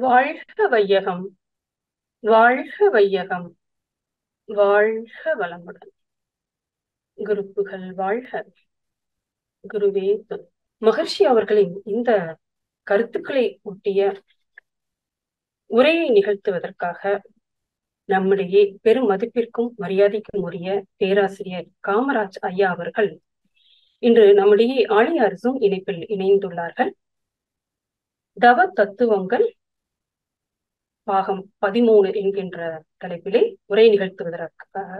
வாழ்க வையகம், வாழ்க வையகம், வாழ்க வளமுடன். குருப்புகள் வாழ்க, குருவே துணை. மகர்ஷி அவர்களின் இந்த கருத்துக்களை ஒட்டிய உரையை நிகழ்த்துவதற்காக நம்முடைய பெரும் மதிப்பிற்கும் மரியாதைக்கும் உரிய பேராசிரியர் காமராஜ் ஐயா அவர்கள் இன்று நம்முடைய ஆழியார் ஜூம் இணைப்பில் இணைந்துள்ளார்கள். தவ தத்துவங்கள் பாகம் 13 என்கின்ற தலைப்பிலே உரை நிகழ்த்துவதற்காக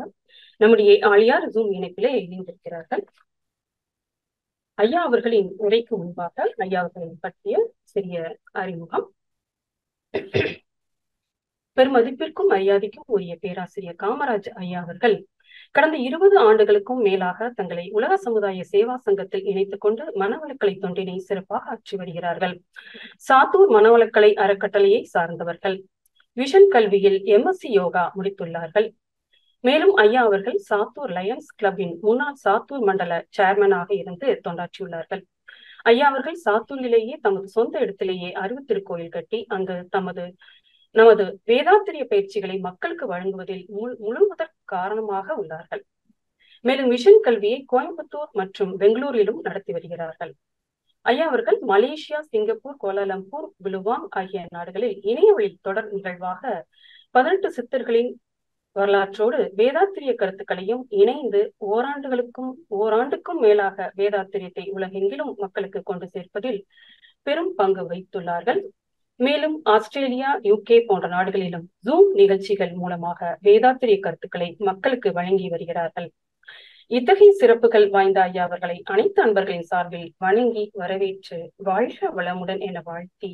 நம்முடைய ஆழியார் ஜூம் இணைப்பிலே இணைந்திருக்கிறார்கள். ஐயா அவர்களின் உரைக்கு முன்பாக ஐயா அவர்களின் பற்றிய சிறிய அறிமுகம். பெருமதிப்பிற்கும் மரியாதைக்கும் உரிய பேராசிரியர் காமராஜ் ஐயா அவர்கள் கடந்த 20 ஆண்டுகளுக்கும் மேலாக தங்களை உலக சமுதாய சேவா சங்கத்தில் இணைத்துக் கொண்டு மனவளக்கலை தொண்டினை சிறப்பாக ஆற்றி வருகிறார்கள். சாத்தூர் மனவளக்கலை அறக்கட்டளையை சார்ந்தவர்கள். விஷன் கல்வியில் MSc யோகா முடித்துள்ளார்கள். மேலும் ஐயா அவர்கள் சாத்தூர் லயன்ஸ் கிளப்பின் முன்னாள் சாத்தூர் மண்டல சேர்மனாக இருந்து தொண்டாற்றியுள்ளார்கள். ஐயா அவர்கள் சாத்தூரிலேயே தமது சொந்த இடத்திலேயே திருக்கோயில் கட்டி அங்கு நமது வேதாத்திரிய பயிற்சிகளை மக்களுக்கு வழங்குவதில் முழுவதற் காரணமாக உள்ளார்கள். மேலும் விஷன் கல்வியை கோயம்புத்தூர் மற்றும் பெங்களூரிலும் நடத்தி வருகிறார்கள். ஐயா அவர்கள் மலேசியா, சிங்கப்பூர், கோலாலம்பூர், விலுவாங் ஆகிய நாடுகளில் இணையவழி தொடர் நிகழ்வாக 18 சித்தர்களின் வரலாற்றோடு வேதாத்திரிய கருத்துக்களையும் இணைந்து ஓராண்டுக்கும் மேலாக வேதாத்திரியத்தை உலகெங்கிலும் மக்களுக்கு கொண்டு சேர்ப்பதில் பெரும் பங்கு வகித்துள்ளார்கள். மேலும் ஆஸ்திரேலியா, UK போன்ற நாடுகளிலும் ஜூம் நிகழ்ச்சிகள் மூலமாக வேதாத்திரிய கருத்துக்களை மக்களுக்கு வழங்கி வருகிறார்கள். இத்தகைய சிறப்புகள் வாய்ந்த ஐயா அவர்களை அனைத்து அன்பர்களின் சார்பில் வணங்கி வரவேற்று வாழ்க வளமுடன் என வாழ்த்தி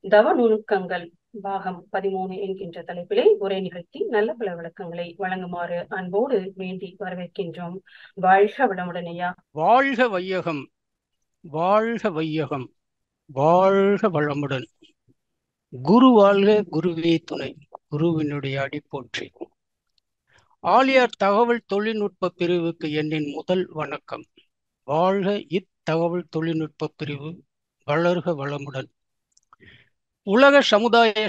தவ நுணுக்கங்கள் பாகம் 13 என்கின்ற தலைப்பிலே உரை நிகழ்த்தி நல்ல பல விளக்கங்களை வழங்குமாறு அன்போடு வேண்டி வரவேற்கின்றோம். வாழ்க வளமுடன் ஐயா. வாழ்க வையகம், வாழ்க வையகம், வாழ்க வளமுடன். குரு வாழ்க, குருவே துணை. குருவினுடைய அடி போற்றி. ஆழியார் தகவல் தொழில்நுட்ப பிரிவுக்கு என்னின் முதல் வணக்கம். வாழ்க இத்தகவல் தொழில்நுட்ப பிரிவு, வளர்க வளமுடன். உலக சமுதாய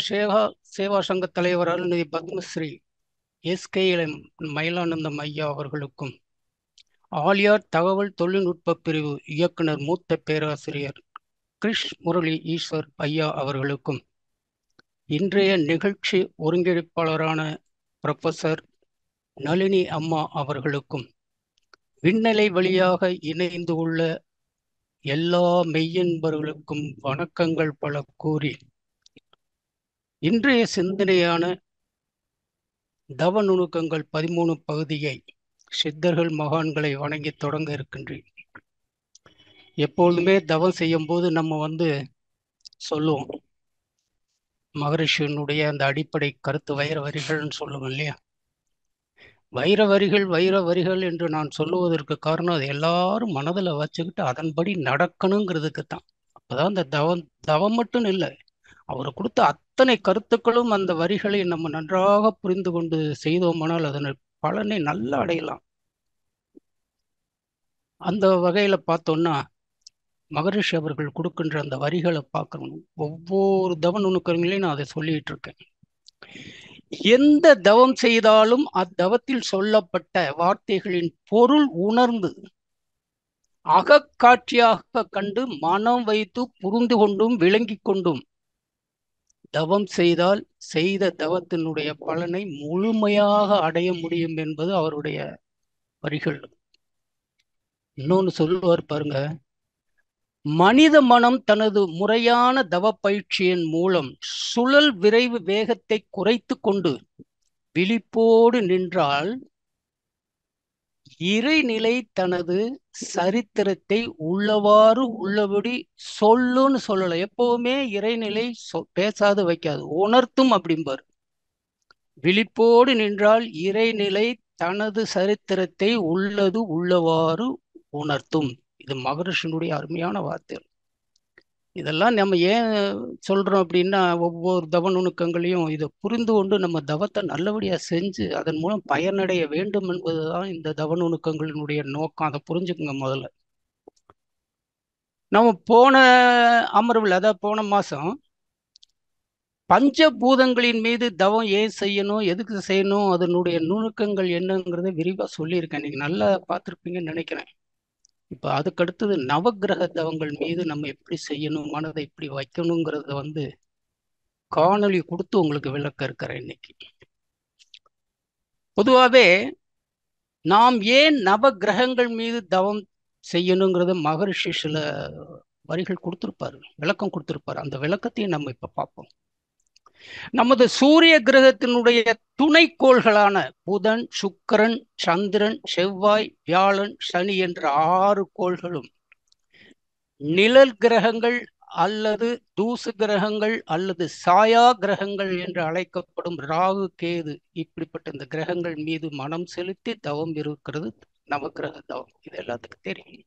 சேவா சங்க தலைவர் அருள்நிதி பத்மஸ்ரீ SKM மயிலானந்தம் ஐயா அவர்களுக்கும், ஆழியார் தகவல் தொழில்நுட்ப பிரிவு இயக்குனர் மூத்த பேராசிரியர் கிருஷ் முரளி ஈஸ்வர் ஐயா அவர்களுக்கும், இன்றைய நிகழ்ச்சி ஒருங்கிணைப்பாளரான புரொஃபசர் நளினி அம்மா அவர்களுக்கும், விண்ணலை வழியாக இணைந்து உள்ள எல்லா மெய்யன்பர்களுக்கும் வணக்கங்கள் பல கூறி, இன்றைய சிந்தனையான தவ நுணுக்கங்கள் 13 பகுதியை சித்தர்கள் மகான்களை வணங்கி தொடங்க இருக்கின்றேன். எப்பொழுதுமே தவம் செய்யும் போது நம்ம சொல்லுவோம், மகரிஷியினுடைய அந்த அடிப்படை கருத்து வைர வரிகள்னு சொல்லுவோம் இல்லையா? வைர வரிகள் என்று நான் சொல்லுவதற்கு காரணம், அது எல்லாரும் மனதில் வச்சுக்கிட்டு அதன்படி நடக்கணுங்கிறதுக்கு தான். அப்போதான் அந்த தவம் மட்டும் இல்லை, அவர் கொடுத்த அத்தனை கருத்துக்களும் அந்த வரிகளை நம்ம நன்றாக புரிந்து கொண்டு செய்தோமானால் அதன் பலனை நல்லா அடையலாம். அந்த வகையில் பார்த்தோம்னா, மகரிஷி அவர்கள் கொடுக்கின்ற அந்த வரிகளை பார்க்கணும். ஒவ்வொரு தவ நுணுக்கங்களையும் நான் அதை சொல்லிட்டு இருக்கேன். எந்த தவம் செய்தாலும் அத்தவத்தில் சொல்லப்பட்ட வார்த்தைகளின் பொருள் உணர்ந்து அகக்காட்சியாக கண்டு மனம் வைத்து புரிந்து கொண்டும் விளங்கி கொண்டும் தவம் செய்தால் செய்த தவத்தினுடைய பலனை முழுமையாக அடைய முடியும் என்பது அவருடைய வரிகள். இன்னொன்னு சொல்லுவார் பாருங்க, மனித மனம் தனது முறையான தவ பயிற்சியின் மூலம் சுழல் விரைவு வேகத்தை குறைத்து கொண்டு விழிப்போடு நின்றால் இறைநிலை தனது சரித்திரத்தை உள்ளவாறு உள்ளபடி சொல்லுன்னு சொல்லல. எப்பவுமே இறைநிலை பேசாது வைக்காது, உணர்த்தும் அப்படிம்பார். விழிப்போடு நின்றால் இறைநிலை தனது சரித்திரத்தை உள்ளது உள்ளவாறு உணர்த்தும். இது மகரிஷினுடைய அருமையான வார்த்தை. இதெல்லாம் நம்ம ஏன் சொல்றோம் அப்படின்னா, ஒவ்வொரு தவ நுணுக்கங்களையும் இதை புரிந்து கொண்டு நம்ம தவத்தை நல்லபடியா செஞ்சு அதன் மூலம் பயனடைய வேண்டும் என்பதுதான் இந்த தவ நுணுக்கங்களினுடைய நோக்கம். அதை புரிஞ்சுக்குங்க. முதல்ல நம்ம போன அமர்வில், அதாவது போன மாசம் பஞ்சபூதங்களின் மீது தவம் ஏன் செய்யணும், எதுக்கு செய்யணும், அதனுடைய நுணுக்கங்கள் என்னங்கிறத விரிவா சொல்லியிருக்கேன். நீங்க நல்லா பார்த்துருப்பீங்கன்னு நினைக்கிறேன். இப்ப அதுக்கு அடுத்தது நவக்கிரக தவங்கள் மீது நம்ம எப்படி செய்யணும், மனதை எப்படி வைக்கணுங்கிறத காணொளி கொடுத்து உங்களுக்கு விளக்க இருக்கிறேன் இன்னைக்கு. பொதுவாகவே நாம் ஏன் நவ கிரகங்கள் மீது தவம் செய்யணுங்கிறத மகரிஷி சில வரிகள் கொடுத்திருப்பாரு, விளக்கம் கொடுத்திருப்பாரு. அந்த விளக்கத்தையும் நம்ம இப்ப பார்ப்போம். நமது சூரிய கிரகத்தினுடைய துணைக்கோள்களான புதன், சுக்கிரன், சந்திரன், செவ்வாய், வியாழன், சனி என்ற 6 கோள்களும் நிழல் கிரகங்கள் அல்லது தூசு கிரகங்கள் அல்லது சாயா கிரகங்கள் என்று அழைக்கப்படும் ராகு, கேது, இப்படிப்பட்ட இந்த கிரகங்கள் மீது மனம் செலுத்தி தவம் இருக்கிறது நவக்கிரக தவம். இது எல்லாத்துக்கும் தெரியும்.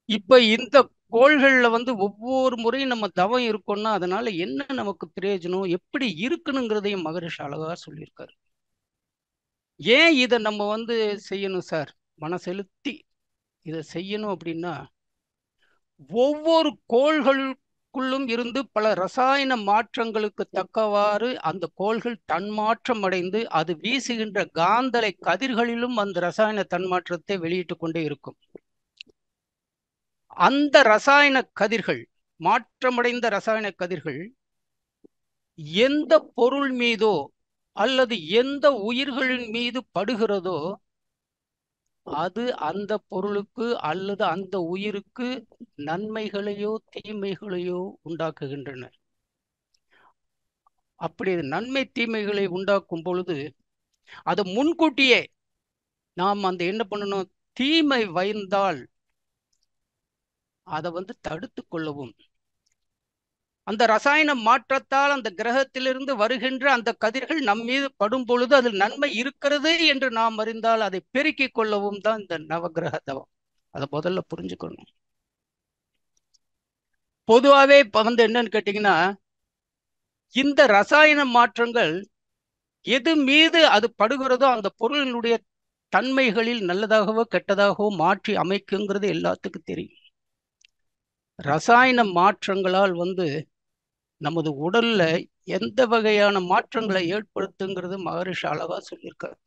இப்ப இந்த கோள்கள்ல ஒவ்வொரு முறையும் நம்ம தவம் இருக்கோம்னா அதனால என்ன நமக்கு பிரயோஜனம், எப்படி இருக்கணுங்கிறதையும் மகரிஷி அழகா சொல்லியிருக்காரு. ஏன் இதை நம்ம செய்யணும் சார், மன செலுத்தி இதை செய்யணும் அப்படின்னா, ஒவ்வொரு கோள்களுக்குள்ளும் இருந்து பல ரசாயன மாற்றங்களுக்கு தக்கவாறு அந்த கோள்கள் தன்மாற்றம் அடைந்து அது வீசுகின்ற காந்தலை கதிர்களிலும் அந்த ரசாயன தன்மாற்றத்தை வெளியிட்டு கொண்டே இருக்கும். அந்த ரசாயன கதிர்கள், மாற்றமடைந்த ரசாயன கதிர்கள் எந்த பொருள் மீதோ அல்லது எந்த உயிர்களின் மீது படுகிறதோ அது அந்த பொருளுக்கு அல்லது அந்த உயிருக்கு நன்மைகளையோ தீமைகளையோ உண்டாக்குகின்றன. அப்படி நன்மை தீமைகளை உண்டாக்கும் பொழுது அது முன்கூட்டியே நாம் என்ன பண்ணணும், தீமை வந்தால் அதை தடுத்து கொள்ளவும், அந்த ரசாயன மாற்றத்தால் அந்த கிரகத்திலிருந்து வருகின்ற அந்த கதிர்கள் நம் மீது படும் பொழுது அதில் நன்மை இருக்கிறது என்று நாம் அறிந்தால் அதை பெருக்கிக் கொள்ளவும் தான் இந்த நவகிரக தவம். அதை முதல்ல புரிஞ்சுக்கணும். பொதுவாகவே இப்ப என்னன்னு கேட்டீங்கன்னா, இந்த ரசாயன மாற்றங்கள் எது மீது அது படுகிறதோ அந்த பொருளினுடைய தன்மைகளில் நல்லதாகவோ கெட்டதாகவோ மாற்றி அமைக்குங்கிறது எல்லாத்துக்கும் தெரியும். ரசாயன மாற்றங்களால் நமது உடல்ல எந்த வகையான மாற்றங்களை ஏற்படுத்துங்கிறது மகரிஷி அழகா சொல்லியிருக்காரு.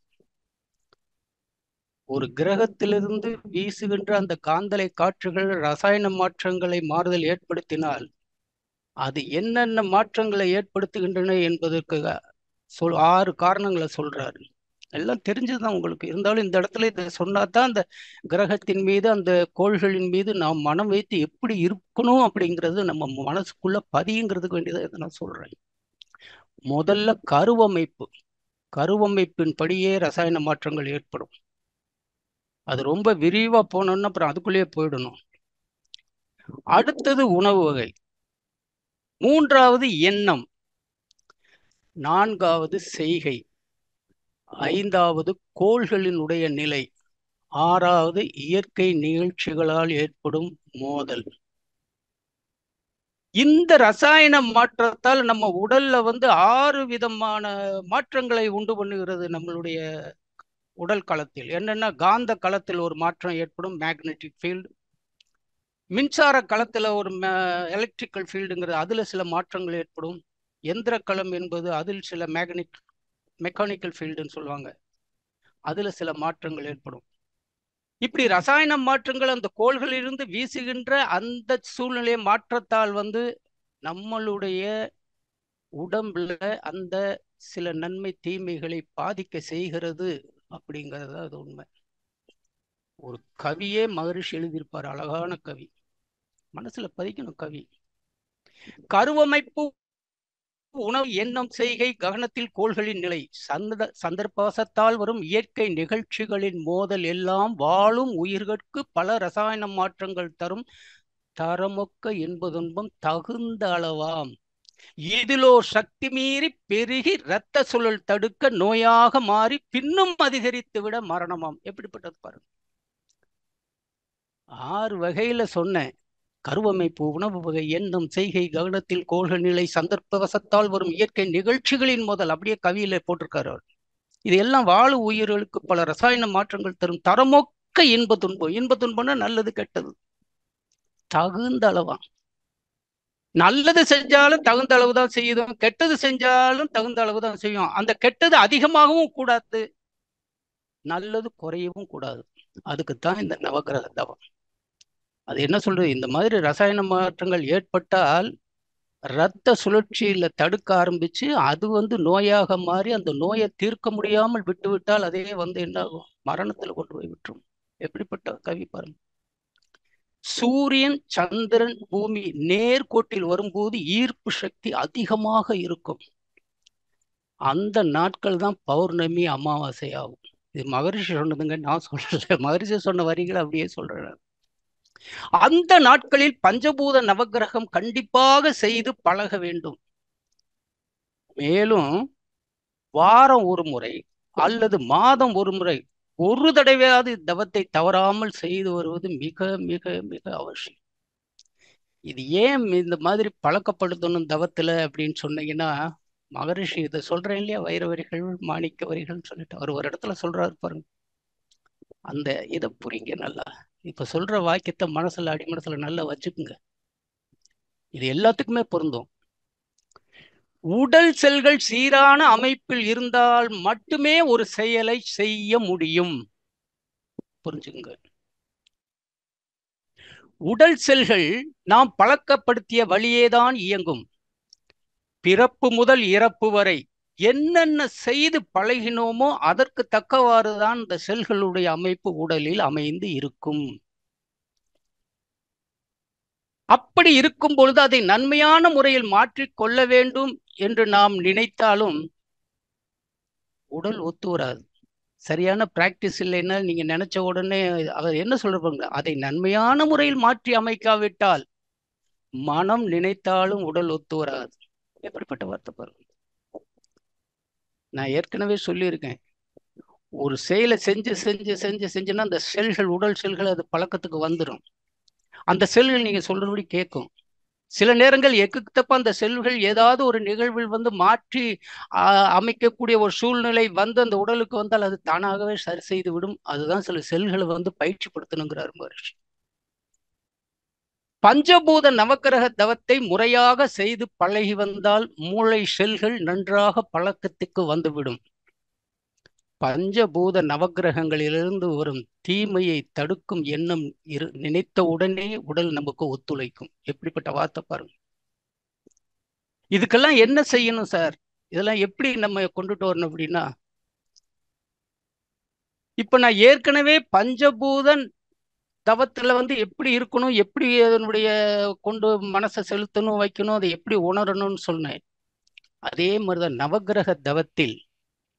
ஒரு கிரகத்திலிருந்து வீசுகின்ற அந்த காந்தலை காற்றுகள் ரசாயன மாற்றங்களை மாறுதல் ஏற்படுத்தினால் அது என்னென்ன மாற்றங்களை ஏற்படுத்துகின்றன என்பதற்கு 6 காரணங்களை சொல்றாரு. எல்லாம் தெரிஞ்சதுதான் உங்களுக்கு. இருந்தாலும் இந்த இடத்துல இதை சொன்னாதான் அந்த கிரகத்தின் மீது அந்த கோள்களின் மீது நாம் மனம் வைத்து எப்படி இருக்கணும் அப்படிங்கிறது நம்ம மனசுக்குள்ள பதியுங்கிறதுக்கு வேண்டியதை இதை நான் சொல்றேன். முதல்ல கருவமைப்பின் படியே ரசாயன மாற்றங்கள் ஏற்படும். அது ரொம்ப விரிவா போனோம்னா அப்புறம் அதுக்குள்ளேயே போயிடணும். அடுத்தது உணவு வகை, 3வது எண்ணம், 4வது செய்கை, 5வது கோள்களினுடைய நிலை, 6வது இயற்கை நிகழ்ச்சிகளால் ஏற்படும் மோதல். இந்த ரசாயன மாற்றத்தால் நம்ம உடல்ல 6 விதமான மாற்றங்களை உண்டு பண்ணுகிறது. நம்மளுடைய உடல் களத்தில் என்னன்னா, காந்த களத்தில் ஒரு மாற்றம் ஏற்படும், மேக்னெட்டிக் ஃபீல்டு. மின்சார களத்துல ஒரு எலக்ட்ரிக்கல் ஃபீல்டுங்கிறது, அதுல சில மாற்றங்கள் ஏற்படும். எந்திர களம் என்பது அதில் சில மெக்கானிக்கல் ஃபீல்டுன்னு சொல்லுவாங்க, அதுல சில மாற்றங்கள் ஏற்படும். இப்படி ரசாயன மாற்றங்கள் அந்த கோள்களிலிருந்து வீசுகின்ற அந்த சூழ்நிலை மாற்றத்தால் நம்மளுடைய உடம்புல அந்த சில நன்மை தீமைகளை பாதிக்க செய்கிறது அப்படிங்கிறது அது உண்மை. ஒரு கவியே மகரிஷி எழுதியிருப்பார், அழகான கவி, மனசுல பதிக்கணும் கவி. கருவமைப்பு, உணவு, எண்ணம், செய்கை, ககனத்தில் கோள்களின் நிலை, சந்தர்ப்பவசத்தால் வரும் இயற்கை நிகழ்ச்சிகளின் மோதல் எல்லாம் வாழும் உயிர்களுக்கு பல ரசாயன மாற்றங்கள் தரும் தரமொக்க என்பதுன்பம் தகுந்த அளவாம். இதிலோ சக்தி மீறி பெருகி இரத்த சுழல் தடுக்க நோயாக மாறி பின்னும் அதிகரித்து விட மரணமாம். எப்படிப்பட்டது பாருங்க. 6 வகையில சொன்னேன். கருவமைப்பு, உணவு வகை, எண்ணம், செய்கை, கவனத்தில் கோள்கள் நிலை, சந்தர்ப்பவசத்தால் வரும் இயற்கை நிகழ்ச்சிகளின் முதல், அப்படியே கவியில போட்டிருக்காரு அவர். இது எல்லாம் வாழு உயிர்களுக்கு பல ரசாயன மாற்றங்கள் தரும் தரமொக்க இன்ப துன்பம். நல்லது கெட்டது தகுந்த அளவா. நல்லது செஞ்சாலும் தகுந்த அளவு தான் செய்யும், கெட்டது செஞ்சாலும் தகுந்த அளவு தான் செய்யும். அந்த கெட்டது அதிகமாகவும் கூடாது, நல்லது குறையவும் கூடாது. அதுக்குத்தான் இந்த நவக்கிரக தவம். அது என்ன சொல்றது, இந்த மாதிரி ரசாயன மாற்றங்கள் ஏற்பட்டால் இரத்த சுழற்சியில தடுக்க ஆரம்பிச்சு அது நோயாக மாறி அந்த நோயை தீர்க்க முடியாமல் விட்டு விட்டால் அதே என்ன ஆகும், மரணத்துல கொண்டு போய் விட்டுரும். எப்படிப்பட்ட கவி பாருங்க. சூரியன், சந்திரன், பூமி நேர்கோட்டில் வரும்போது ஈர்ப்பு சக்தி அதிகமாக இருக்கும். அந்த நாட்கள் தான் பௌர்ணமி, அமாவாசை ஆகும். இது மகரிஷி சொன்னதுங்க, நான் சொல்லல. மகரிஷி சொன்ன வரிகளை அப்படியே சொல்றேன். அந்த நாட்களில் பஞ்சபூத நவக்கிரகம் கண்டிப்பாக செய்து பழக வேண்டும். மேலும் வாரம் ஒரு முறை அல்லது மாதம் ஒரு முறை ஒரு தடவையாவது தவத்தை தவறாமல் செய்து வருவது மிக மிக மிக அவசியம். இது ஏன் இந்த மாதிரி பழக்கப்படுத்தணும் தவத்துல அப்படின்னு சொன்னீங்கன்னா, மகரிஷி இதை சொல்றேன் இல்லையா, வைர வரிகள் மாணிக்க வரிகள்னு சொல்லிட்டு அவர் ஒரு இடத்துல சொல்றாரு பாருங்க. அந்த இதை புரிங்க நல்லா. இப்ப சொல்ற வாக்கியத்தை மனசுல அடிமனசுல நல்லா வச்சுக்குங்க. இது எல்லாத்துக்குமே பொருந்தும். உடல் செல்கள் சீரான அமைப்பில் இருந்தால் மட்டுமே ஒரு செயலை செய்ய முடியும். புரிஞ்சுங்க. உடல் செல்கள் நாம் பழக்கப்படுத்திய வழியேதான் இயங்கும். பிறப்பு முதல் இறப்பு வரை என்னென்ன செய்து பழகினோமோ அதற்கு தக்கவாறுதான் இந்த செல்களுடைய அமைப்பு உடலில் அமைந்து இருக்கும். அப்படி இருக்கும் பொழுது அதை நன்மையான முறையில் மாற்றிக் கொள்ள வேண்டும் என்று நாம் நினைத்தாலும் உடல் ஒத்து வராது. சரியான பிராக்டிஸ் இல்லைன்னா நீங்க நினைச்ச உடனே அவர் என்ன சொல்றாங்க, அதை நன்மையான முறையில் மாற்றி அமைக்காவிட்டால் மனம் நினைத்தாலும் உடல் ஒத்து வராது. எப்படிப்பட்ட வார்த்தை பாருங்க. நான் ஏற்கனவே சொல்லியிருக்கேன், ஒரு செயலை செஞ்சு செஞ்சு செஞ்சு செஞ்சுன்னா அந்த செல்கள், உடல் செல்கள் அது பழக்கத்துக்கு வந்துடும். அந்த செல்கள் நீங்க சொல்றபடி கேட்கும். சில நேரங்கள் எக்குத்தப்ப அந்த செல்கள் ஏதாவது ஒரு நிகழ்வில் மாற்றி அமைக்கக்கூடிய ஒரு சூழ்நிலை அந்த உடலுக்கு வந்தால் அது தானாகவே சரி செய்து விடும். அதுதான் சில செல்களை பயிற்சிப்படுத்தணுங்கிறார் மகரிஷி. பஞ்சபூத நவக்கிரக தவத்தை முறையாக செய்து பழகி வந்தால் மூளை செல்கள் நன்றாக பழக்கத்துக்கு வந்துவிடும். பஞ்சபூத நவக்கிரகங்களிலிருந்து வரும் தீமையை தடுக்கும் எண்ணம் நினைத்த உடனே உடல் நமக்கு ஒத்துழைக்கும். எப்படிப்பட்ட வார்த்தை பாருங்க. இதுக்கெல்லாம் என்ன செய்யணும் சார், இதெல்லாம் எப்படி நம்ம கொண்டுட்டு வரணும் அப்படின்னா, இப்ப நான் ஏற்கனவே பஞ்சபூதன் தவத்துல எப்படி இருக்கணும், எப்படி அதனுடைய கொண்டு மனசை செலுத்தணும், வைக்கணும், அதை எப்படி உணரணும்னு சொன்னேன். அதே மாதிரிதான் நவக்கிரக தவத்தில்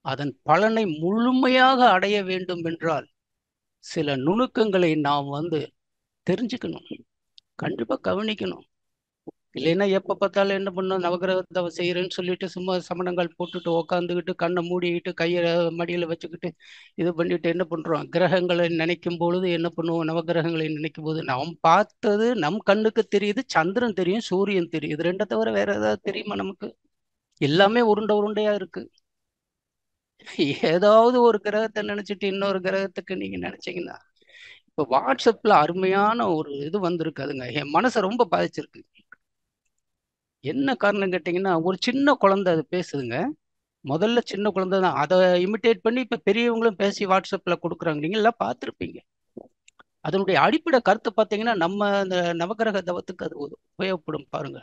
அதன் பலனை முழுமையாக அடைய வேண்டும் என்றால் சில நுணுக்கங்களை நாம் தெரிஞ்சுக்கணும், கண்டிப்பா கவனிக்கணும். இல்லைன்னா எப்ப பார்த்தாலும் என்ன பண்ணும், நவக்கிரக தவம் செய்யறேன்னு சொல்லிட்டு சும்மா சமணங்கள் போட்டுட்டு உக்காந்துக்கிட்டு கண்ணை மூடிக்கிட்டு கையை மடியில வச்சுக்கிட்டு இது பண்ணிட்டு என்ன பண்றோம், கிரகங்களை நினைக்கும் பொழுது என்ன பண்ணுவோம், நவகிரகங்களை நினைக்கும் போது நாம் பார்த்தது நம் கண்ணுக்கு தெரியுது, சந்திரன் தெரியும், சூரியன் தெரியும். இது ரெண்டை தவிர வேற ஏதாவது தெரியுமா நமக்கு? எல்லாமே உருண்டை உருண்டையா இருக்கு. ஏதாவது ஒரு கிரகத்தை நினைச்சிட்டு இன்னொரு கிரகத்துக்கு நீங்க நினைச்சீங்கன்னா, இப்ப வாட்ஸ்அப்ல அருமையான ஒரு இது வந்திருக்காதுங்க, என் மனசை ரொம்ப பாதிச்சிருக்கு. என்ன காரணம் கேட்டீங்கன்னா, ஒரு சின்ன குழந்தை அது பேசுதுங்க. முதல்ல சின்ன குழந்தை தான், அதை இமிட்டேட் பண்ணி இப்ப பெரியவங்களும் பேசி வாட்ஸ்அப்ல கொடுக்குறாங்க. நீங்க எல்லாம் பார்த்துருப்பீங்க. அதனுடைய அடிப்படை கருத்து பார்த்தீங்கன்னா நம்ம அந்த நவகிரக தவத்துக்கு அது உபயோகப்படும் பாருங்க.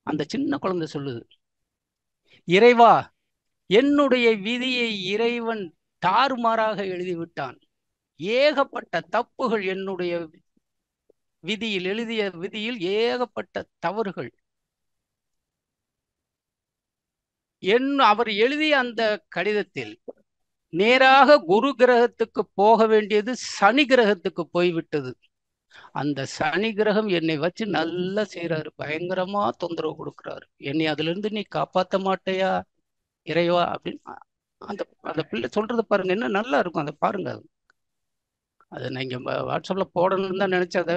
அந்த சின்ன குழந்தை சொல்லுது, இறைவா, என்னுடைய விதியை இறைவன் தாறுமாறாக எழுதிவிட்டான். ஏகப்பட்ட தப்புகள், என்னுடைய விதியில் எழுதிய விதியில் ஏகப்பட்ட தவறுகள். அவர் எழுதிய அந்த கடிதத்தில் நேராக குரு கிரகத்துக்கு போக வேண்டியது சனி கிரகத்துக்கு போய்விட்டது. அந்த சனி கிரகம் என்னை வச்சு நல்லா செய்யறாரு, பயங்கரமா தொந்தரவு கொடுக்குறாரு. என்னை அதுல இருந்து நீ காப்பாற்ற மாட்டேயா இறைவா அப்படின்னு அந்த அந்த பிள்ளை சொல்றது பாருங்க, என்ன நல்லா இருக்கும். அதை பாருங்க, அதை நீங்க வாட்ஸ்அப்ல போடணும்னு தான் நினைச்சத.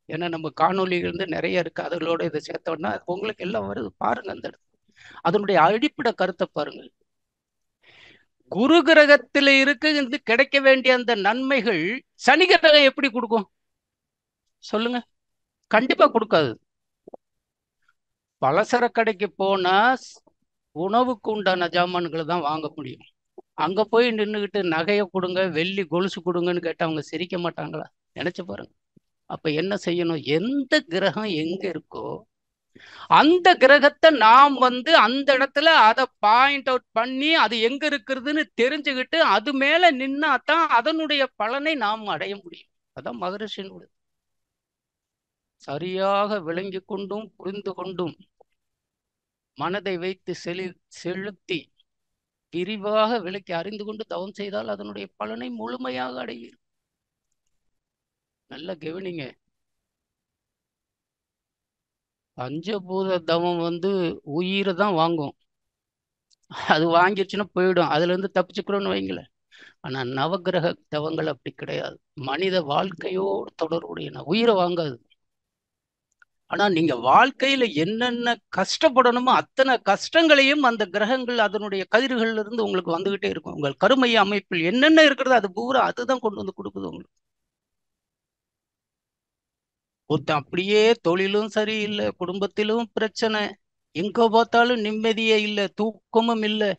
ஏன்னா நம்ம காணொலிகள் நிறைய இருக்கு, அதுகளோட இதை சேர்த்தோம்னா உங்களுக்கு எல்லாம் வருது பாருங்க. அந்த அதனுடைய அடிப்படை கருத்தை பாருங்க. குரு கிரகத்தில் இருக்கு கிடைக்க வேண்டிய அந்த நன்மைகள் சனி கிரகம் எப்படி கொடுக்கும் சொல்லுங்க? கண்டிப்பா கொடுக்காது. பலசர கடைக்கு போனா உணவுக்கு உண்டான ஜாமான்களை தான் வாங்க முடியும். அங்க போய் நின்றுகிட்டு நகையை கொடுங்க, வெள்ளி கொலுசு கொடுங்கன்னு கேட்டு அவங்க சிரிக்க மாட்டாங்களா? நினைச்சு பாருங்க. அப்ப என்ன செய்யணும்? எந்த கிரகம் எங்க இருக்கோ அந்த கிரகத்தை நாம் அந்த இடத்துல அதை பாயிண்ட் அவுட் பண்ணி அது எங்க இருக்கிறதுன்னு தெரிஞ்சுக்கிட்டு அது மேல நின்னாதான் அதனுடைய பலனை நாம் அடைய முடியும். அதான் மகரிஷியினுடைய சரியாக விளங்கி கொண்டும் புரிந்து கொண்டும் மனதை வைத்து செலுத்தி விரிவாக விளக்கி அறிந்து கொண்டு தவம் செய்தால் அதனுடைய பலனை முழுமையாக அடைவீர். நல்ல கவனிங்க. பஞ்சபூத தவம் உயிரை தான் வாங்கும். அது வாங்கிடுச்சுன்னா போயிடும். அதுல இருந்து தப்பிச்சுக்கிறோன்னு வைங்கள. ஆனா நவகிரக தவங்கள் அப்படி கிடையாது. மனித வாழ்க்கையோடு தொடர்புடைய உயிரை வாங்காது. ஆனா நீங்க வாழ்க்கையில என்னென்ன கஷ்டப்படணுமோ அத்தனை கஷ்டங்களையும் அந்த கிரகங்கள் அதனுடைய கதிர்கள்ல இருந்து உங்களுக்கு வந்துகிட்டே இருக்கும். உங்கள் கருமைய அமைப்பில் என்னென்ன இருக்கிறது அது பூரா அதுதான் கொண்டு வந்து கொடுக்குது உங்களுக்கு. ஒருத்தன் அப்படியே தொழிலும் சரியில்லை, குடும்பத்திலும் பிரச்சனை, எங்க பார்த்தாலும் நிம்மதியே இல்லை, தூக்கமும் இல்லை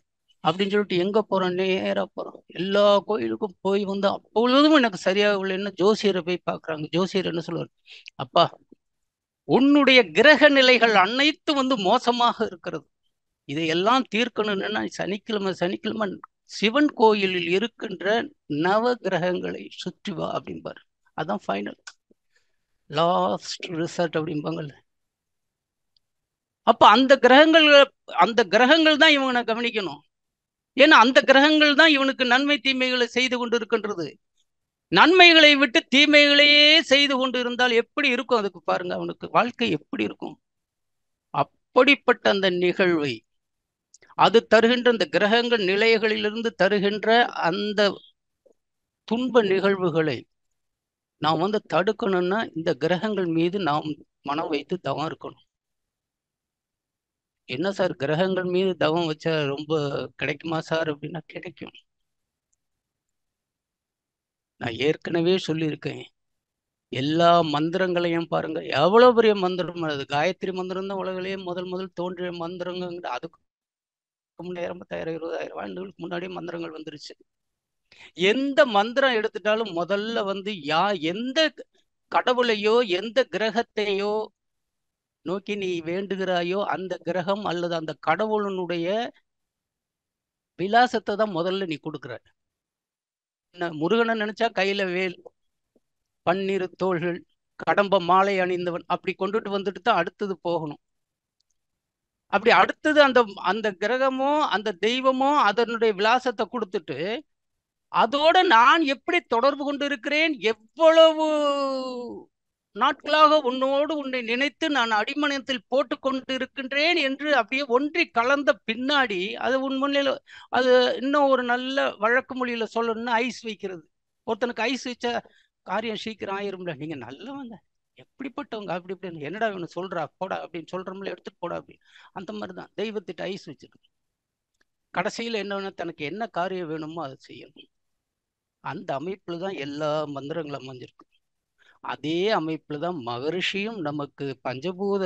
அப்படின்னு சொல்லிட்டு எங்க போறோம்? நேரா போறோம். எல்லா கோயிலுக்கும் போய் அப்பொழுதும் எனக்கு சரியாகவில்லைன்னு ஜோசியரை போய் பார்க்குறாங்க. ஜோசியர் என்ன சொல்லுவார்? அப்பா, உன்னுடைய கிரக நிலைகள் அனைத்தும் மோசமாக இருக்கிறது. இதையெல்லாம் தீர்க்கணும்னா சனிக்கிழமை சிவன் கோயிலில் இருக்கின்ற நவ கிரகங்களை சுற்றி வா அப்படின்பாரு. அதான் ஃபைனல் லாஸ்ட் ரிசல்ட் அப்படிம்பாங்கல்ல. அப்ப அந்த கிரகங்கள் தான் இவனை கவனிக்கணும். ஏன்னா அந்த கிரகங்கள் தான் இவனுக்கு நன்மை தீமைகளை செய்து கொண்டு இருக்கின்றது. நன்மைகளை விட்டு தீமைகளையே செய்து கொண்டு இருந்தால் எப்படி இருக்கும்? அதுக்கு பாருங்க, அவனுக்கு வாழ்க்கை எப்படி இருக்கும்? அப்படிப்பட்ட அந்த நிகழ்வை அது தருகின்ற அந்த கிரகங்கள் நிலைகளிலிருந்து தருகின்ற அந்த துன்ப நிகழ்வுகளை நாம் தடுக்கணும்னா இந்த கிரகங்கள் மீது நாம் மனம் வைத்து தவம் இருக்கணும். என்ன சார், கிரகங்கள் மீது தவம் வச்சா ரொம்ப கிடைக்குமா சார் அப்படின்னா கிடைக்கும். நான் ஏற்கனவே சொல்லியிருக்கேன். எல்லா மந்திரங்களையும் பாருங்க, எவ்வளவு பெரிய மந்திரம் அது. காயத்ரி மந்திரம் தான் உலகிலேயே முதல் தோன்றிய மந்திரங்க. அதுக்கு முன்னே 10,000 20,000 ஆண்டுகளுக்கு முன்னாடியே மந்திரங்கள் வந்துருச்சு. எந்த மந்திரம் எடுத்துட்டாலும் முதல்ல எந்த கடவுளையோ எந்த கிரகத்தையோ நோக்கி நீ வேண்டுகிறாயோ அந்த கிரகம் அல்லது அந்த கடவுளனுடைய விலாசத்தை தான் முதல்ல நீ கொடுக்குற. முருகனை நினைச்சா கையில வேல், பன்னிரு தோள்கள், கடம்ப மாலை அணிந்தவன் அப்படி கொண்டுட்டு வந்துட்டு தான் அடுத்தது போகணும். அப்படி அடுத்தது அந்த அந்த கிரகமோ அந்த தெய்வமோ அதனுடைய விலாசத்தை கொடுத்துட்டு அதோட நான் எப்படி தொடர்பு கொண்டு இருக்கிறேன், எவ்வளவு நாட்களாக உன்னை நினைத்து நான் அடிமனத்தில் போட்டு கொண்டு இருக்கின்றேன் என்று அப்படியே ஒன்றி கலந்த பின்னாடி அது உன் முன்னில அது இன்னும் ஒரு நல்ல வழக்கு மொழியில சொல்லணும்னா ஐஸ் வைக்கிறது. ஒருத்தனுக்கு ஐஸ் வச்சா காரியம் சீக்கிரம் ஆயிரும்ல. நீங்க நல்லவங்க, எப்படிப்பட்டவங்க, அப்படி இப்படி என்னடா இவனு சொல்றா போடா அப்படின்னு சொல்றோம்ல, எடுத்துட்டு போடா அப்படின்னு. அந்த மாதிரிதான் தெய்வத்திட்ட ஐஸ் வச்சிருக்கு. கடைசியில என்ன வேணும், தனக்கு என்ன காரியம் வேணுமோ அதை செய்யணும். அந்த அமைப்புல தான் எல்லா மந்திரங்களும் அமைஞ்சிருக்கு. அதே அமைப்புல தான் மகரிஷியும் நமக்கு பஞ்சபூத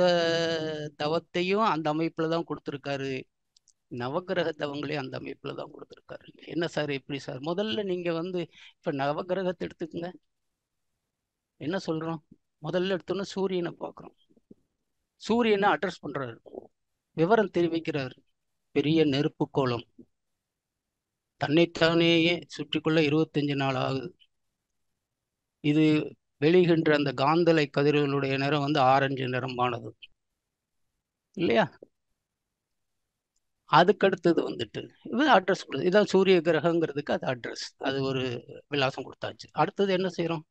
தவத்தையும் அந்த அமைப்புல தான் கொடுத்துருக்காரு. நவகிரக தவங்களையும் அந்த அமைப்புல தான் கொடுத்துருக்காரு. என்ன சார் எப்படி சார்? முதல்ல நீங்க இப்ப நவகிரகத்தை எடுத்துக்கங்க. என்ன சொல்றோம்? முதல்ல எடுத்தோன்னா சூரியனை பார்க்குறோம். சூரியனை அட்ரஸ் பண்றாரு, விவரம் தெரிவிக்கிறாரு. பெரிய நெருப்பு கோலம் தன்னைத்தானேயே சுற்றிக்கொள்ள 25 நாள் ஆகுது. இது வெளிகின்ற அந்த காந்தலை கதிர்களுடைய நிறம் ஆரஞ்சு நிறமானது இல்லையா? அதுக்கடுத்தது இது அட்ரஸ் கொடுது. இதான் சூரிய கிரகங்கிறதுக்கு அது அட்ரஸ், அது ஒரு விலாசம் கொடுத்தாச்சு. அடுத்தது என்ன செய்யறோம்?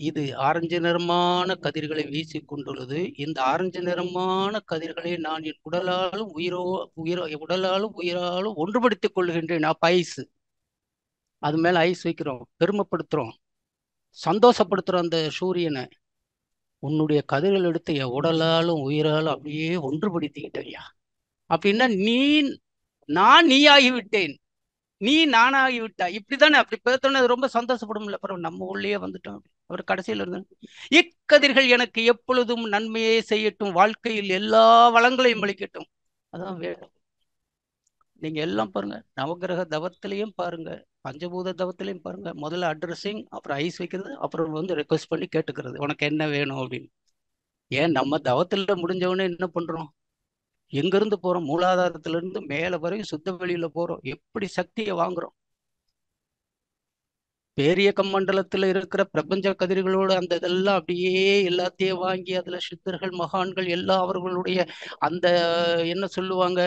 இது ஆரஞ்சு நிறமான கதிர்களை வீசி கொண்டுள்ளது. இந்த ஆரஞ்சு நிறமான கதிர்களை நான் என் உடலாலும் உயிராலும் ஒன்றுபடுத்திக் கொள்கின்றேன். அப்ப ஐஸ், அது மேல ஐஸ் வைக்கிறோம், பெருமைப்படுத்துறோம், சந்தோஷப்படுத்துறோம் அந்த சூரியனை. உன்னுடைய கதிர்கள் எடுத்து என் உடலாலும் உயிராலும் அப்படியே ஒன்றுபடுத்திக்கிட்டேயா அப்படின்னா நான் நீயாகிவிட்டேன். நீ நானாகி விட்டா இப்படித்தானே. அப்படி பேர்த்தோன்னே அது ரொம்ப சந்தோஷப்படும்ல. அப்புறம் நம்ம உள்ளே வந்துட்டோம். அவர் கடைசியில் இருந்து இக்கதிர்கள் எனக்கு எப்பொழுதும் நன்மையே செய்யட்டும், வாழ்க்கையில் எல்லா வளங்களையும் அளிக்கட்டும். அதான் வேணும். நீங்க எல்லாம் பாருங்க, நவகிரக தவத்திலையும் பாருங்க, பஞ்சபூத தவத்திலையும் பாருங்க. முதல்ல அட்ரஸிங், அப்புறம் ஐஸ் வைக்கிறது, அப்புறம் வந்து ரெக்வஸ்ட் பண்ணி கேட்டுக்கிறது உனக்கு என்ன வேணும் அப்படின்னு. ஏன் நம்ம தவத்துல முடிஞ்சவொடனே என்ன பண்றோம்? எங்க இருந்து போறோம்? மூலாதாரத்துல இருந்து மேல வரையும் சுத்த வெளியில போறோம். எப்படி சக்தியை வாங்குறோம்? பேரியக்க மண்டலத்துல இருக்கிற பிரபஞ்ச கதிர்களோட அந்த இதெல்லாம் அப்படியே எல்லாத்தையும் வாங்கி அதுல சித்தர்கள் மகான்கள் எல்லாம் அவர்களுடைய அந்த என்ன சொல்லுவாங்க,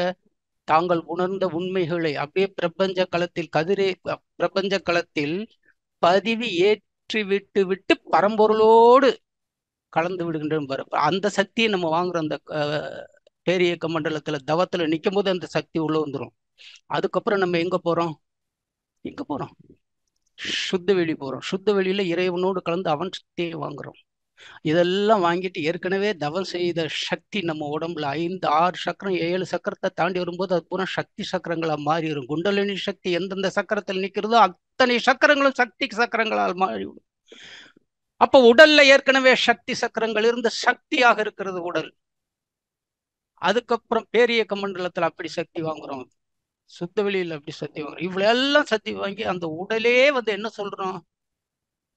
தாங்கள் உணர்ந்த உண்மைகளை அப்படியே பிரபஞ்ச களத்தில் பிரபஞ்ச களத்தில் பதிவு ஏற்றி விட்டு விட்டு பரம்பொருளோடு கலந்து விடுகின்ற அந்த சக்தியை நம்ம வாங்குறோம். அந்த பேரியக்க மண்டலத்துல தவத்துல நிற்கும் போது அந்த சக்தி உள்ள வந்துடும். அதுக்கப்புறம் நம்ம எங்க போறோம்? எங்க போறோம்? சுத்த வெளி போறோம். சுத்த வெளியில இறைவனோடு கலந்து அவன் சக்தியை வாங்குறோம். இதெல்லாம் வாங்கிட்டு ஏற்கனவே தவம் செய்த சக்தி நம்ம உடம்புல 5 6 சக்கரம் 7 சக்கரத்தை தாண்டி வரும்போது அது பூரா சக்தி சக்கரங்களா மாறிடும். குண்டலினி சக்தி எந்தெந்த சக்கரத்தில் நிற்கிறதோ அத்தனை சக்கரங்களும் சக்தி சக்கரங்களால் மாறிவிடும். அப்போ உடல்ல ஏற்கனவே சக்தி சக்கரங்கள் இருந்த சக்தியாக இருக்கிறது உடல். அதுக்கப்புறம் பேரியக்க மண்டலத்துல அப்படி சக்தி வாங்குறோம், சுத்த வெளியில அப்படி சக்தி வாங்குறோம். இவ்வளவு எல்லாம் சக்தி வாங்கி அந்த உடலே வந்து என்ன சொல்றோம்,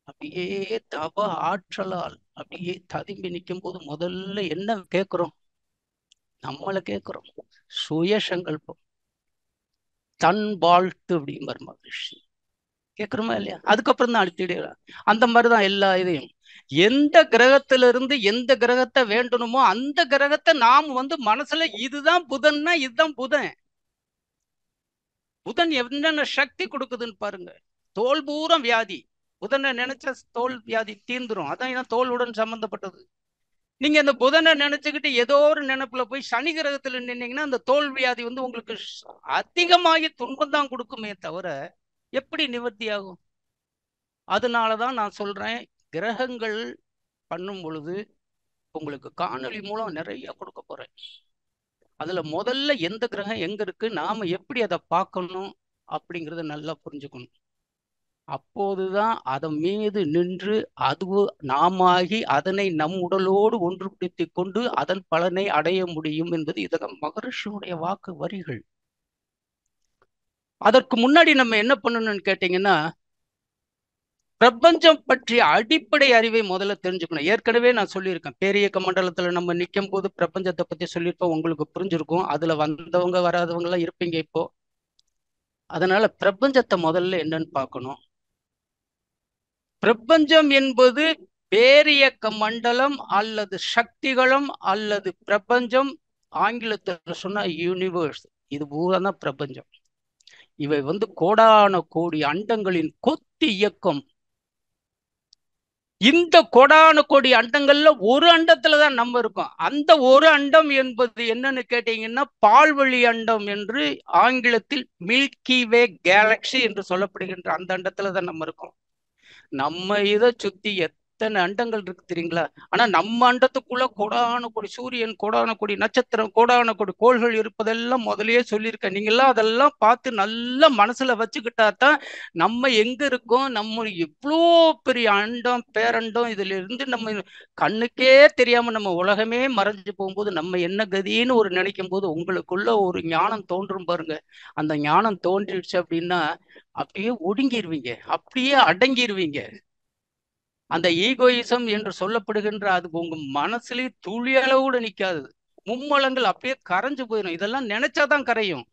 அப்படியே தவ ஆற்றலால் அப்படியே ததும்பி நிற்கும் போது முதல்ல என்ன கேட்கிறோம்? நம்மளை கேட்கிறோம். சுய சங்கல்பம், தன் வாழ்த்து அப்படிங்கிற மகிழ்ச்சி கேட்கிறோமா இல்லையா? அதுக்கப்புறம் தான் அடுத்திட அந்த மாதிரிதான் எல்லா இதையும். எந்த கிரகத்திலிருந்து எந்த கிரகத்தை வேண்டணுமோ அந்த கிரகத்தை நாம் வந்து மனசுல இதுதான் புதன்னா இதுதான் புதன். புதன் என்னென்ன சக்தி கொடுக்குதுன்னு பாருங்க. தோல் பூரம் வியாதி, புதனை நினைச்ச தோல் வியாதி தீர்ந்துரும். அதான் தோலுடன் சம்பந்தப்பட்டது. நீங்க அந்த புதனை நினைச்சுக்கிட்டு ஏதோ ஒரு நினைப்புல போய் சனி கிரகத்துல நின்னீங்கன்னா அந்த தோல் வியாதி வந்து உங்களுக்கு அதிகமாகி துன்பம் தான் கொடுக்குமே தவிர எப்படி நிவர்த்தி ஆகும்? அதனாலதான் நான் சொல்றேன், கிரகங்கள் பண்ணும் பொழுது உங்களுக்கு காணொளி மூலம் நிறைய கொடுக்க போறேன். அதுல முதல்ல எந்த கிரகம் எங்க இருக்கு, நாம எப்படி அதை பார்க்கணும் அப்படிங்கறத நல்லா புரிஞ்சுக்கணும். அப்போதுதான் அதன் மீது நின்று அது நாமாகி அதனை நம் உடலோடு ஒன்றுபடுத்தி கொண்டு அதன் பலனை அடைய முடியும் என்பது இதகம் மகரிஷியுடைய வாக்கு வரிகள். அதற்கு முன்னாடி நம்ம என்ன பண்ணணும்னு கேட்டீங்கன்னா, பிரபஞ்சம் பற்றிய அடிப்படை அறிவை முதல்ல தெரிஞ்சுக்கணும். ஏற்கனவே நான் சொல்லியிருக்கேன், பேரியக்க மண்டலத்துல நம்ம நிற்கும் போது பிரபஞ்சத்தை பத்தி சொல்லியிருப்போம், உங்களுக்கு புரிஞ்சிருக்கும். அதுல வந்தவங்க வராதவங்க எல்லாம் இருப்பீங்க இப்போ. அதனால பிரபஞ்சத்தை முதல்ல என்னன்னு பார்க்கணும். பிரபஞ்சம் என்பது பேரியக்க மண்டலம் அல்லது சக்திகளும் அல்லது பிரபஞ்சம், ஆங்கிலத்தில் சொன்னா யூனிவர்ஸ், இது பூரா பிரபஞ்சம். இவை வந்து கோடான கோடி அண்டங்களின் கொத்தி இயக்கம். இந்த கோடான கோடி அண்டங்கள்ல ஒரு அண்டத்துலதான் நம்ம இருக்கோம். அந்த ஒரு அண்டம் என்பது என்னன்னு கேட்டீங்கன்னா பால்வழி அண்டம் என்று ஆங்கிலத்தில் மில்கி வே கேலக்சி என்று சொல்லப்படுகின்ற அந்த அண்டத்துலதான் நம்ம இருக்கோம். நம்ம இதை சுத்தி எத்தனை அண்டங்கள் இருக்கு தெரியுங்களா? ஆனா நம்ம அண்டத்துக்குள்ள கோடான கோடி சூரியன், கோடான கோடி நட்சத்திரம், கோடான கோடி கோள்கள் இருப்பதெல்லாம் முதலே சொல்லியிருக்கேன். நீங்க எல்லாம் அதெல்லாம் பார்த்து நல்லா மனசுல வச்சுக்கிட்டா தான் நம்ம எங்க இருக்கோம், நம்ம எவ்வளோ பெரிய அண்டம் பேரண்டம் இதுல இருந்து நம்ம கண்ணுக்கே தெரியாம நம்ம உலகமே மறைஞ்சு போகும்போது நம்ம என்ன கதின்னு ஒரு நினைக்கும் போது உங்களுக்குள்ள ஒரு ஞானம் தோன்றும் பாருங்க. அந்த ஞானம் தோன்றிடுச்சு அப்படின்னா அப்படியே ஒடுங்கிருவீங்க, அப்படியே அடங்கிருவீங்க. அந்த ஈகோயிசம் என்று சொல்லப்படுகின்ற அது உங்க மனசுலயே துளி அளவு கூட நிக்காது. மும்மலங்கள் அப்படியே கரைஞ்சு போயிடும். இதெல்லாம் நினைச்சாதான் கரையும்.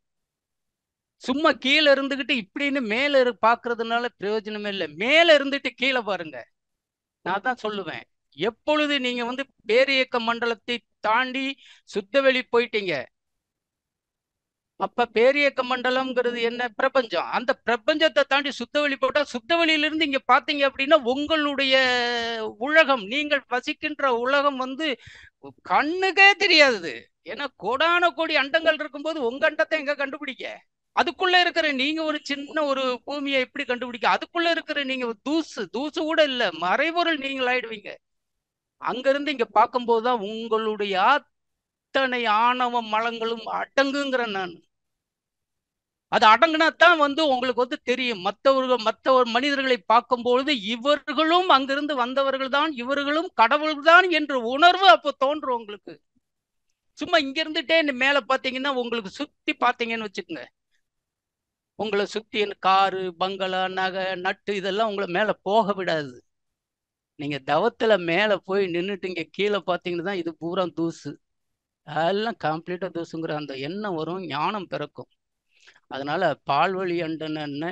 சும்மா கீழே இருந்துகிட்டு இப்படின்னு மேல பாக்குறதுனால பிரயோஜனமே இல்லை. மேல இருந்துட்டு கீழே பாருங்க. நான் தான் சொல்லுவேன், எப்பொழுது நீங்க வந்து பேரியக்க மண்டலத்தை தாண்டி சுத்தவெளி போயிட்டீங்க, அப்ப பேரியக்க மண்டலம்ங்கிறது என்ன? பிரபஞ்சம். அந்த பிரபஞ்சத்தை தாண்டி சுத்தவெளி போட்டா சுத்தவெளியிலிருந்து இங்க பாத்தீங்க அப்படின்னா உங்களுடைய உலகம், நீங்கள் வசிக்கின்ற உலகம் வந்து கண்ணுக்கே தெரியாது. ஏன்னா கோடான கோடி அண்டங்கள் இருக்கும்போது உங்க அண்டத்தை எங்க கண்டுபிடிக்க? அதுக்குள்ள இருக்கிற நீங்க ஒரு சின்ன ஒரு பூமியை எப்படி கண்டுபிடிக்க? அதுக்குள்ள இருக்கிற நீங்க தூசு தூசு கூட இல்ல, மறைபொருள் நீங்கள் ஆயிடுவீங்க. அங்க இருந்து இங்க பார்க்கும்போதுதான் உங்களுடைய அத்தனை ஆணவ மலங்களும் அடங்குங்கிற நான். அது அடங்கினாத்தான் உங்களுக்கு தெரியும். மற்ற மனிதர்களை பார்க்கும்பொழுது இவர்களும் அங்கிருந்து வந்தவர்கள் தான், இவர்களும் கடவுள் தான் என்ற உணர்வு அப்போ தோன்றும் உங்களுக்கு. சும்மா இங்க இருந்துட்டே மேல பாத்தீங்கன்னா உங்களுக்கு சுத்தி பாத்தீங்கன்னு வச்சுக்கோங்க, உங்களை சுத்தி காரு, பங்களா, நகை, நட்டு இதெல்லாம் உங்களை மேல போக விடாது. நீங்க தவத்துல மேல போய் நின்றுட்டு இங்க கீழே பாத்தீங்கன்னா தான் இது பூரா தூசு, எல்லாம் கம்ப்ளீட்டா தூசுங்கிற அந்த எண்ணம் வரும், ஞானம் பிறக்கும். அதனால பால்வழி அண்டன் என்ன,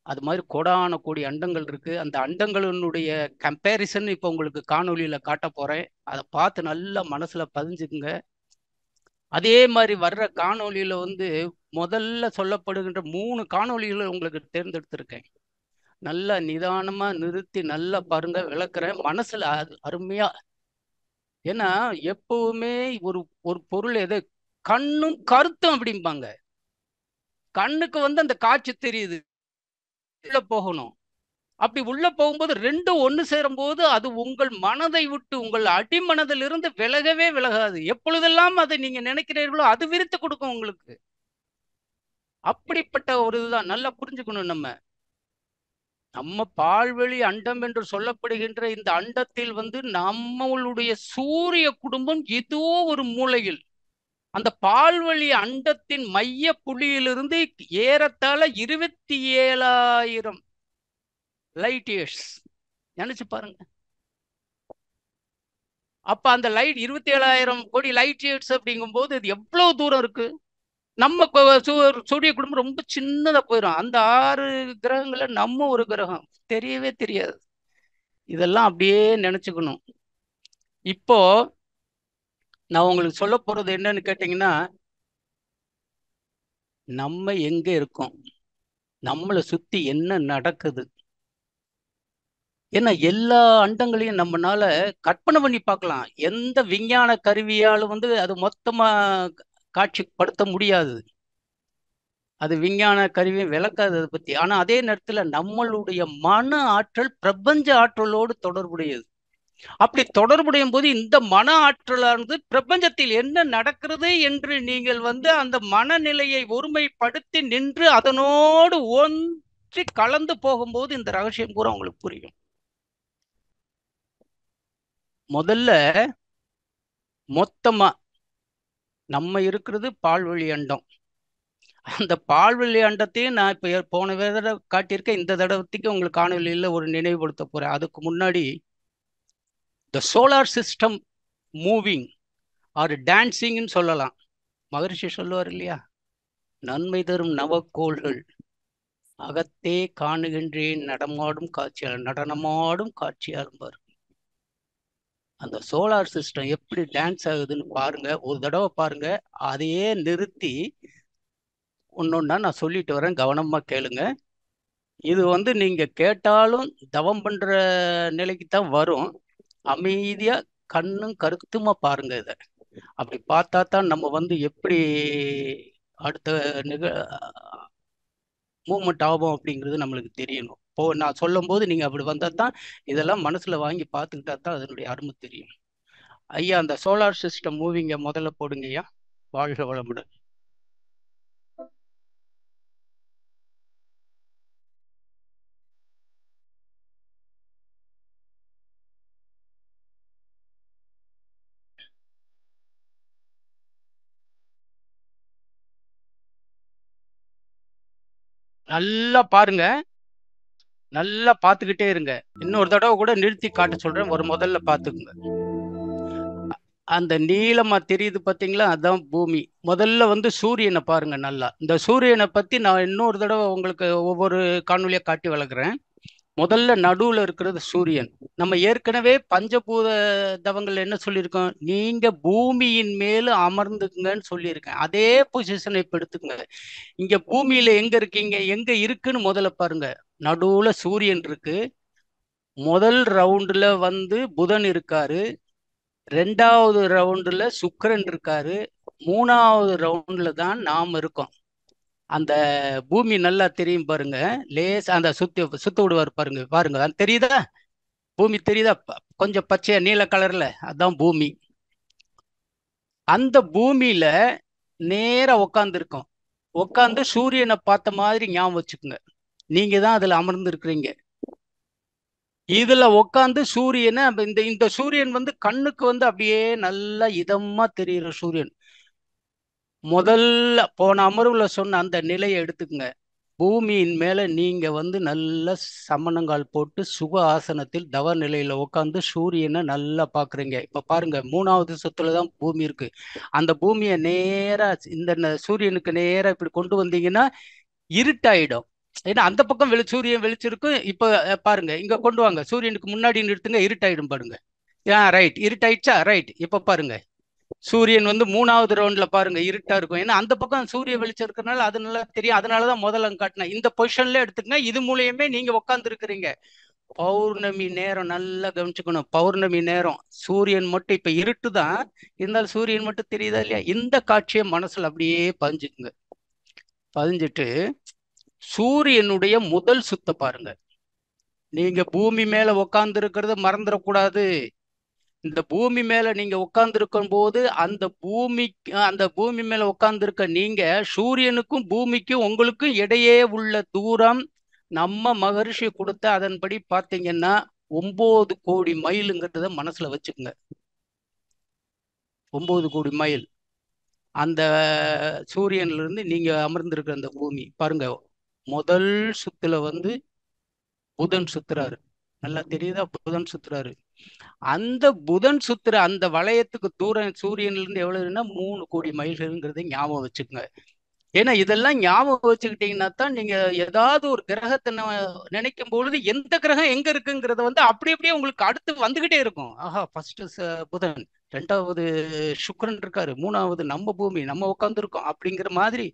அது மாதிரி கோடான கோடி அண்டங்கள் இருக்கு. அந்த அண்டங்களினுடைய கம்பேரிசன் இப்போ உங்களுக்கு காணொலியில காட்ட போறேன். அதை பார்த்து நல்லா மனசுல பதிஞ்சுக்குங்க. அதே மாதிரி வர்ற காணொலியில முதல்ல சொல்லப்படுகின்ற 3 காணொலிகளை உங்களுக்கு தேர்ந்தெடுத்திருக்கேன். நல்லா நிதானமா நிறுத்தி நல்லா பாருங்க, விளக்குறேன் மனசுல அருமையா. ஏன்னா எப்பவுமே ஒரு ஒரு பொருள் எது கண்ணும் கருத்தும் அப்படிம்பாங்க. கண்ணுக்கு அந்த காட்சி தெரியுது, உள்ள போகணும். அப்படி உள்ள போகும்போது ரெண்டும் ஒன்று சேரும் போது அது உங்கள் மனதை விட்டு, உங்கள் அடிமனதிலிருந்து விலகவே விலகாது. எப்பொழுதெல்லாம் அதை நீங்க நினைக்கிறீர்களோ அது விரித்து கொடுக்கும் உங்களுக்கு. அப்படிப்பட்ட ஒரு இதுதான் நல்லா புரிஞ்சுக்கணும். நம்ம பால்வெளி அண்டம் என்று சொல்லப்படுகின்ற இந்த அண்டத்தில் நம்மளுடைய சூரிய குடும்பம் ஏதோ ஒரு மூலையில், அந்த பால்வழி அண்டத்தின் மைய புள்ளியிலிருந்து ஏறத்தாழ 27,000 லைட் இயர்ஸ் நினைச்சு பாருங்க. அப்ப அந்த லைட் 27,000 கோடி லைட் இயர்ஸ் அப்படிங்கும் போது இது எவ்வளவு தூரம் இருக்கு. நம்ம சூரிய குடும்பம் ரொம்ப சின்னதா போயிடும். அந்த 6 கிரகங்கள்ல நம்ம ஒரு கிரகம் தெரியவே தெரியாது. இதெல்லாம் அப்படியே நினைச்சுக்கணும். இப்போ நான் உங்களுக்கு சொல்ல போறது என்னன்னு கேட்டீங்கன்னா, நம்ம எங்க இருக்கோம், நம்மளை சுத்தி என்ன நடக்குது. ஏன்னா எல்லா அண்டங்களையும் நம்மளால கற்பனை பண்ணி பார்க்கலாம். எந்த விஞ்ஞான கருவியாலும் அது மொத்தமா காட்சிப்படுத்த முடியாது. அது விஞ்ஞான கருவியும் விளக்காது அதை பத்தி. ஆனா அதே நேரத்துல நம்மளுடைய மன ஆற்றல் பிரபஞ்ச ஆற்றலோடு தொடர்புடையது. அப்படி தொடர்புடையும் போது இந்த மன ஆற்றலானது பிரபஞ்சத்தில் என்ன நடக்கிறது என்று நீங்கள் அந்த மனநிலையை ஒருமைப்படுத்தி நின்று அதனோடு ஒன்றி கலந்து போகும்போது இந்த ரகசியம் பூரா உங்களுக்கு புரியும். முதல்ல மொத்தமா நம்ம இருக்கிறது பால்வழி அண்டம். அந்த பால்வெளி அண்டத்தையும் நான் இப்ப போன தடவை காட்டியிருக்கேன். இந்த தடவைக்கு உங்களுக்கு காணொலியில ஒரு நினைவுபடுத்த போறேன். அதுக்கு முன்னாடி the solar system moving or டான்சிங்னு சொல்லலாம். மகரிஷி சொல்லுவார் இல்லையா, நன்மை தரும் நவக்கோள்கள் அகத்தே காணுகின்றேன் நடமாடும் காட்சியால், நடனமாடும் காட்சியால் பாரு. அந்த சோலார் சிஸ்டம் எப்படி டான்ஸ் ஆகுதுன்னு பாருங்க, ஒரு தடவை பாருங்க. அதையே நிறுத்தி ஒன்னொன்னா நான் சொல்லிட்டு வரேன், கவனமா கேளுங்க. இது நீங்க கேட்டாலும் தவம் பண்ற நிலைக்கு தான் வரும். அமைதியா கண்ணும் கருத்துமா பாருங்க. இத அப்படி பார்த்தா தான் நம்ம எப்படி அடுத்த மூவ்மெண்ட் ஆகும் அப்படிங்கிறது நம்மளுக்கு தெரியணும். இப்போ நான் சொல்லும் போது நீங்க அப்படி வந்தா தான் இதெல்லாம் மனசுல வாங்கி பார்த்துக்கிட்டா தான் அதனுடைய அருமை தெரியும். ஐயா, அந்த சோலார் சிஸ்டம் மூவிங்க முதல்ல போடுங்க ஐயா. வாழ்க வளமுடன். நல்லா பாருங்க, நல்லா பார்த்துக்கிட்டே இருங்க. இன்னொரு தடவை கூட நிறுத்தி காட்ட சொல்றேன், ஒரு முதல்ல பார்த்துக்குங்க. அந்த நீளமா தெரியுது பார்த்தீங்களா, அதான் பூமி. முதல்ல சூரியனை பாருங்க நல்லா. இந்த சூரியனை பத்தி நான் இன்னொரு தடவை உங்களுக்கு ஒவ்வொரு காணொலியா காட்டி வளர்க்குறேன். முதல்ல நடுவுல இருக்கிறது சூரியன். நம்ம ஏற்கனவே பஞ்சபூத தவங்கள் என்ன சொல்லியிருக்கோம், நீங்க பூமியின் மேல அமர்ந்துக்குங்கன்னு சொல்லியிருக்கேன். அதே பொசிஷனை இப்ப எடுத்துக்கங்க. இங்க பூமியில எங்க இருக்கீங்க, எங்க இருக்குன்னு முதல்ல பாருங்க. நடுவுல சூரியன் இருக்கு. முதல் ரவுண்டுல புதன் இருக்காரு, 2வது ரவுண்டுல சுக்கிரன் இருக்காரு, 3வது ரவுண்டுல தான் நாம் இருக்கோம். அந்த பூமி நல்லா தெரியும் பாருங்க, லேஸ் அந்த சுத்த விடுவார் பாருங்க. பாருங்க தெரியுதா, பூமி தெரியுதா, கொஞ்சம் பச்சையா நீல கலர்ல, அதான் பூமி. அந்த பூமியில நேரா உட்கார்ந்து இருக்கோம். உட்காந்து சூரியனை பார்த்த மாதிரி ஞாபகம் வச்சுக்கோங்க. நீங்க தான் அதுல அமர்ந்து இருக்கிறீங்க. இதுல உட்காந்து சூரியனை இந்த இந்த சூரியன் வந்து கண்ணுக்கு வந்து அப்படியே நல்லா இதமா தெரியுற சூரியன். முதல்ல போன அமர்வுல சொன்ன அந்த நிலையை எடுத்துக்கங்க. பூமியின் மேல நீங்க வந்து நல்ல சமணங்கால் போட்டு சுக ஆசனத்தில் தவ நிலையில உட்காந்து சூரியனை நல்லா பாக்குறீங்க. இப்ப பாருங்க, 3வது சுத்துல தான் பூமி இருக்கு. அந்த பூமியை நேரா இந்த சூரியனுக்கு நேரா இப்படி கொண்டு வந்தீங்கன்னா இருட்டாயிடும். ஏன்னா அந்த பக்கம் சூரியன் வெளிச்சிருக்கும். இப்ப பாருங்க, இங்க கொண்டு வாங்க, சூரியனுக்கு முன்னாடி நிறுத்துங்க, இருட்டாயிடும் பாருங்க. ரைட், இருட்டாயிடுச்சா? ரைட். இப்ப பாருங்க, சூரியன் வந்து 3வது ரவுண்ட்ல பாருங்க இருட்டா இருக்கும். ஏன்னா அந்த பக்கம் சூரிய வெளிச்சம் இருக்கிறதுனால அது நல்லா தெரியும். அதனாலதான் முதல்ல காட்டினேன். இந்த பொசிஷன்ல எடுத்துக்கங்க. இது மூலியமே நீங்க உட்கார்ந்து இருக்கிறீங்க. பௌர்ணமி நேரம் நல்லா கவனிச்சுக்கணும். பௌர்ணமி நேரம் சூரியன் மட்டும் இப்ப இருட்டு தான் இருந்தாலும் சூரியன் மட்டும் தெரியுதா இல்லையா? இந்த காட்சியை மனசுல அப்படியே பதிஞ்சுக்குங்க. பதிஞ்சிட்டு சூரியனுடைய முதல் சுத்த பாருங்க. நீங்க பூமி மேல உட்கார்ந்து இருக்கிறத மறந்துடக்கூடாது. இந்த பூமி மேல நீங்க உட்கார்ந்து இருக்கும் போது அந்த பூமி மேல உட்கார்ந்து இருக்க நீங்க சூரியனுக்கும் பூமிக்கும் உங்களுக்கும் இடையே உள்ள தூரம் நம்ம மகரிஷி கொடுத்த அதன்படி பார்த்தீங்கன்னா 9 கோடி மைலுங்கிறத மனசுல வச்சுக்கோங்க. 9 கோடி மைல் அந்த சூரியன்ல இருந்து நீங்க அமர்ந்திருக்கிற அந்த பூமி பாருங்க. முதல் சுத்துல வந்து புதன் சுத்துறாரு. நல்லா தெரியுதா? புதன் சுத்துறாரு. அந்த புதன் சுத்துற அந்த வளையத்துக்கு தூரம் சூரியன்ல இருந்து எவ்வளவுன்னா 3 கோடி மைல்கள்ங்கிறத ஞாபகம் வச்சுக்கோங்க. ஏன்னா இதெல்லாம் ஞாபகம் வச்சுக்கிட்டீங்கன்னா தான் நீங்க ஏதாவது ஒரு கிரகத்தை நினைக்கும் பொழுது எந்த கிரகம் எங்க இருக்குங்கிறத வந்து அப்படி அப்படியே உங்களுக்கு அடுத்து வந்துகிட்டே இருக்கும். ஆஹா, ஃபர்ஸ்ட் புதன், 2வது சுக்கிரன் இருக்காரு, 3வது நம்ம பூமி, நம்ம உட்காந்துருக்கோம் அப்படிங்கிற மாதிரி.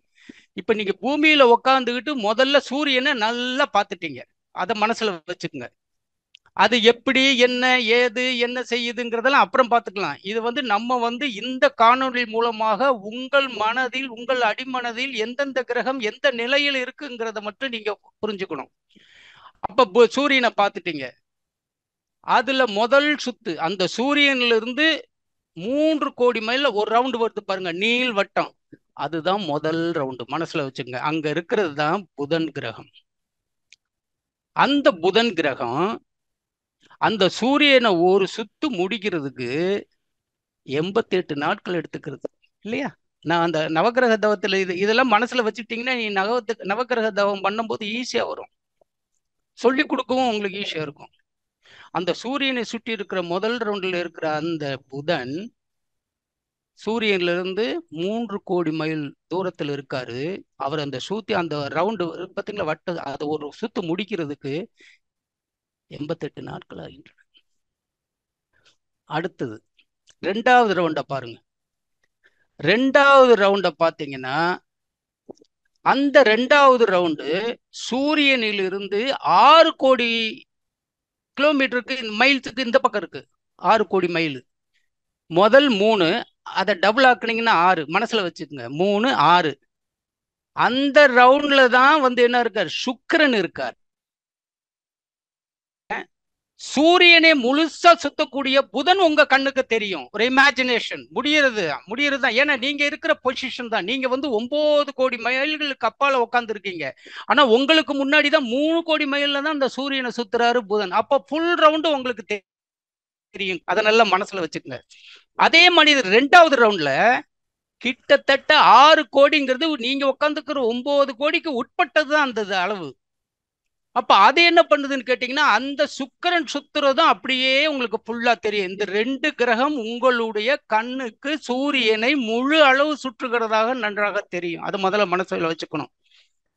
இப்ப நீங்க பூமியில உட்காந்துக்கிட்டு முதல்ல சூரியனை நல்லா பார்த்துட்டீங்க. அதை மனசுல வச்சுக்கோங்க. அது எப்படி, என்ன, ஏது, என்ன செய்யுதுங்கிறதெல்லாம் அப்புறம் பார்த்துக்கலாம். இது வந்து நம்ம வந்து இந்த காணொளி மூலமாக உங்கள் மனதில், உங்கள் அடிமனதில் எந்தெந்த கிரகம் எந்த நிலையில் இருக்குங்கிறத மட்டும் நீங்க புரிஞ்சுக்கணும். அப்ப சூரியனை பார்த்துட்டீங்க. அதுல முதல் சுத்து அந்த சூரியன்ல இருந்து 3 கோடி மைல்ல ஒரு ரவுண்டு வருது பாருங்க, நீள் வட்டம். அதுதான் முதல் ரவுண்டு. மனசுல வச்சுக்கோங்க. அங்க இருக்கிறது தான் புதன் கிரகம். அந்த புதன் கிரகம் அந்த சூரியனை ஒரு சுத்து முடிக்கிறதுக்கு 88 நாட்கள் எடுத்துக்கிறது இல்லையா? நான் அந்த நவக்கிரக தவத்துல இதெல்லாம் மனசுல வச்சுக்கிட்டீங்கன்னா நீ நவக்கிரக தவம் பண்ணும்போது ஈஸியா வரும். சொல்லி கொடுக்கவும் உங்களுக்கு ஈஸியா இருக்கும். அந்த சூரியனை சுற்றி இருக்கிற முதல் ரவுண்டில் இருக்கிற அந்த புதன் சூரியன்ல இருந்து 3 கோடி மைல் தூரத்தில் இருக்காரு. அவர் அந்த அந்த ரவுண்டு பார்த்தீங்களா, வட்ட அதை ஒரு சுத்து முடிக்கிறதுக்கு 88 நாட்கள் ஆகின்றன. அடுத்தது 2வது ரவுண்ட பாருங்க. 2வது ரவுண்ட பாத்தீங்கன்னா அந்த 2வது ரவுண்டு சூரியனில் இருந்து 6 கோடி கிலோமீட்டருக்கு மைல்ஸுக்கு இந்த பக்கம் இருக்கு. 6 கோடி மைல். முதல் 3 அதை டபுள் ஆக்குனீங்கன்னா 6. மனசுல வச்சுக்கோங்க, 3 6. அந்த ரவுண்ட்ல தான் வந்து என்ன இருக்கார்? சுக்கிரன் இருக்கார். சூரியனை முழுசா சுத்தக்கூடிய புதன் உங்க கண்ணுக்கு தெரியும். ஒரு இமேஜினேஷன் முடியறது தான். ஏன்னா நீங்க இருக்கிற பொசிஷன் தான். நீங்க வந்து 9 கோடி மைல்களுக்கு அப்பால உட்கார்ந்து இருக்கீங்க. ஆனா உங்களுக்கு முன்னாடி தான் 3 கோடி மைல்ல தான் அந்த சூரியனை சுத்துறாரு புதன். அப்ப ஃபுல் ரவுண்டு உங்களுக்கு தெரியும். அதை நல்லா மனசுல வச்சுக்கோங்க. அதே மனிதர் 2வது ரவுண்ட்ல கிட்டத்தட்ட 6 கோடிங்கிறது நீங்க உட்காந்துக்கிற 9 கோடிக்கு உட்பட்டது தான் அந்த அளவு. அப்ப அது என்ன பண்ணுதுன்னு கேட்டீங்கன்னா அந்த சுக்கிரன் சுத்துறதும் அப்படியே உங்களுக்கு ஃபுல்லா தெரியும். இந்த 2 கிரகம் உங்களுடைய கண்ணுக்கு சூரியனை முழு அளவு சுற்றுகிறதாக நன்றாக தெரியும். அது முதல்ல மனசுல வச்சுக்கணும்.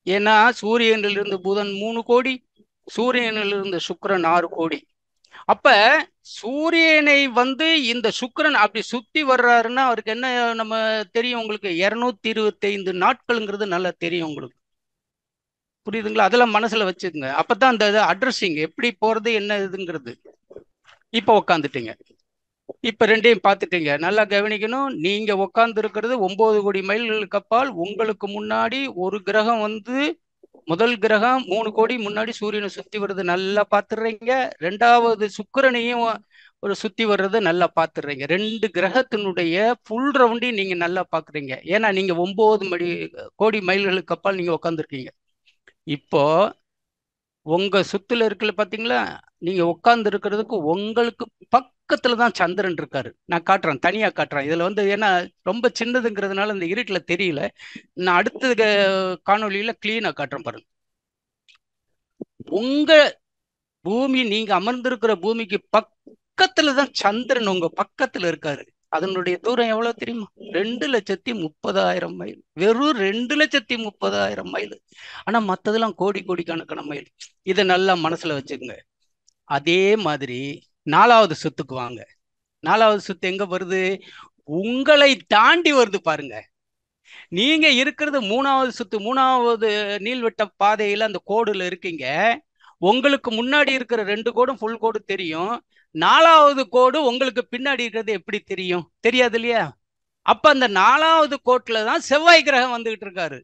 ஏன்னா சூரியனிலிருந்து புதன் 3 கோடி, சூரியனிலிருந்து சுக்கிரன் 6 கோடி. அப்ப சூரியனை வந்து இந்த சுக்கிரன் அப்படி சுத்தி வர்றாருன்னா அவருக்கு என்ன நம்ம தெரியும்? உங்களுக்கு 225 நாட்கள்ங்கிறது நல்லா தெரியும் உங்களுக்கு. புரியுதுங்களா? அதெல்லாம் மனசுல வச்சுக்கோங்க. அப்பதான் அந்த அட்ரஸிங் எப்படி போறது என்ன இதுங்கிறது. இப்ப உக்காந்துட்டீங்க. இப்ப 2யும் பார்த்துட்டீங்க. நல்லா கவனிக்கணும். நீங்க உட்கார்ந்து இருக்கிறது 9 கோடி மைல்களுக்கு அப்பால். உங்களுக்கு முன்னாடி ஒரு கிரகம் வந்து முதல் கிரகம் 3 கோடி முன்னாடி சூரியனை சுத்தி வருது, நல்லா பார்த்துடுறீங்க. 2வது சுக்கிரனையும் ஒரு சுத்தி வர்றதை நல்லா பார்த்துடுறீங்க. 2 கிரகத்தினுடைய ஃபுல் ரவுண்டையும் நீங்க நல்லா பார்க்குறீங்க. ஏன்னா நீங்க 9 கோடி மைல்களுக்கு அப்பால் நீங்க உட்காந்துருக்கீங்க. இப்போ உங்க சுத்துல இருக்குல்ல பாத்தீங்களா, நீங்க உட்கார்ந்து இருக்கிறதுக்கு உங்களுக்கு பக்கத்துல தான் சந்திரன் இருக்காரு. நான் காட்டுறேன், தனியா காட்டுறேன். இதுல வந்து ஏன்னா ரொம்ப சின்னதுங்கிறதுனால இந்த இருட்டுல தெரியல. நான் அடுத்த காணொளியில கிளீனா காட்டுறேன் பாருங்க. உங்க பூமி, நீங்க அமர்ந்திருக்கிற பூமிக்கு பக்கத்துல தான் சந்திரன் உங்க பக்கத்துல இருக்காரு. அதனுடைய தூரம் எவ்வளவு தெரியுமா? 2,30,000 மைல். வெறும் 2,30,000 மைல். ஆனா மத்ததெல்லாம் கோடி கோடிக்கணக்கான மைல். இதை நல்லா மனசுல வச்சுக்கோங்க. அதே மாதிரி 4வது சுத்துக்கு வாங்க. 4வது சுத்து எங்க வருது? உங்களை தாண்டி வருது பாருங்க. நீங்க இருக்கிறது 3வது சுத்து, 3வது நீள்வட்ட பாதையில அந்த கோடுல இருக்கீங்க. உங்களுக்கு முன்னாடி இருக்கிற 2 கோடும் ஃபுல் கோடு தெரியும். 4வது கோடு உங்களுக்கு பின்னாடி இருக்கிறது எப்படி தெரியும்? தெரியாது இல்லையா? அப்ப அந்த 4வது கோட்டுல தான் செவ்வாய் கிரகம் வந்துகிட்டு இருக்காரு.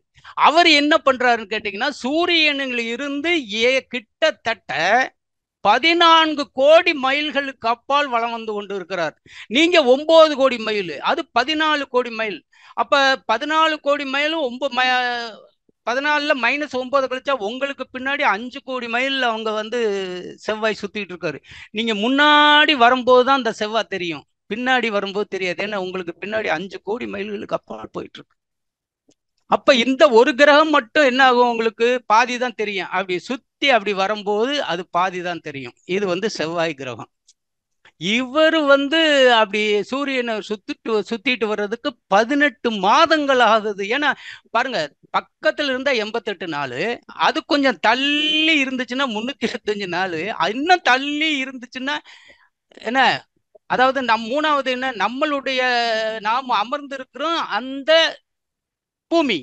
அவர் என்ன பண்றாருன்னு கேட்டீங்கன்னா, சூரியனில் இருந்து கிட்டத்தட்ட 14 கோடி மைல்களுக்கு அப்பால் வலம் வந்து கொண்டு இருக்கிறார். நீங்க 9 கோடி மைல், அது 14 கோடி மைல். அப்ப 14 கோடி மைலும் 14ல -9 கழிச்சா உங்களுக்கு பின்னாடி 5 கோடி மைல் அவங்க வந்து செவ்வாய் சுத்திட்டு இருக்காரு. நீங்க முன்னாடி வரும்போது தான் அந்த செவ்வாய் தெரியும், பின்னாடி வரும்போது தெரியாது. ஏன்னா உங்களுக்கு பின்னாடி 5 கோடி மைல்களுக்கு அப்பால் போயிட்டு இருக்கு. அப்ப இந்த ஒரு கிரகம் மட்டும் என்ன ஆகும்? உங்களுக்கு பாதி தான் தெரியும். அப்படி சுத்தி அப்படி வரும்போது அது பாதி தான் தெரியும். இது வந்து செவ்வாய் கிரகம். இவர் வந்து அப்படி சூரியனை சுத்திட்டு வர்றதுக்கு 18 மாதங்கள் ஆகுது. ஏன்னா பாருங்க, பக்கத்துல இருந்தா 88 நாள், அது கொஞ்சம் தள்ளி இருந்துச்சுன்னா 325 நாள், இன்னும் தள்ளி இருந்துச்சுன்னா என்ன, அதாவது 3வது என்ன, நம்மளுடைய நாம் அமர்ந்திருக்கிறோம் அந்த பூமி,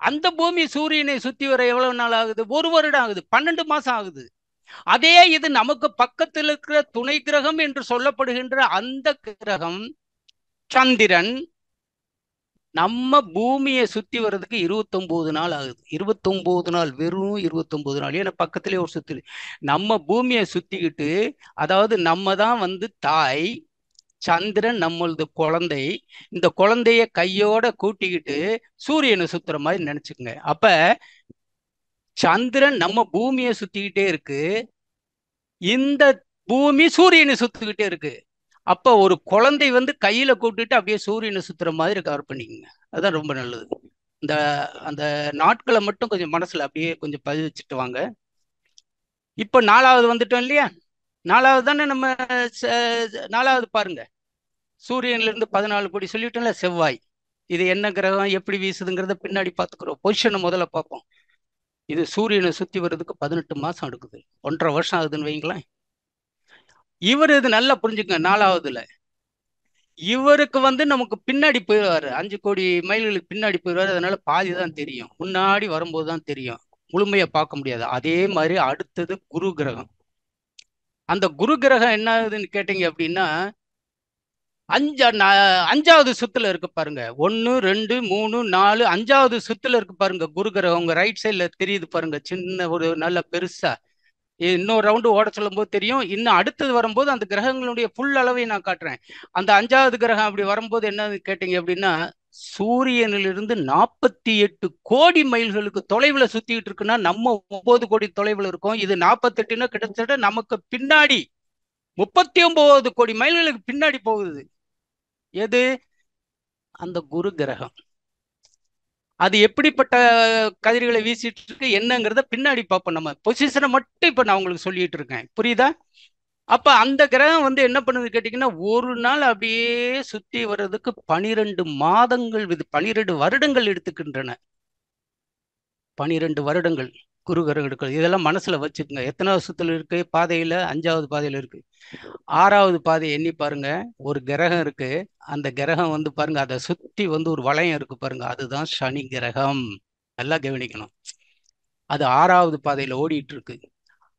அந்த பூமி சூரியனை சுத்தி வர எவ்வளவு நாள் ஆகுது? 1 வருடம் ஆகுது, 12 மாசம் ஆகுது. அதே இது நமக்கு பக்கத்தில் இருக்கிற துணை கிரகம் என்று சொல்லப்படுகின்ற அந்த கிரகம் சந்திரன் நம்ம பூமியை சுத்தி வர்றதுக்கு 29 நாள் ஆகுது. 29 நாள், வெறும் 29 நாள். ஏன்னா பக்கத்திலே ஒரு சுத்து. நம்ம பூமியை சுத்திக்கிட்டு, அதாவது நம்ம தான் வந்து தாய், சந்திரன் நம்மளது குழந்தை, இந்த குழந்தைய கையோட கூட்டிக்கிட்டு சூரியனை சுத்துற மாதிரி நினைச்சுக்கோங்க. அப்ப சந்திரன் நம்ம பூமியை சுத்திக்கிட்டே இருக்கு, இந்த பூமி சூரியனை சுத்திக்கிட்டே இருக்கு. அப்ப ஒரு குழந்தை வந்து கையில கூட்டிட்டு அப்படியே சூரியனை சுத்துற மாதிரி கவர் பண்ணிக்கோங்க. அதுதான் ரொம்ப நல்லது. இந்த அந்த நாட்களை மட்டும் கொஞ்சம் மனசுல அப்படியே கொஞ்சம் பதிவிச்சுட்டு வாங்க. இப்ப 4வது வந்துட்டோம் இல்லையா? 4வது தானே நம்ம 4வது பாருங்க. சூரியன்ல இருந்து 14 கோடி சொல்லிட்டோம்ல, செவ்வாய். இது என்ன கிரகம், எப்படி வீசுதுங்கிறத பின்னாடி பாத்துக்கிறோம். பொசிஷனை முதல்ல பார்ப்போம். இது சூரியனை சுத்தி வர்றதுக்கு 18 மாசம் எடுக்குது. 1.5 வருஷம் ஆகுதுன்னு வைங்களேன். இவர் இது நல்லா புரிஞ்சுக்கங்க. 4வதுல இவருக்கு வந்து நமக்கு பின்னாடி போயிடுவாரு, 5 கோடி மைல்களுக்கு பின்னாடி போயிடுவாரு. அதனால பாதி தான் தெரியும், முன்னாடி வரும்போது தான் தெரியும், முழுமையா பார்க்க முடியாது. அதே மாதிரி அடுத்தது குரு கிரகம். அந்த குரு கிரகம் என்ன ஆகுதுன்னு கேட்டீங்க அப்படின்னா, 5வது சுத்துல இருக்கு பாருங்க. 1 2 3 4 5வது சுத்துல இருக்கு பாருங்க குரு கிரகம். உங்க ரைட் சைட்ல தெரியுது பாருங்க, சின்ன ஒரு நல்ல பெருசா. இன்னொரு ரவுண்டு ஓட சொல்லும் போது தெரியும். இன்னும் அடுத்தது வரும்போது அந்த கிரகங்களுடைய ஃபுல் அளவை நான் காட்டுறேன். அந்த 5வது கிரகம் அப்படி வரும்போது என்னன்னு கேட்டீங்க அப்படின்னா, சூரியனிலிருந்து 48 கோடி மைல்களுக்கு தொலைவில் சுத்திட்டு இருக்குன்னா, நம்ம 9 கோடி தொலைவில் இருக்கோம். இது 48ன்னா கிட்டத்தட்ட நமக்கு பின்னாடி 39 கோடி மைல்களுக்கு பின்னாடி போகுது. எது? அந்த குரு கிரகம். அது எப்படிப்பட்ட கதிர்களை வீசிட்டு இருக்கு என்னங்கிறத பின்னாடி பார்ப்போம். நம்ம பொசிஷனை மட்டும் இப்ப நான் உங்களுக்கு சொல்லிட்டு இருக்கேன், புரியுதா? அப்ப அந்த கிரகம் வந்து என்ன பண்ணுது கேட்டீங்கன்னா, ஒரு நாள் அப்படியே சுத்தி வர்றதுக்கு 12 மாதங்கள், 12 வருடங்கள் எடுத்துக்கின்றன. 12 வருடங்கள் குரு கிரகங்கள். இதெல்லாம் மனசுல வச்சுக்கோங்க. எத்தனாவது சுத்துல இருக்கு பாதையில? 5வது பாதையில இருக்கு. 6வது பாதை எண்ணி பாருங்க. ஒரு கிரகம் இருக்கு, அந்த கிரகம் வந்து பாருங்க, அதை சுத்தி வந்து ஒரு வளையம் இருக்கு பாருங்க, அதுதான் சனி கிரகம். நல்லா கவனிக்கணும். அது 6வது பாதையில ஓடிட்டு இருக்கு.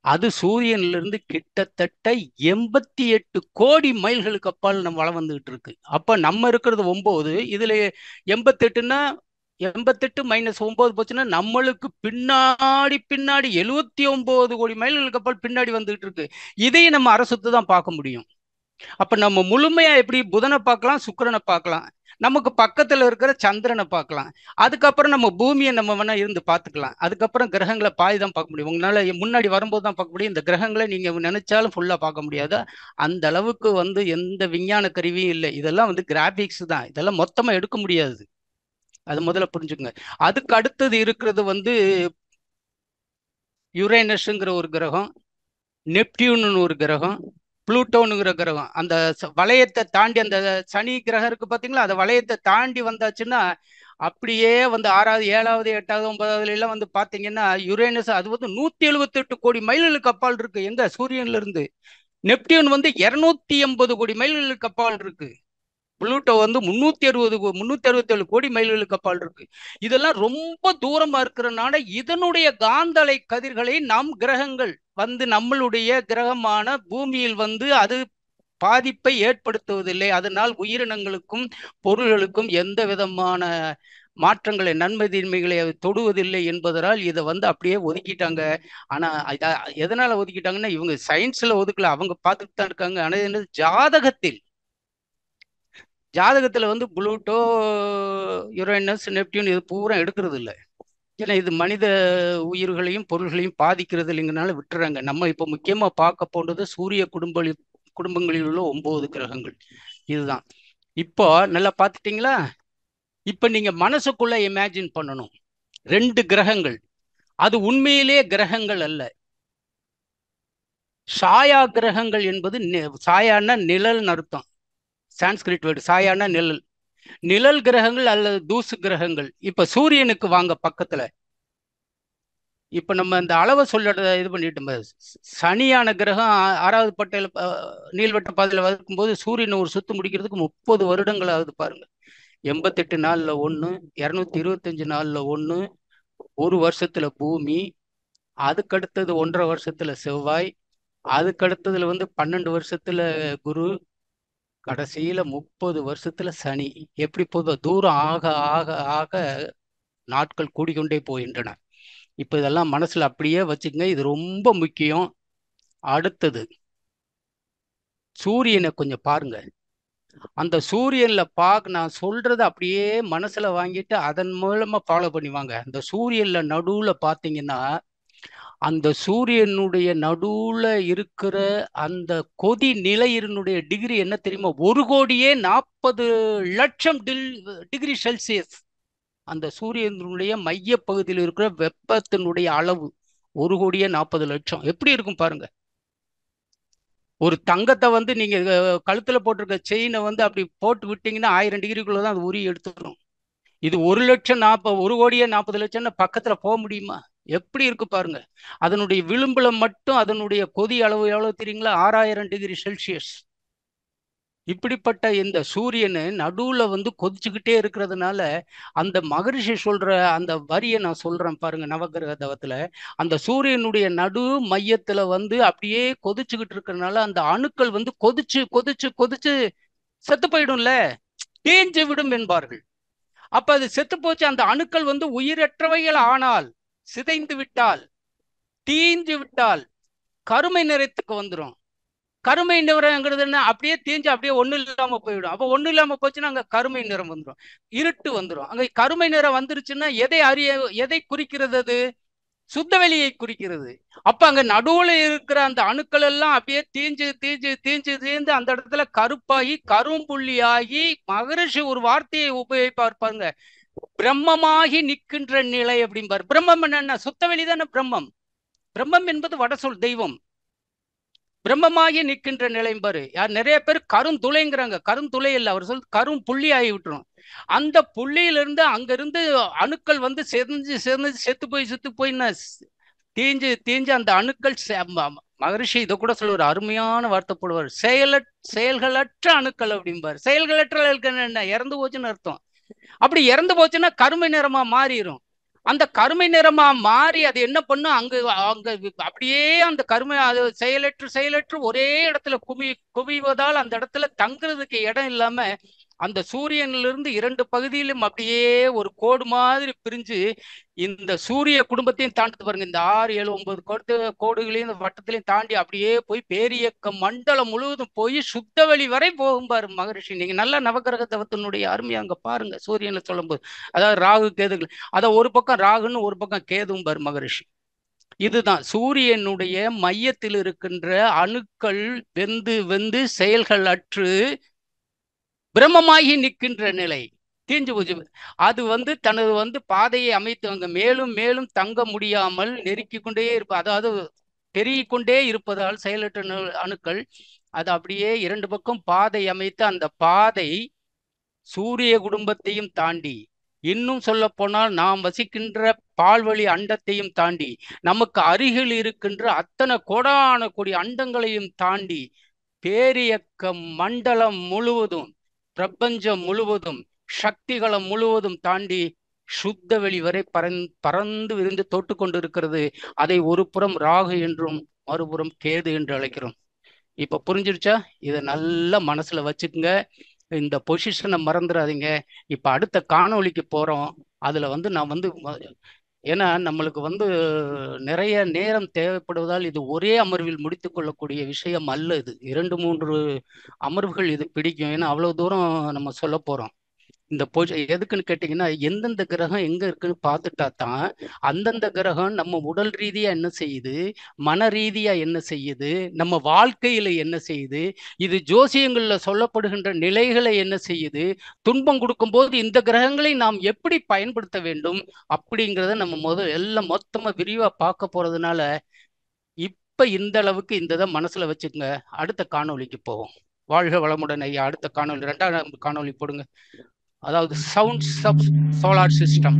அது சூரியனிலிருந்து கிட்டத்தட்ட 88 கோடி மைல்களுக்கு அப்பால் நம்ம வளம் வந்துகிட்டு இருக்கு. அப்ப நம்ம இருக்கிறது 9, இதுல 88ன்னா 88 -9 போச்சுன்னா நம்மளுக்கு பின்னாடி 79 கோடி மைல்களுக்கு அப்பால் பின்னாடி வந்துகிட்டு இருக்கு. இதையும் நம்ம அரசுத்து தான் பார்க்க முடியும். அப்ப நம்ம முழுமையா எப்படி புதனை பார்க்கலாம், சுக்கிரனை பார்க்கலாம், நமக்கு பக்கத்துல இருக்கிற சந்திரனை பார்க்கலாம், அதுக்கப்புறம் நம்ம பூமியை நம்ம வேணா இருந்து பார்த்துக்கலாம். அதுக்கப்புறம் கிரகங்களை பாதி தான் பார்க்க முடியும். உங்களால முன்னாடி வரும்போது தான் பார்க்க முடியும். இந்த கிரகங்களை நீங்க நினைச்சாலும் ஃபுல்லா பார்க்க முடியாது. அந்த அளவுக்கு வந்து எந்த விஞ்ஞான கருவியும் இல்லை. இதெல்லாம் வந்து கிராபிக்ஸ் தான். இதெல்லாம் மொத்தமா எடுக்க முடியாது. அது முதல்ல புரிஞ்சுக்கங்க. அதுக்கு அடுத்தது இருக்கிறது வந்து யுரேனஸ்ங்கிற ஒரு கிரகம், நெப்டியூன்னு ஒரு கிரகம், புளூட்டோனுங்கிற கிரகம். அந்த வளையத்தை தாண்டி, அந்த சனி கிரகம் இருக்கு பாத்தீங்களா, அந்த வளையத்தை தாண்டி வந்தாச்சுன்னா அப்படியே வந்து 6வது 7வது 8வது 9வதுல எல்லாம் வந்து பாத்தீங்கன்னா யுரேனஸ் அது வந்து 178 கோடி மைல்களுக்கு அப்பால் இருக்கு. எங்க சூரியன்ல இருந்து. நெப்டியூன் வந்து 280 கோடி மைல்களுக்கு அப்பால் இருக்கு. புளூட்டோ வந்து 367 கோடி மைல்களுக்கு அப்பால் இருக்கு. இதெல்லாம் ரொம்ப தூரமா இருக்கிறனால இதனுடைய காந்தலை கதிர்களை நம் கிரகங்கள் வந்து நம்மளுடைய கிரகமான பூமியில் வந்து அது பாதிப்பை ஏற்படுத்துவதில்லை. அதனால் உயிரினங்களுக்கும் பொருள்களுக்கும் எந்த விதமான மாற்றங்களை, நன்மை தீன்மைகளை தொடுவதில்லை என்பதனால் இதை வந்து அப்படியே ஒதுக்கிட்டாங்க. ஆனா எதனால ஒதுக்கிட்டாங்கன்னா, இவங்க சயின்ஸ்ல ஒதுக்கல, அவங்க பார்த்துட்டு தான் இருக்காங்க. ஆனா என்னது, ஜாதகத்துல வந்து புளூட்டோ, யுரேனஸ், நெப்டியூன் இது பூரா எடுக்கிறது இல்லை. ஏன்னா இது மனித உயிர்களையும் பொருள்களையும் பாதிக்கிறது இல்லைங்கனால விட்டுறாங்க. நம்ம இப்போ முக்கியமா பார்க்க போனது சூரிய குடும்பங்களில் உள்ள 9 கிரகங்கள். இதுதான். இப்போ நல்லா பார்த்துட்டீங்களா? இப்ப நீங்க மனசுக்குள்ள இமேஜின் பண்ணணும் 2 கிரகங்கள். அது உண்மையிலே கிரகங்கள் அல்ல. சாயா கிரகங்கள் என்பது சாயான்னா நிழல்னு அர்த்தம். சான்ஸ்கிரிட் வேர்டு சாயான்னா நிழல். நிழல் கிரகங்கள் அல்லது தூசு கிரகங்கள். இப்ப சூரியனுக்கு வாங்க பக்கத்துல. இப்ப நம்ம இந்த அளவை சொல்ல இது பண்ணிட்டோம். சனியான கிரகம் 6வது பட்டையில நீள்வட்ட பாதையில வகுக்கும்போது சூரியனை ஒரு சுத்து முடிக்கிறதுக்கு 30 வருடங்கள் ஆகுது பாருங்க. 88 நாள்ல 1, 225 நாள்ல 1, 1 வருஷத்துல பூமி, அதுக்கடுத்தது 1.5 வருஷத்துல செவ்வாய், அதுக்கடுத்ததுல வந்து 12 வருஷத்துல குரு, கடைசியில 30 வருஷத்துல சனி. எப்படி போதும், தூரம் ஆக ஆக ஆக நாட்கள் கூடிக்கொண்டே போகின்றன. இப்ப இதெல்லாம் மனசுல அப்படியே வச்சுக்கங்க. இது ரொம்ப முக்கியம். அடுத்தது சூரியனை கொஞ்சம் பாருங்க. அந்த சூரியன்ல நான் சொல்றதை அப்படியே மனசுல வாங்கிட்டு அதன் மூலமா ஃபாலோ பண்ணிவாங்க. அந்த சூரியன்ல நடுவுல பாத்தீங்கன்னா, அந்த சூரியனுடைய நடுவுல இருக்கிற அந்த கொதி நிலையினுடைய டிகிரி என்ன தெரியுமா? 1,40,00,000 டிகிரி செல்சியஸ். அந்த சூரியனுடைய மைய பகுதியில் இருக்கிற வெப்பத்தினுடைய அளவு 1,40,00,000. எப்படி இருக்கும் பாருங்க. ஒரு தங்கத்தை வந்து நீங்க கழுத்துல போட்டிருக்க செயினை வந்து அப்படி போட்டு விட்டீங்கன்னா 1000 டிகிரிக்குள்ளதான் அது உரி எடுத்துடும். இது 1,40,00,000 பக்கத்துல போக முடியுமா? எப்படி இருக்கு பாருங்க. அதனுடைய விளிம்புல மட்டும் அதனுடைய கொதி அளவு எவ்வளவு தெரியுங்களா? 6,000 டிகிரி செல்சியஸ். இப்படிப்பட்ட இந்த சூரியனு நடுவுல வந்து கொதிச்சுக்கிட்டே இருக்கிறதுனால அந்த மகரிஷி சொல்ற அந்த வரியை நான் சொல்றேன் பாருங்க. நவகிரக தவத்துல அந்த சூரியனுடைய நடு மையத்துல வந்து அப்படியே கொதிச்சுக்கிட்டு இருக்கிறதுனால அந்த அணுக்கள் வந்து கொதிச்சு கொதிச்சு கொதிச்சு செத்து போயிடும்ல, தேஞ்சு விடும் என்பார்கள். அப்ப அது செத்து போச்சு. அந்த அணுக்கள் வந்து உயிரற்றவைகள் ஆனால், சிதைந்து விட்டால், தீஞ்சு விட்டால் கருமை நிறத்துக்கு வந்துடும். கருமை நிறம்ங்கிறது என்ன? அப்படியே தீஞ்சு அப்படியே ஒண்ணு இல்லாம போயிடும். அப்ப ஒண்ணு இல்லாம போச்சுன்னா அங்க கருமை நிறம் வந்துடும், இருட்டு வந்துடும். அங்க கருமை நிறம் வந்துருச்சுன்னா எதை குறிக்கிறது? அது சுத்த வெளியை குறிக்கிறது. அப்ப அங்க நடுவுல இருக்கிற அந்த அணுக்கள் எல்லாம் அப்படியே தீஞ்சு தீஞ்சு தீஞ்சு தீந்து அந்த இடத்துல கருப்பாகி கரும்புள்ளியாகி மகரிஷி ஒரு வார்த்தையை உபயோகிப்பாருங்க, பிரம்மமாகி நிற்கின்ற நிலை அப்படிம்பார். பிரம்மம் என்ன? சுத்த வெளிதானே பிரம்மம். பிரம்மம் என்பது வடசொல் தெய்வம். பிரம்மமாகி நிற்கின்ற நிலைம்பாரு. யார் நிறைய பேர் கருந்துளைங்கிறாங்க. கருந்துளை இல்லை, அவர் சொல் கரும் புள்ளி ஆகி விட்டுரும். அந்த புள்ளியிலிருந்து அங்கிருந்து அணுக்கள் வந்து செத்து போய் தீஞ்சு அந்த அணுக்கள் மகரிஷி இதை கூட சொல்லுவார், அருமையான வார்த்தை போடுவார், செயல்களற்ற அணுக்கள் அப்படிம்பாரு. செயல்களற்ற என்ன? இறந்து போச்சுன்னு அர்த்தம். அப்படி இறந்து போச்சுன்னா கருமை நிறமா மாறிடும். அந்த கருமை நிறமா மாறி அது என்ன பண்ணும்? அங்க அப்படியே அந்த கருமை அது செயலற்று ஒரே இடத்துல குவிவதால் அந்த இடத்துல தங்குறதுக்கு இடம் இல்லாம அந்த சூரியனிலிருந்து 2 பகுதியிலும் அப்படியே ஒரு கோடு மாதிரி பிரிஞ்சு இந்த சூரிய குடும்பத்தையும் தாண்டி பாருங்க. இந்த 6, 7, 9 கோடுகளையும் இந்த வட்டத்திலையும் தாண்டி அப்படியே போய் பேரியக்க மண்டலம் முழுவதும் போய் சுத்தவெளி வரை போகும் பாரு மகரிஷி. நீங்க நல்லா நவக்கிரக தவத்தினுடைய அருமையை அங்க பாருங்க. சூரியனை சொல்லும்போது அதாவது ராகு கேதுகள், அத ஒரு பக்கம் ராகுன்னு ஒரு பக்கம் கேதும் பாரு மகரிஷி. இதுதான் சூரியனுடைய மையத்தில் இருக்கின்ற அணுக்கள் வெந்து வெந்து செயல்கள் அற்று பிரம்மமாகி நிற்கின்ற நிலை தீஞ்சு போச்சு. அது தனது பாதையை அமைத்தவங்க மேலும் மேலும் தங்க முடியாமல் நெருக்கிக் கொண்டே அதாவது பெருகிக் கொண்டே இருப்பதால் செயலற்ற அணுக்கள் அது அப்படியே 2 பக்கம் பாதை அமைத்து அந்த பாதை சூரிய குடும்பத்தையும் தாண்டி, இன்னும் சொல்ல போனால் நாம் வசிக்கின்ற பால்வழி அண்டத்தையும் தாண்டி, நமக்கு அருகில் இருக்கின்ற அத்தனை கோடான கோடி அண்டங்களையும் தாண்டி பேரியக்க மண்டலம் முழுவதும், பிரபஞ்சம் முழுவதும், சக்திகளம் முழுவதும் தாண்டி சுத்த வெளி வரை பறந்து விரிந்து தொட்டு கொண்டிருக்கிறது. அதை ஒரு புறம் ராகு என்றும் மறுபுறம் கேது என்று அழைக்கிறோம். இப்ப புரிஞ்சிருச்சா? இதை நல்லா மனசுல வச்சுக்குங்க. இந்த பொசிஷனை மறந்துடாதீங்க. இப்ப அடுத்த காணொளிக்கு போறோம். அதுல நான் ஏன்னா நம்மளுக்கு நிறைய நேரம் தேவைப்படுவதால் இது ஒரே அமர்வில் முடித்து கொள்ளக்கூடிய விஷயம் அல்ல. இது 2, 3 அமர்வுகள் இது பிடிக்கும். ஏன்னா அவ்வளவு தூரம் நம்ம சொல்ல போறோம். இந்த எதுக்குன்னு கேட்டீங்கன்னா, எந்தெந்த கிரகம் எங்க இருக்குன்னு பார்த்துட்டா தான் அந்தந்த கிரகம் நம்ம உடல் ரீதியா என்ன செய்யுது, மன ரீதியா என்ன செய்யுது, நம்ம வாழ்க்கையில என்ன செய்யுது, இது ஜோசியங்கள்ல சொல்லப்படுகின்ற நிலைகளை என்ன செய்யுது, துன்பம் கொடுக்கும்போது இந்த கிரகங்களை நாம் எப்படி பயன்படுத்த வேண்டும் அப்படிங்கிறத நம்ம எல்லாம் மொத்தமா விரிவா பார்க்க போறதுனால இப்ப இந்த அளவுக்கு இந்த இதை மனசுல வச்சுக்கோங்க. அடுத்த காணொளிக்கு போவோம். வாழ்க வளமுடன் ஐயா. அடுத்த காணொளி 2ஆம் காணொளி போடுங்க. அதாவது சவுண்ட்ஸ் ஆஃப் சோலார் சிஸ்டம்.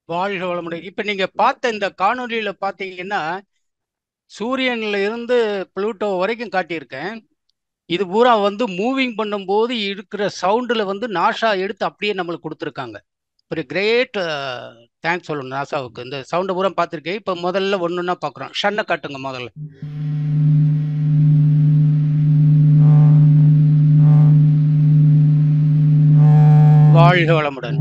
வாழ்க வளமுடன். இப்ப நீங்க பார்த்த இந்த காணொலியில பாத்தீங்கன்னா, சூரியன்ல இருந்து புளூட்டோ வரைக்கும் காட்டியிருக்கேன். இது பூரா மூவிங் பண்ணும்போது இருக்கிற சவுண்டுல நாசா எடுத்து அப்படியே நம்மளுக்கு கொடுத்துருக்காங்க. ஒரு கிரேட் தேங்க்ஸ் சொல்லணும் நாசாவுக்கு. இந்த சவுண்டை பூரா பார்த்துருக்கேன். இப்ப முதல்ல ஒண்ணுன்னா பாக்குறோம். ஷன்னை காட்டுங்க முதல்ல. வாழ்க வளமுடன்.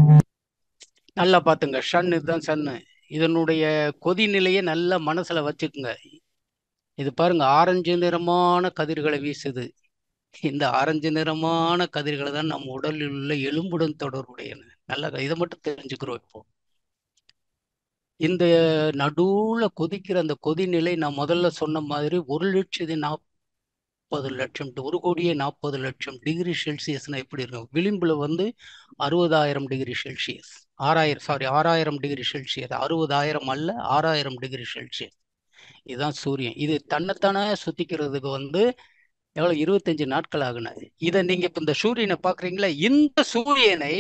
நல்லா பாத்துங்க. ஷன் இதுதான் ஷன்னு. இதனுடைய கொதிநிலையை நல்லா மனசுல வச்சுக்குங்க. இது பாருங்க, ஆரஞ்சு நிறமான கதிர்களை வீசுது. இந்த ஆரஞ்சு நிறமான கதிர்களை தான் நம்ம உடலில் உள்ள எலும்புடன் தொடர்புடையன. நல்லா இதை மட்டும் தெரிஞ்சுக்கிறோம். இப்போ இந்த நடுவுல கொதிக்கிற அந்த கொதிநிலை நான் முதல்ல சொன்ன மாதிரி 1,40,000 40 லட்சம் 1,40,00,000 டிகிரி செல்சியஸ்னா எப்படி இருக்கும்? விளிம்புல வந்து 60,000 டிகிரி செல்சியஸ், 6,000 டிகிரி செல்சியஸ், 60,000 அல்ல 6,000 டிகிரி செல்சியஸ். இதுதான் சூரியன். இது தன்னைத்தானே சுத்திக்கிறதுக்கு வந்து எவ்வளவு 25 நாட்கள் ஆகுனது. இதை நீங்க இப்ப இந்த சூரியனை பாக்குறீங்களா? இந்த சூரியனை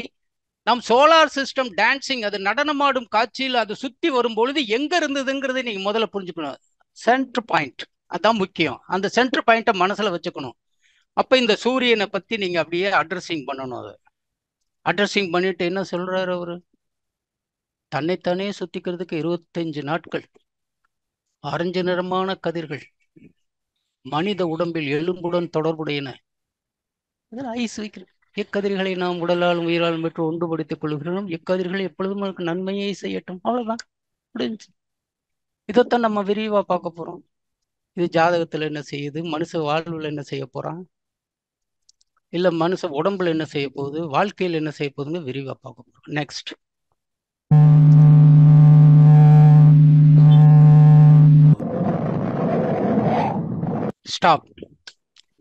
நாம் சோலார் சிஸ்டம் டான்சிங், அது நடனமாடும் காட்சியில் அது சுத்தி வரும் பொழுது எங்க இருந்ததுங்கிறதை நீங்க முதல்ல புரிஞ்சுக்கணும். சென்டர் பாயிண்ட் அதான் முக்கியம். அந்த சென்டர் பாயிண்ட்டை மனசுல வச்சுக்கணும். அப்ப இந்த சூரியனை பத்தி நீங்க அப்படியே அட்ரஸிங் பண்ணணும். அதை அட்ரஸிங் பண்ணிட்டு என்ன சொல்றாரு அவரு? தன்னைத்தானே சுத்திக்கிறதுக்கு 25 நாட்கள், ஆரஞ்சு நிறமான கதிர்கள் மனித உடம்பில் எலும்புடன் தொடர்புடையன. அதில் ஐஸ் வைக்கிறேன். எக்கதிர்களை நாம் உடலாலும் உயிராலும் பெற்று ஒன்றுபடுத்திக் கொள்கிறோம். எக்கதிர்களை எப்பொழுதும் நமக்கு நன்மையை செய்யட்டும். அவ்வளவுதான், முடிஞ்சு. இதைத்தான் நம்ம விரிவா பார்க்க போறோம். இது ஜாதகத்துல என்ன செய்யுது, மனுஷ வாழ்வுல என்ன செய்ய போறான், இல்ல மனுஷ உடம்புல என்ன செய்ய போகுது, வாழ்க்கையில் என்ன செய்ய போகுதுன்னு விரிவா பார்க்க போறோம். நெக்ஸ்ட். ஸ்டாப்.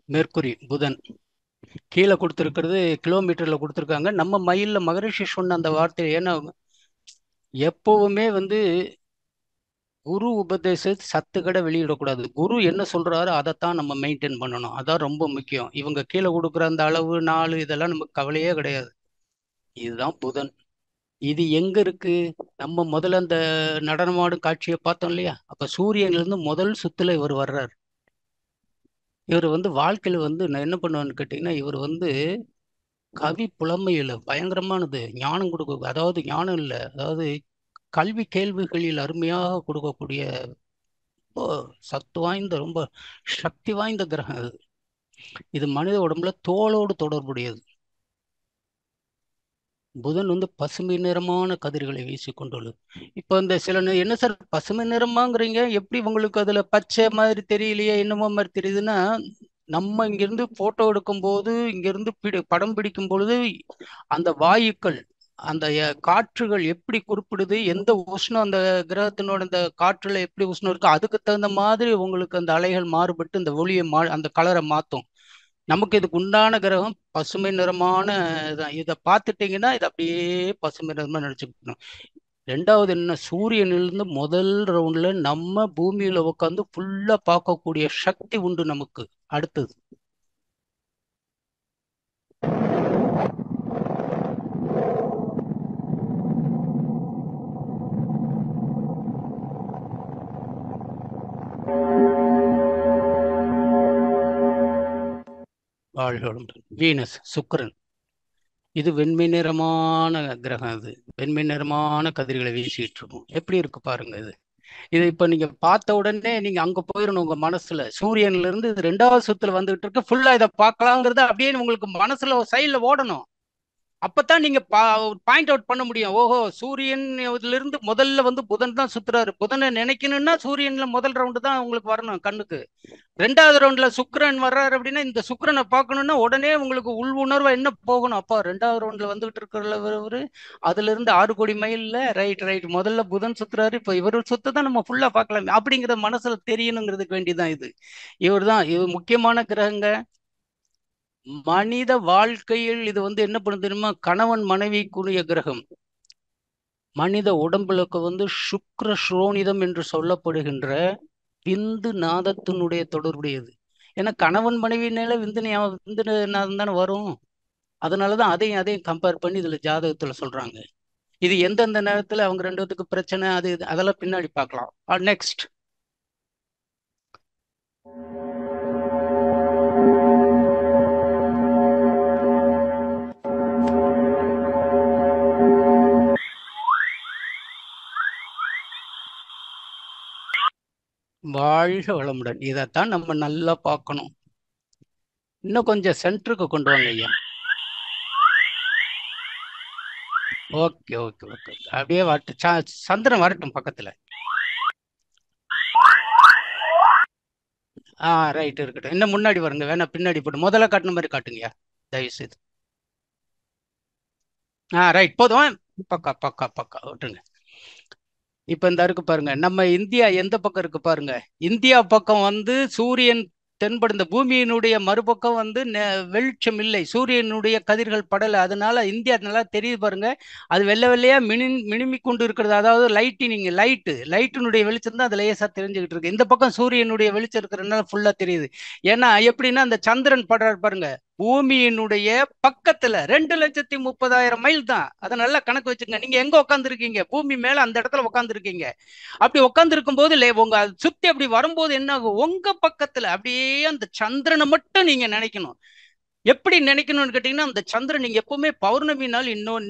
மெர்க்குரி, புதன். கீழே கொடுத்துருக்கிறது கிலோமீட்டர்ல கொடுத்துருக்காங்க. நம்ம மைல்ல மகரிஷி சொன்ன அந்த வார்த்தை. ஏன்னா எப்பவுமே வந்து குரு உபதேச சத்துக்கடை வெளியிடக்கூடாது. குரு என்ன சொல்றாரோ அதைத்தான் நம்ம மெயின்டைன் பண்ணணும். அதான் ரொம்ப முக்கியம். இவங்க கீழே கொடுக்குற அந்த அளவு 4 இதெல்லாம் நமக்கு கவலையே கிடையாது. இதுதான் புதன். இது எங்க இருக்கு? நம்ம முதல்ல அந்த நடனமாடும் காட்சியை பார்த்தோம் இல்லையா? அப்ப சூரியன்ல இருந்து முதல் சுத்துல இவர் வர்றார். இவர் வந்து வாழ்க்கையில வந்து நான் என்ன பண்ணுவேன்னு கேட்டீங்கன்னா, இவர் வந்து கவி புலமையில பயங்கரமானது, ஞானம் கொடுக்க, அதாவது ஞானம் இல்லை, அதாவது கல்வி கேள்விகளில் அருமையாக கொடுக்கக்கூடிய ரொம்ப சத்து வாய்ந்த, ரொம்ப சக்தி வாய்ந்த கிரகம் அது. இது மனித உடம்புல தோலோடு தொடர்புடையது. புதன் வந்து பசுமை நிறமான கதிர்களை வீசி கொண்டுள்ளது. இப்போ இந்த சில என்ன சார் பசுமை நிறமாங்கிறீங்க, எப்படி உங்களுக்கு அதுல பச்சை மாதிரி தெரியலையே, என்னமோ மாதிரி தெரியுதுன்னா, நம்ம இங்கிருந்து போட்டோ எடுக்கும் போது, இங்கிருந்து படம் பிடிக்கும் பொழுது அந்த வாயுக்கள், அந்த காற்றுகள் எப்படி குறிப்பிடுது, எந்த உஷ்ணம் அந்த கிரகத்தினோட இந்த காற்றுல எப்படி உஷ்ணம் இருக்கு, அதுக்கு தகுந்த மாதிரி உங்களுக்கு அந்த அலைகள் மாறுபட்டு இந்த ஒளியை அந்த கலரை மாற்றும். நமக்கு இதுக்கு உண்டான கிரகம் பசுமை நிறமான இதை பார்த்துட்டீங்கன்னா இது அப்படியே பசுமை நிறமா நினைச்சுக்கணும். ரெண்டாவது என்ன, சூரியனிலிருந்து முதல் ரவுண்ட்ல நம்ம பூமியில உட்காந்து ஃபுல்லா பார்க்கக்கூடிய சக்தி உண்டு நமக்கு. அடுத்தது வீனஸ், சுக்கிரன். இது வெண்மை நிறமான கிரகம். அது வெண்மை நிறமான கதிர்களை வீசிட்டு இருக்கும். எப்படி இருக்கு பாருங்க இது. இது இப்ப நீங்க பார்த்த உடனே நீங்க அங்க போயிடணும். உங்க மனசுல சூரியன்ல இருந்து இது 2வது சுத்துல வந்துகிட்டு இருக்கு, ஃபுல்லா இதை பார்க்கலாங்கிறத அப்படியே உங்களுக்கு மனசுல ஒரு சைட்ல ஓடணும். அப்பதான் நீங்க பாயிண்ட் அவுட் பண்ண முடியும். ஓஹோ, சூரியன் இருந்து முதல்ல வந்து புதன் தான் சுத்துறாரு. புதனை நினைக்கணும்னா சூரியன்ல முதல் ரவுண்டு தான் உங்களுக்கு வரணும் கண்ணுக்கு. 2வது ரவுண்ட்ல சுக்கிரன் வர்றாரு அப்படின்னா இந்த சுக்கிரனை பார்க்கணும்னா உடனே உங்களுக்கு உள் உணர்வா என்ன போகணும், அப்பா 2வது ரவுண்ட்ல வந்துகிட்டு இருக்கிறவர் அதுல இருந்து 6 கோடி மைல்ல ரைட் முதல்ல புதன் சுத்துறாரு, இப்ப இவர் சுத்த தான் நம்ம ஃபுல்லா பார்க்கலாம் அப்படிங்கிற மனசுல தெரியணுங்கிறதுக்கு வேண்டிதான் இது. இவர் தான் இது முக்கியமான கிரகங்க. மனித வாழ்க்கையில் இது வந்து என்ன பண்ணு தெரியுமா, கணவன் மனைவிக்குரிய கிரகம். மனித உடம்புக்கு வந்து சுக்ர ஸ்ரோனிதம் என்று சொல்லப்படுகின்ற விந்து நாதத்தினுடைய தொடர்புடையது. ஏன்னா கணவன் மனைவினால விந்து நாதம் தானே வரும். அதனாலதான் அதையும் கம்பேர் பண்ணி இதுல ஜாதகத்துல சொல்றாங்க. இது எந்தெந்த நேரத்துல அவங்க 2 பேத்துக்கு பிரச்சனை, அது அதெல்லாம் பின்னாடி பார்க்கலாம். நெக்ஸ்ட். வாழ்க வளமுடன். இதைத்தான் நம்ம நல்லா பார்க்கணும். இன்னும் கொஞ்சம் சென்டருக்கு கொண்டு வாங்க ஐயா. ஓகே ஓகே ஓகே, அப்படியே வரட்டும். சந்திரன் வரட்டும் பக்கத்துல. ரைட், இருக்கட்டும். இன்னும் முன்னாடி வருங்க, வேணா பின்னாடி போட்டு முதல்ல காட்டின மாதிரி காட்டுங்கய்யா தயவு செய்து. ரைட், போதும். பக்கா பக்கா பக்கா விட்டுருங்க. இப்ப இந்த இருக்கு பாருங்க, நம்ம இந்தியா எந்த பக்கம் இருக்கு பாருங்க. இந்தியா பக்கம் வந்து சூரியன் தென்படுந்த பூமியினுடைய மறுபக்கம் வந்து வெளிச்சம் இல்லை, சூரியனுடைய கதிர்கள் படலை. அதனால இந்தியா நல்லா தெரியுது பாருங்க. அது வெள்ளை வெள்ளையா மினுமி கொண்டு இருக்கிறது. அதாவது லைட்டினுடைய வெளிச்சம் தான் அது லேசா தெரிஞ்சுக்கிட்டு இருக்கு. இந்த பக்கம் சூரியனுடைய வெளிச்சம் இருக்கிறதுனால ஃபுல்லா தெரியுது. ஏன்னா எப்படின்னா அந்த சந்திரன் படுறாரு பாருங்க, பூமியினுடைய பக்கத்துல 2,30,000 மைல் தான். அதை நல்லா கணக்கு வச்சுங்க. நீங்க எங்க உட்கார்ந்து இருக்கீங்க? பூமி மேல அந்த இடத்துல உட்கார்ந்து இருக்கீங்க. அப்படி உட்கார்ந்து இருக்கும் போது உங்க சுத்தி அப்படி வரும்போது என்ன ஆகும்? உங்க பக்கத்துல அப்படியே அந்த சந்திரனை மட்டும் நீங்க நினைக்கணும். எப்படி நினைக்கணும்னு கேட்டீங்கன்னா, அந்த சந்திரன் நீங்க எப்பவுமே பௌர்ணமி நாள் இன்னும்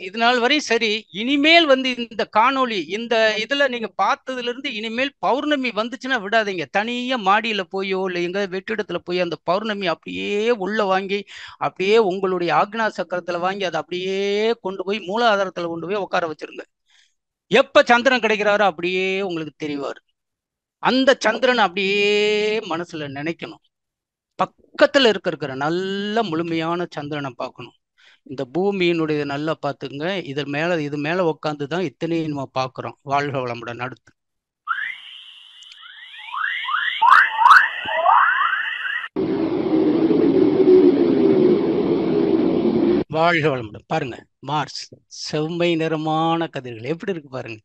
இது நாள் வரை சரி, இனிமேல் வந்து இந்த காணொளி இந்த இதுல நீங்க பார்த்ததுல இருந்து இனிமேல் பௌர்ணமி வந்துச்சுன்னா விடாதீங்க. தனியா மாடியில போயோ இல்லை எங்க வெற்றிடத்துல போய் அந்த பௌர்ணமி அப்படியே உள்ள வாங்கி அப்படியே உங்களுடைய ஆக்னா சக்கரத்துல வாங்கி அதை அப்படியே கொண்டு போய் மூலாதாரத்துல கொண்டு போய் உட்கார வச்சிருங்க. எப்ப சந்திரன் கிடைக்கிறாரோ அப்படியே உங்களுக்கு தெரிவார். அந்த சந்திரன் அப்படியே மனசுல நினைக்கணும். பக்கத்துல இருக்கிற நல்ல முழுமையான சந்திரனை பார்க்கணும். இந்த பூமியினுடைய நல்லா பார்த்துங்க. இது மேல உட்காந்துதான் இத்தனையும் நம்ம பார்க்கிறோம். வாழ்க வளமுடன். அடுத்து வாழ்க வளமுடன். பாருங்க, மார்ஸ் செவ்மை நிறமான கதிர்கள் எப்படி இருக்கு பாருங்க.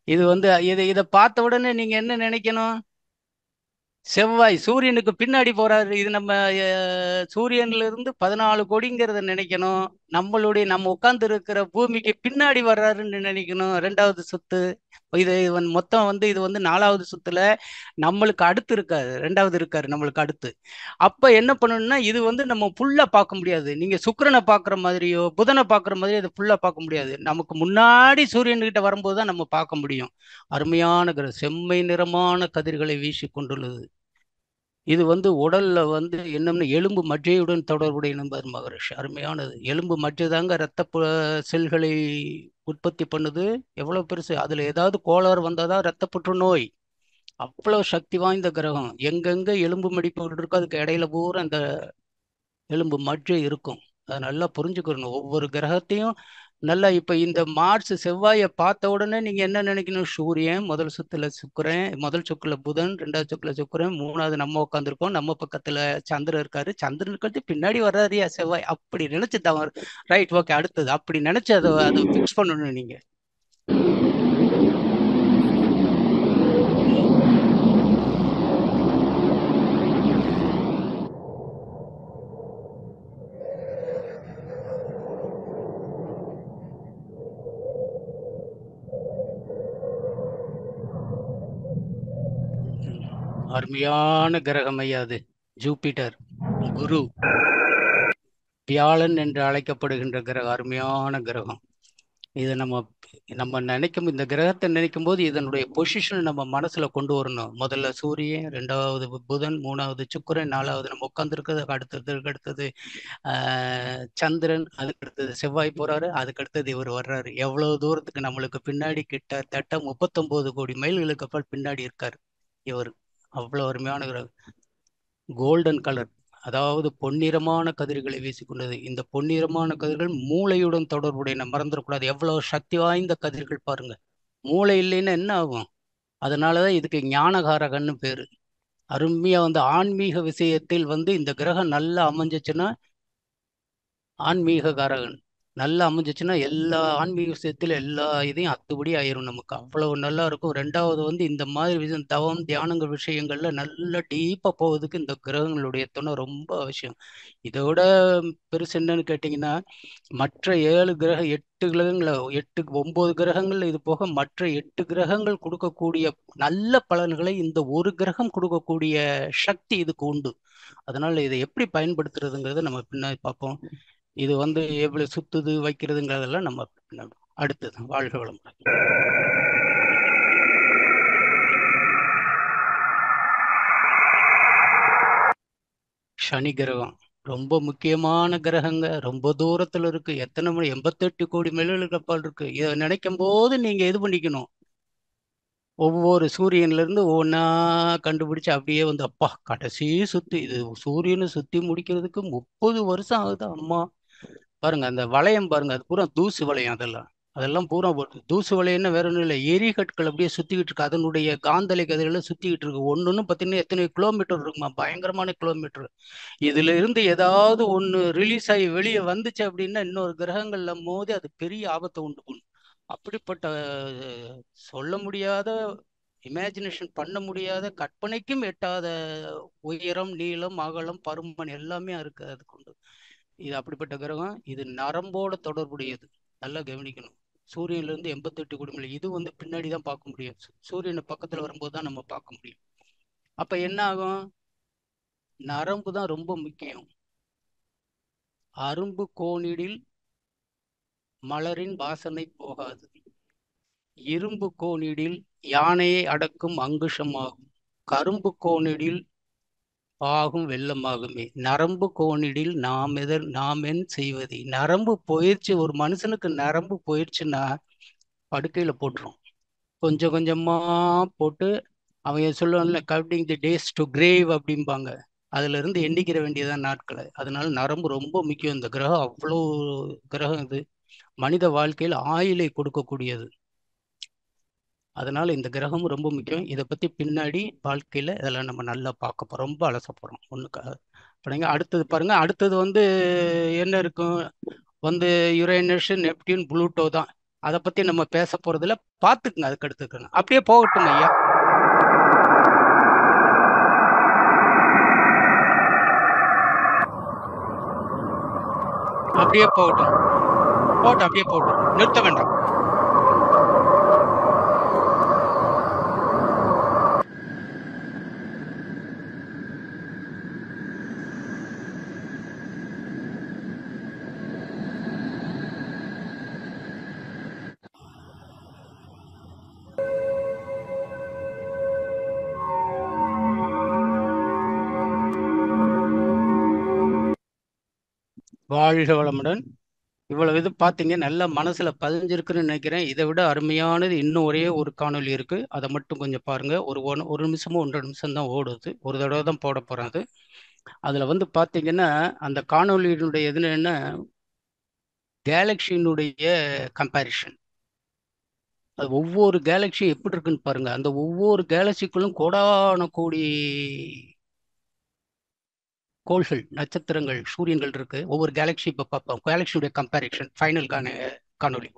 இது வந்து இதை பார்த்த உடனே நீங்க என்ன நினைக்கணும்? செவ்வாய் சூரியனுக்கு பின்னாடி போறாரு. இது நம்ம சூரியன்ல இருந்து 14 கோடிங்கிறத நினைக்கணும். நம்ம உட்கார்ந்து இருக்கிற பூமிக்கு பின்னாடி வர்றாருன்னு நினைக்கணும். 2வது சுத்து இது மொத்தம் வந்து இது வந்து 4வது சுத்துல நம்மளுக்கு அடுத்து இருக்காரு, 2வது இருக்காரு நம்மளுக்கு அடுத்து. அப்ப என்ன பண்ணணும்னா, இது வந்து நம்ம ஃபுல்லா பார்க்க முடியாது. நீங்க சுக்கிரனை பார்க்குற மாதிரியோ புதனை பார்க்குற மாதிரியோ இதை ஃபுல்லா பார்க்க முடியாது. நமக்கு முன்னாடி சூரியன் கிட்ட வரும்போது தான் நம்ம பார்க்க முடியும். அருமையான கிரகம், செம்மை நிறமான கதிர்களை வீசி கொண்டுள்ளது. இது வந்து உடல்ல வந்து என்னன்னு எலும்பு மஜ்ஜையுடன் தொடர்புடைய நம்பர் மகரிஷி. அருமையானது. எலும்பு மஜ்ஜை தாங்க செல்களை உற்பத்தி பண்ணுது. எவ்வளவு பெருசு! அதுல ஏதாவது கோளாறு வந்தாதான் ரத்த புற்றுநோய். அவ்வளவு சக்தி வாய்ந்த கிரகம். எங்கெங்க எலும்பு மடிப்புகள் இருக்கோ அதுக்கு இடையில பூரா அந்த எலும்பு மஜ்ஜை இருக்கும். அதை நல்லா புரிஞ்சுக்கணும். ஒவ்வொரு கிரகத்தையும் நல்லா இப்ப இந்த மார்ச் செவ்வாயை பார்த்த உடனே நீங்க என்ன நினைக்கணும்? சூரியன் முதல் சுத்துல சுக்கிரன், முதல் சுக்குல புதன், 2வது சுக்குல சுக்கிரன், 3வது நம்ம உட்காந்துருக்கோம், நம்ம பக்கத்துல சந்திரன் இருக்காரு, சந்திரனுக்கு பின்னாடி வர்றாருயா செவ்வாய். அப்படி நினைச்சு தவறு. Right, okay. அடுத்தது அப்படி நினைச்சு அதை பிக்ஸ் பண்ணணும் நீங்க. அருமையான கிரகம் ஐயா அது. ஜூபிட்டர், குரு, வியாழன் என்று அழைக்கப்படுகின்ற கிரகம். அருமையான கிரகம். இதை நம்ம நம்ம நினைக்கும் இந்த கிரகத்தை நினைக்கும் போது இதனுடைய பொசிஷன் நம்ம மனசுல கொண்டு வரணும். முதல்ல சூரியன், 2வது புதன், 3வது சுக்கிரன், 4வது நம்ம உட்கார்ந்துருக்கிறது, அடுத்தது சந்திரன், அதுக்கு அடுத்தது செவ்வாய் போறாரு, அதுக்கு அடுத்தது இவர் வர்றாரு. எவ்வளவு தூரத்துக்கு நம்மளுக்கு பின்னாடி கிட்டத்தட்ட 39 கோடி மைல்களுக்கு அப்புறம் பின்னாடி இருக்காரு இவர். அவ்வளவு அருமையான கிரகம். கோல்டன் கலர், அதாவது பொன்னிறமான கதிர்களை வீசிக்கொண்டது. இந்த பொன்னிறமான கதிர்கள் மூளையுடன் தொடர்புடைய, மறந்துடக்கூடாது. எவ்வளவு சக்தி வாய்ந்த கதிர்கள் பாருங்க. மூளை இல்லைன்னா என்ன ஆகும்? அதனாலதான் இதுக்கு ஞானகாரகன்னு பேரு. அருமையா வந்து ஆன்மீக விஷயத்தில் வந்து இந்த கிரகம் நல்லா அமைஞ்சிச்சுன்னா, ஆன்மீக காரகன் நல்லா அமைஞ்சிச்சுன்னா எல்லா ஆன்மீக விஷயத்துல எல்லா இதையும் அத்துபடி ஆயிரும். நமக்கு அவ்வளவு நல்லா இருக்கும். 2வது வந்து இந்த மாதிரி விஷயம், தவம் தியானங்கள் விஷயங்கள்ல நல்லா டீப்பா போவதுக்கு இந்த கிரகங்களுடைய துணை ரொம்ப அவசியம். இதோட பெருசு என்னன்னு கேட்டீங்கன்னா, மற்ற 8 கிரகங்கள 9 கிரகங்கள் இது போக மற்ற 8 கிரகங்கள் கொடுக்கக்கூடிய நல்ல பலன்களை இந்த ஒரு கிரகம் கொடுக்கக்கூடிய சக்தி இதுக்கு உண்டு. அதனால இதை எப்படி பயன்படுத்துறதுங்கிறத நம்ம பின்னாடி பார்ப்போம். இது வந்து எவ்வளவு சுத்துது வைக்கிறதுங்கிறதெல்லாம் நம்ம பின்னாடி. அடுத்தது வாழ்க வளமுடன். சனி கிரகம் ரொம்ப முக்கியமான கிரகங்க. ரொம்ப தூரத்துல இருக்கு. எத்தனை மணி? 88 கோடி மைல்களுக்கு அப்பால் இருக்கு. இதை நினைக்கும் போது நீங்க இது பண்ணிக்கணும். ஒவ்வொரு சூரியன்ல இருந்து ஒவ்வொன்னா கண்டுபிடிச்சு அப்படியே வந்து அப்பா கடைசி சுத்தி இது சூரியனை சுத்தி முடிக்கிறதுக்கு 30 வருஷம் ஆகுது அம்மா. பாருங்க அந்த வளையம் பாருங்க, அது பூரா தூசு வளையம். அதெல்லாம் அதெல்லாம் பூரா தூசு வலைன்னா வேற ஒன்றும் இல்லை, எரிகற்கள் அப்படியே சுத்திக்கிட்டு இருக்கு, அதனுடைய காந்தலை கதிரெல்லாம் சுத்திக்கிட்டு இருக்கு. ஒன்னொன்னு பார்த்தீங்கன்னா எத்தனை கிலோமீட்டர் இருக்குமா, பயங்கரமான கிலோமீட்டர். இதுல இருந்து ஏதாவது ஒண்ணு ரிலீஸ் ஆகி வெளியே வந்துச்சு அப்படின்னா இன்னொரு கிரகங்கள்ல மோதி அது பெரிய ஆபத்தை உண்டு பண்ணும். அப்படிப்பட்ட சொல்ல முடியாத, இமேஜினேஷன் பண்ண முடியாத, கற்பனைக்கும் எட்டாத உயரம், நீளம், அகலம், பருமன் எல்லாமே இருக்கு அதுக்கு உண்டு. இது அப்படிப்பட்ட கிரகம். இது நரம்போட தொடர்புடையது, நல்லா கவனிக்கணும். சூரியன்ல இருந்து 88 கோடி மைல். இது பின்னாடி தான் பார்க்க முடியும், சூரியனை பக்கத்துல வரும்போது தான் நம்ம பார்க்க முடியும். அப்ப என்ன ஆகும், நரம்பு தான் ரொம்ப முக்கியம். அரும்பு கோணிடில் மலரின் வாசனை போகாது, இரும்பு கோணிடில் யானையை அடக்கும் அங்குஷமாகும், கரும்பு கோணிடில் ஆகும் வெள்ளமாகுமே, நரம்பு கோணிடில் நாம் என் செய்வதை. நரம்பு போயிடுச்சு, ஒரு மனுஷனுக்கு நரம்பு போயிடுச்சுன்னா படுக்கையில போட்டுரும். கொஞ்சம் கொஞ்சமா போட்டு அவங்க சொல்லுவாங்கல்ல, counting the days to grave அப்படிம்பாங்க, அதுல இருந்து எண்ணிக்கிற வேண்டியதான் நாட்களை. அதனால நரம்பு ரொம்ப முக்கியம். இந்த கிரகம் அவ்வளோ கிரகம் இது, மனித வாழ்க்கையில் ஆயுளை கொடுக்கக்கூடியது. அதனால இந்த கிரகமும் ரொம்ப முக்கியம். இதை பத்தி பின்னாடி வாழ்க்கையில இதெல்லாம் நம்ம நல்லா பார்க்க போறோம், ரொம்ப அலச போறோம் ஒண்ணுக்காக. பாருங்க அடுத்தது, பாருங்க அடுத்தது என்ன இருக்கும், யுரேனஸ், நெப்டியூன், புளூட்டோ தான். அதை பத்தி நம்ம பேச போறதுல பார்த்துக்குங்க, அதுக்கு அடுத்துக்குங்க. அப்படியே போகட்டும் ஐயா. அப்படியே போகட்டும், அப்படியே போகட்டும், நிறுத்த வேண்டாம். வாழ்க வளமுடன். இவ்வளவு இது பார்த்தீங்க, நல்லா மனசுல பதிஞ்சிருக்குன்னு நினைக்கிறேன். இதை விட அருமையானது இன்னும் ஒரே ஒரு காணொலி இருக்கு, அதை மட்டும் கொஞ்சம் பாருங்க. ஒரு நிமிஷமோ 1.5 நிமிஷம் தான் ஓடுது, ஒரு தடவை தான் போட போறேன் அது. அதுல பார்த்தீங்கன்னா அந்த காணொலியினுடைய இது என்ன, கேலக்சியினுடைய கம்பேரிஷன். அது ஒவ்வொரு கேலக்சி எப்படி இருக்குன்னு பாருங்க. அந்த ஒவ்வொரு கேலக்சிக்குள்ளும் கோடான கோடி கோள்கள், நட்சத்திரங்கள், சூரியன்கள் இருக்கு. ஒவ்வொரு கேலக்சி இப்போ பார்ப்போம், கேலக்சியுடைய கம்பேரிஷன் ஃபைனல் காணொலி.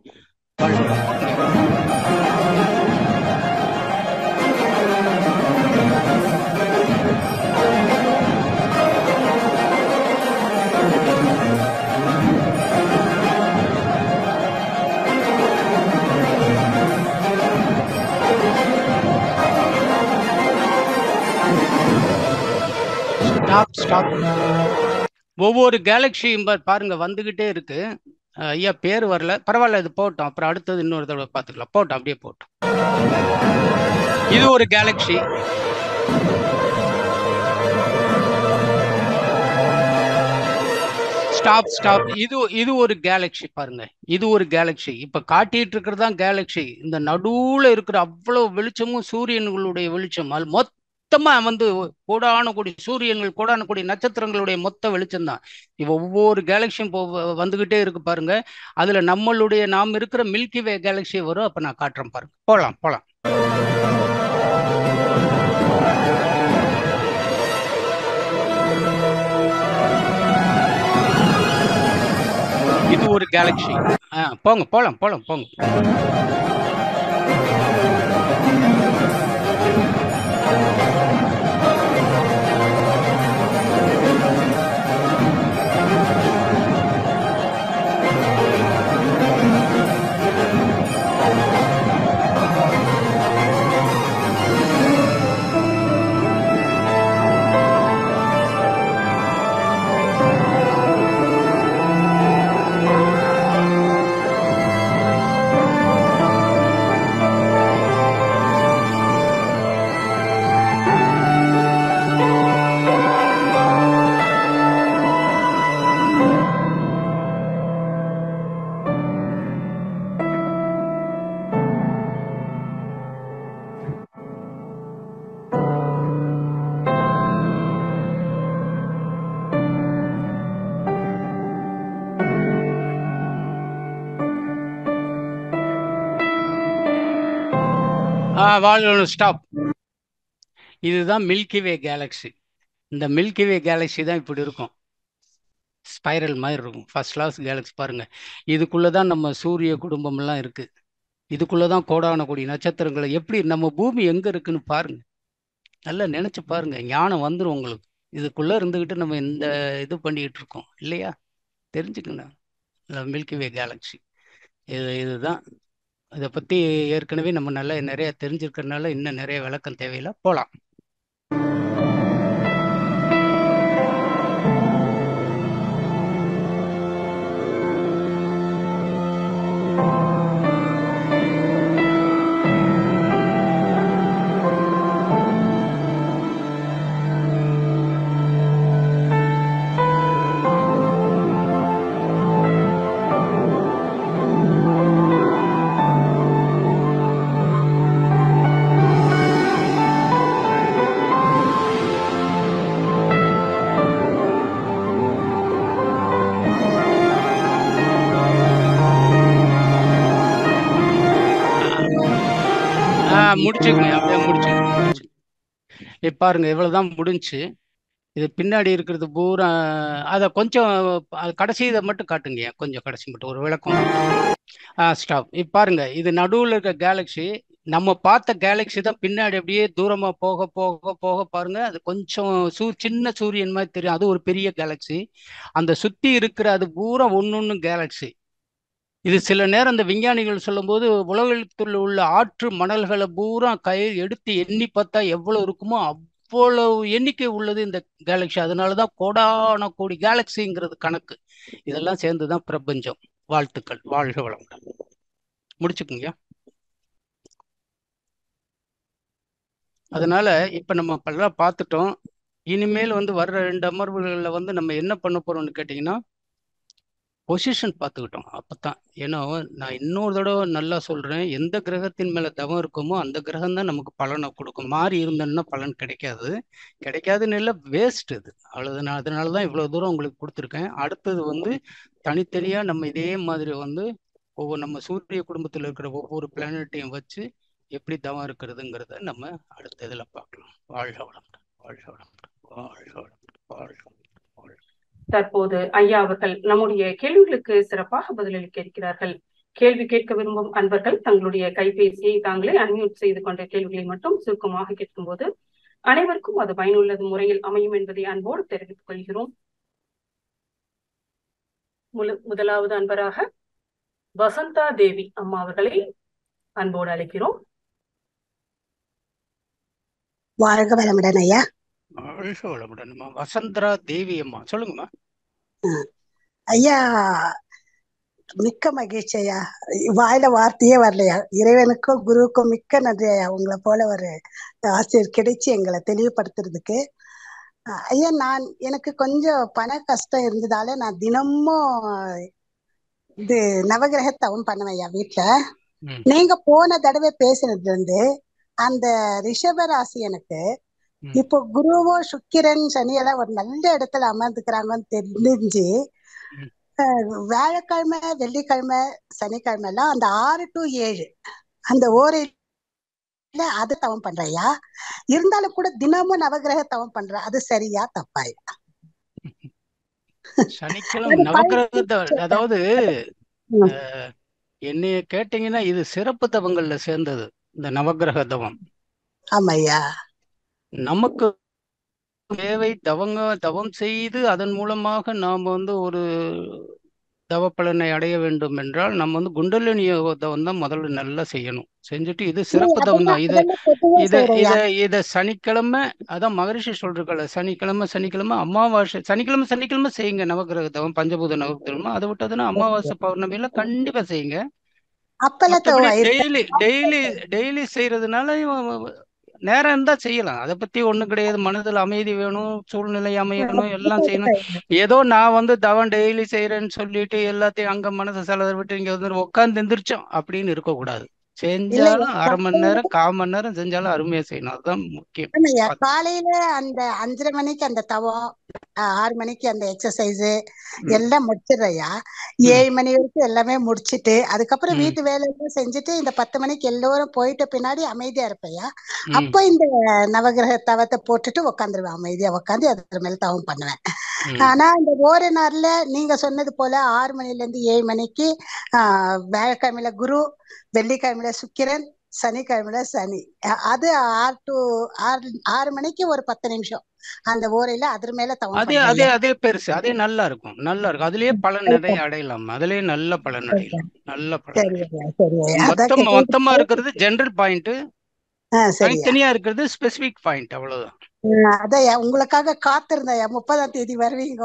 ஸ்டாப். ஒவ்வொரு கேலக்சியும் பாருங்க வந்துகிட்டே இருக்கு. ஐயா பேர் வரல, பரவாயில்ல, இது போட்டோம். அப்புறம் அடுத்தது இன்னொரு தடவை பார்த்துக்கலாம். போட்டோம், அப்படியே போட்டோம். இது ஒரு கேலக்சி. ஸ்டாப். இது ஒரு கேலக்சி பாருங்க, இது ஒரு கேலக்சி. இப்ப காட்டிட்டு இருக்கிறது தான் கேலக்சி. இந்த நடுவுல இருக்கிற அவ்வளவு வெளிச்சமும் சூரியன்களுடைய வெளிச்சம். அது மொத்தமா கோடான கோடி சூரியன்கள், கோடான கோடி நட்சத்திரங்களுடைய மொத்த வெளிச்சம் தான். இப்ப ஒவ்வொரு கேலக்சியும் வந்துகிட்டே இருக்கு பாருங்க. அதுல நாம் இருக்கிற மில்கி வே கேலக்சி வரும். அப்ப நான் காட்டுறேன் பாருங்க. போலாம். இது ஒரு கேலக்சி. போலாம். ஸ்டாப். இதுதான் மில்கி வே கேலக்ஸி. இந்த மில்கி வே கேலக்ஸி தான் இப்படி இருக்கும், ஸ்பைரல் மாதிரி இருக்கும். ஃபர்ஸ்ட் கிளாஸ் கேலக்ஸி பாருங்க. இதுக்குள்ளதான் நம்ம சூரிய குடும்பம்லாம் இருக்கு. இதுக்குள்ளதான் கோடான கோடி நட்சத்திரங்களை. எப்படி நம்ம பூமி எங்க இருக்குன்னு பாருங்க, நல்லா நினைச்சு பாருங்க, ஞானம் வந்துடும் உங்களுக்கு. இதுக்குள்ள இருந்துகிட்டு நம்ம இந்த இது பண்ணிக்கிட்டு இருக்கோம் இல்லையா? தெரிஞ்சுக்கணும் மில்கி வே கேலக்ஸி. இதுதான். இதை பத்தி ஏற்கனவே நம்ம நல்லா நிறைய தெரிஞ்சிருக்கிறதுனால இன்னும் நிறைய விளக்கம் தேவையில்லை, போலாம். முடிச்சுக்கணும், அப்படியே முடிச்சுக்கணும். இப்ப பாருங்க, இவ்வளவுதான் முடிஞ்சு. இது பின்னாடி இருக்கிறது பூரா அதை கொஞ்சம் கடைசி இதை மட்டும் காட்டுங்க, கொஞ்சம் கடைசி மட்டும் ஒரு விளக்கம். ஸ்டாப். இப்ப பாருங்க, இது நடுவில் இருக்க கேலக்ஸி. நம்ம பார்த்த கேலக்ஸி தான் பின்னாடி அப்படியே தூரமா போக போக போக பாருங்க, அது கொஞ்சம் சின்ன சூரியன் மாதிரி தெரியும். அது ஒரு பெரிய கேலக்ஸி. அந்த சுத்தி இருக்கிற அது பூரா ஒன்னொன்னு கேலக்ஸி. இது சில நேரம் இந்த விஞ்ஞானிகள் சொல்லும்போது உலகத்தில் உள்ள ஆற்று மணல்களை பூரா எடுத்து எண்ணி பார்த்தா எவ்வளவு இருக்குமோ அவ்வளவு எண்ணிக்கை உள்ளது இந்த கேலக்ஸி. அதனாலதான் கோடான கோடி கேலக்சிங்கிறது கணக்கு. இதெல்லாம் சேர்ந்துதான் பிரபஞ்சம். வாழ்த்துக்கள், வாழ்க வளமுடன். முடிச்சுக்குங்க. அதனால இப்ப நம்ம பல்லாம் பார்த்துட்டோம். இனிமேல் வர்ற 2 அமர்வுகளில் நம்ம என்ன பண்ண போறோம்னு கேட்டீங்கன்னா, பொசிஷன் பார்த்துக்கிட்டோம். அப்பதான், ஏன்னா நான் இன்னொரு தடவை நல்லா சொல்றேன், எந்த கிரகத்தின் மேல தவம் இருக்குமோ அந்த கிரகம் தான் நமக்கு பலனை கொடுக்கும். மாறி இருந்தோம்னா பலன் கிடைக்காது. கிடைக்காதுன்னு இல்லை, வேஸ்ட் இது. அவ்வளவு. அதனாலதான் இவ்வளவு தூரம் உங்களுக்கு கொடுத்துருக்கேன். அடுத்தது தனித்தனியா நம்ம இதே மாதிரி ஒவ்வொரு நம்ம சூரிய குடும்பத்தில் இருக்கிற ஒவ்வொரு பிளானட்டையும் வச்சு எப்படி தவம் இருக்கிறதுங்கிறத நம்ம அடுத்த இதுல பார்க்கலாம். வாழ்க வளமுடன், வாழ்க வளமுடன், வாழ்க வளமுடன், வாழ்க வளமுடன். தற்போது ஐயா அவர்கள் நம்முடைய கேள்விகளுக்கு சிறப்பாக பதிலளிக்க இருக்கிறார்கள். கேள்வி கேட்க விரும்பும் அன்பர்கள் தங்களுடைய கைபேசியை தாங்களே அன்மியூட் செய்து கொண்ட கேள்விகளை மட்டும் சுருக்கமாக கேட்கும்போது அனைவருக்கும் அது பயனுள்ள முறையில் அமையும் என்பதை அன்போடு தெரிவித்துக் கொள்கிறோம். முதலாவது அன்பராக வசந்தா தேவி அம்மா அவர்களை அன்போடு அழைக்கிறோம். வாழ்க வளமுடன் ஐயா. வாழ்க வளமுடன். வசந்தரா தேவி அம்மா, சொல்லுங்கம்மா. ஐயா, மிக்க மகிழ்ச்சி ஐயா. வாயில வார்த்தையே வரலையா. இறைவனுக்கும் குருவுக்கும் மிக்க நன்றி ஐயா. உங்களை போல ஒரு ஆசிரியர் கிடைச்சி எங்களை தெளிவுபடுத்துறதுக்கு. ஐயா, எனக்கு கொஞ்சம் பண கஷ்டம் இருந்ததால நான் தினமும் இது நவகிரக தவம் பண்ணுவேன் ஐயா வீட்டுல. நீங்க போன தடவை பேசுனது அந்த ரிஷப ராசி எனக்கு இப்போ குருவோ சுக்கிரன் சனி எல்லாம் ஒரு நல்ல இடத்துல அமர்ந்துக்கிறாங்கன்னு தெரிஞ்சு, வியாழக்கிழமை வெள்ளிக்கிழமை சனிக்கிழமை எல்லாம் அந்த 6 to 7 அந்த ஓரையில அது தவம் பண்றையா. இருந்தாலும் கூட தினமும் நவகிரக தவம் பண்ற, அது சரியா தப்பாயா? சனிக்கிழமை நவகிரக, அதாவது என்னைய கேட்டீங்கன்னா இது சிறப்பு தவங்கள்ல சேர்ந்தது இந்த நவகிரக தவம். ஆமையா. நமக்கு தேவை தவம் செய்து அதன் மூலமாக நாம் ஒரு தவ பலனை அடைய வேண்டும் என்றால் நம்ம குண்டலினி தவம் தான் முதல்ல நல்லா செய்யணும். செஞ்சுட்டு இது சிறப்பு தவம் தான். இத சனிக்கிழமை, அதான் மகரிஷி சொல்றாங்க, சனிக்கிழமை அமாவாசை, சனிக்கிழமை செய்யுங்க நவகிரக தவம், பஞ்சபூத நவகிரகம். அதை விட்டதுன்னா அமாவாசை பௌர்ணமியில கண்டிப்பா செய்யுங்க. டெய்லி செய்யறதுனால நேரம் இருந்தா செய்யலாம். அதை பத்தி ஒண்ணும் கிடையாது. மனதில் அமைதி வேணும், சூழ்நிலை அமையணும், எல்லாம் செய்யணும். ஏதோ நான் தவம் டெய்லி செய்யறேன்னு சொல்லிட்டு எல்லாத்தையும் அங்க மனசை செலவு விட்டு இங்க உட்காந்து எந்திரிச்சோம் அப்படின்னு இருக்கக்கூடாது. செஞ்சாலும் 1/2 மணி நேரம் 1/4 மணி நேரம் செஞ்சாலும் அருமையா செய்யணும். அதுதான் முக்கியம். காலையில அந்த 5:30 மணிக்கு அந்த தவம், 6 மணிக்கு அந்த எக்ஸசைஸ் ம் எல்லாம் முடிச்சிடுறேயா. ம் 7 மணி வரைக்கும் எல்லாமே முடிச்சிட்டு அதுக்கப்புறம் ம் வீட்டு வேலையெல்லாம் செஞ்சுட்டு இந்த 10 மணிக்கு எல்லோரும் போயிட்ட பின்னாடி அமைதியா இருப்பேயா. ம் அப்போ இந்த நவகிரக தவத்தை போட்டுட்டு உட்காந்துருவேன், அமைதியா உட்காந்து அதுக்கு மேல தவம் பண்ணுவேன். ம் ஆனா இந்த ஓர நாள்ல நீங்க சொன்னது போல 6 மணில இருந்து 7 மணிக்கு வியாழக்கிழமையில குரு, வெள்ளிக்கிழமையில சுக்கிரன், சனிக்கிழமையில சனி. அது 6 மணிக்கு ஒரு 10 நிமிஷம் அந்த ஓரையில அது மேல தவம் அதே அதே பண்றேன். அதே பெருசு, அதே நல்லா இருக்கும், நல்லா இருக்கும். அதுலயே பலன் நிறைய அடையலாம், அதுலயே நல்ல பலன் அடையலாம், நல்ல பலன் சரி அடையலாம். ஐயா, சரி ஐயா. அதான் மொத்தமா மொத்தமா கேட்டேன். இருக்கிறது ஜெனரல் பாயிண்ட், சரியா. தனித்தனியா இருக்கிறது ஸ்பெசிபிக் பாயிண்ட், அவ்வளவுதான். அதையா உங்களுக்காக காத்திருந்தேன். 30ஆம் தேதி வருவீங்க,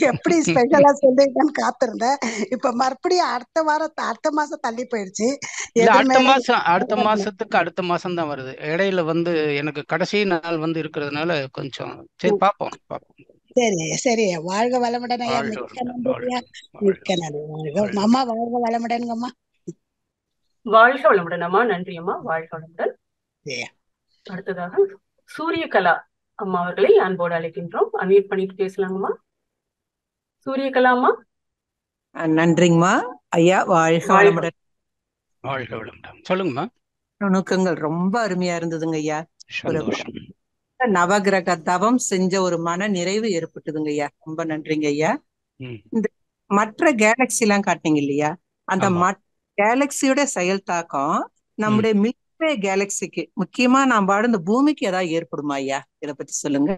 எப்படி ஸ்பெஷலா சொல்லுவீங்கன்னு காத்திருந்தேன். இப்ப மறுபடியும் அடுத்த மாசம் தள்ளி போயிடுச்சு. இல்ல, எதிர் அடுத்த மேல மாசம், அடுத்த மாசம் தான் வருது. இடையில எனக்கு கடைசி நாள் இருக்கிறதுனால கொஞ்சம் சரி, பார்ப்போம் பார்ப்போம். சரி ஐயா, சரி ஐயா. வாழ்க வளமுடன் ஐயா. வாழ்க மிக்க வளமுடன், நன்றி ஐயா, வாழ்க மிக்க நன்றி. வாழ்க. அம்மா வாழ்க வளமுடன்ங்கம்மா. வாழ்க வளமுடன் அம்மா. நன்றி அம்மா. வாழ்க வளமுடன். ஐயா. அடுத்ததாக சூரியகலா அம்மா அவர்களை அன்போடு அழைக்கின்றோம். அன்மியூட் பண்ணிட்டு பேசலாங்கம்மா. சூரியகலா அம்மா. நன்றிங்கம்மா. ஐயா வாழ்க வாழ்க வளமுடன். வாழ்க வளமுடன். சொல்லுங்கம்மா. நுணுக்கங்கள் ரொம்ப அருமையா இருந்ததுங்க ஐயா. ஒரு சந்தோஷம். நவகிரக தவம் செஞ்ச ஒரு மன நிறைவு ஏற்பட்டதுங்க ஐயா. ரொம்ப நன்றிங்க ஐயா. ம். இந்த மற்ற கேலக்சி எல்லாம் காட்டினீங்க இல்லையா, அந்த ஆமா. மற்ற கேலக்சியோட செயல் தாக்கம் ம். நம்முடைய மில்க்வே கேலக்சிக்கு, முக்கியமா நாம் வாழும் இந்த பூமிக்கு ஏதாவது ஏற்படுமா ஐயா? இதை பத்தி சொல்லுங்க.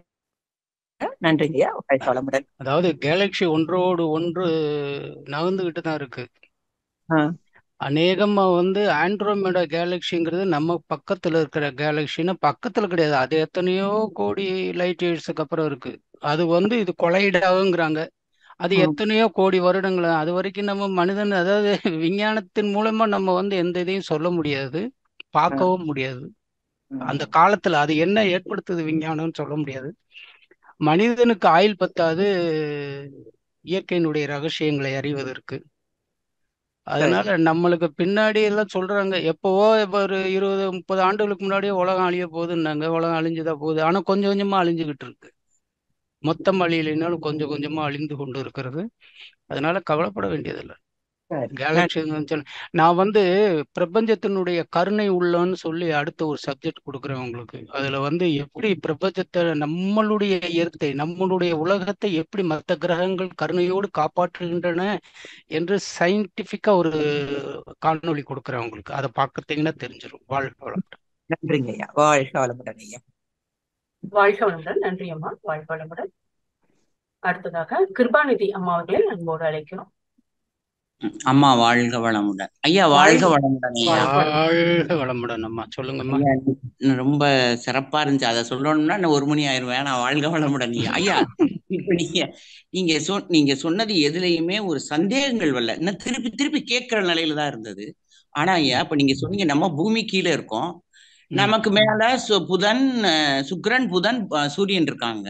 நன்றிங்க ஐயா. வாழ்க வளமுடன். அதாவது கேலக்சி ஒன்றோடு ஒன்று நகர்ந்துகிட்டு தான் இருக்கு. ஆ, அநேகமா ஆண்ட்ரோமேடா கேலக்சிங்கிறது நம்ம பக்கத்துல இருக்கிற கேலக்சின்னு பக்கத்துல கிடையாது, அது எத்தனையோ கோடி லைட் இயர்ஸுக்கு அப்புறம் இருக்கு. அது இது கொலைடாகுங்கிறாங்க. அது ம், எத்தனையோ கோடி வருடங்கள். அது வரைக்கும் நம்ம மனிதன், அதாவது விஞ்ஞானத்தின் மூலமா நம்ம எந்த இதையும் சொல்ல முடியாது, ஆ, பார்க்கவும் முடியாது. அந்த ம். காலத்துல அது என்ன ஏற்படுத்துது விஞ்ஞானம்னு சொல்ல முடியாது. மனிதனுக்கு ஆயுள் பத்தாது இயற்கையினுடைய ரகசியங்களை அறிவதற்கு. சரி. அதனால நம்மளுக்கு பின்னாடி எல்லாம் சொல்றாங்க, எப்பவோ இப்போ ஒரு 20-30 ஆண்டுகளுக்கு முன்னாடியே உலகம் அழிய போகுதுன்னாங்க. உலகம் அழிஞ்சுதான் போகுது, ஆனா கொஞ்சம் கொஞ்சமா அழிஞ்சுகிட்டு இருக்கு. மொத்தம் அழியலைனாலும் கொஞ்சம் கொஞ்சமா அழிந்து கொண்டு இருக்கிறது. அதனால கவலைப்பட வேண்டியதில்லை. சரி. கேலக்சி நான் பிரபஞ்சத்தினுடைய கருணை உள்ளன்னு சொல்லி அடுத்த ஒரு சப்ஜெக்ட் கொடுக்குறேன் உங்களுக்கு. அதுல எப்படி பிரபஞ்சத்தை, நம்மளுடைய இயற்கை, நம்மளுடைய உலகத்தை எப்படி மற்ற கிரகங்கள் கருணையோடு காப்பாற்றுகின்றன என்று சயின்டிபிக்கா ஒரு காணொளி கொடுக்குறேன் உங்களுக்கு. அதை பார்க்கத்தீங்கன்னா தெரிஞ்சிடும். வாழ்க வளமுடன். நன்றிங்க ஐயா. வாழ்க வளமுடன் ஐயா. வாழ்க வளமுடன். நன்றி அம்மா. வாழ்க வளமுடன். அடுத்ததாக கிருபாநிதி அம்மா அவர்களை அன்போடு அழைக்கிறோம். அம்மா வாழ்க வளமுடன். ஐயா வாழ்க வளமுடன் ஐயா. வாழ்க வளமுடன் அம்மா. சொல்லுங்கம்மா. ஐயா ரொம்ப சிறப்பா இருந்துச்சு. அதை சொல்லணும்னா நான் 1 மணி ஆயிருவேன். நான் வாழ்க வளமுடன் ஐயா. ஐயா இப்ப நீங்க சொன்னது எதுலையுமே ஒரு சந்தேகங்கள் வரல. இன்னும் திருப்பி திருப்பி கேட்கிற நிலையில தான் இருந்தது. ஆனா ஐயா இப்ப நீங்க சொன்னீங்க நம்ம பூமி கீழே இருக்கோம், நமக்கு மேல புதன், சுக்கிரன், புதன், சூரியன் இருக்காங்க.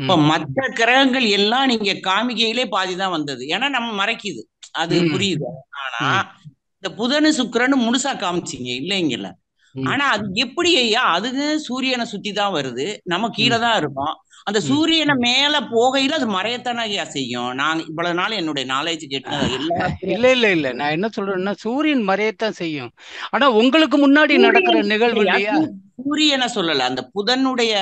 இப்ப மற்ற கிரகங்கள் எல்லாம் நீங்க காமிக்கையிலே பாதிதான் வந்தது, ஏன்னா நம்ம மறைக்குது, அது புரியுது. ஆனா இந்த புதனு சுக்கிரனு முழுசா காமிச்சிங்க இல்லைங்கல்ல. ஆனா அது எப்படி ஐயா, அதுங்க சூரியனை சுத்தி தான் வருது, நம்ம கீழே தான் இருக்கோம். அந்த சூரியனை மேல போகையில அது மறையத்தானே ஐயா செய்யும். நான் இவ்வளவு நாள் என்னுடைய நாலேஜ் கேட்டு இல்ல இல்ல இல்ல, நான் என்ன சொல்றேன்னா சூரியன் மறையத்தான் செய்யும், ஆனா உங்களுக்கு முன்னாடி நடக்கிற நிகழ்வு இல்லையா. சூரியனை சொல்லல, அந்த புதனுடைய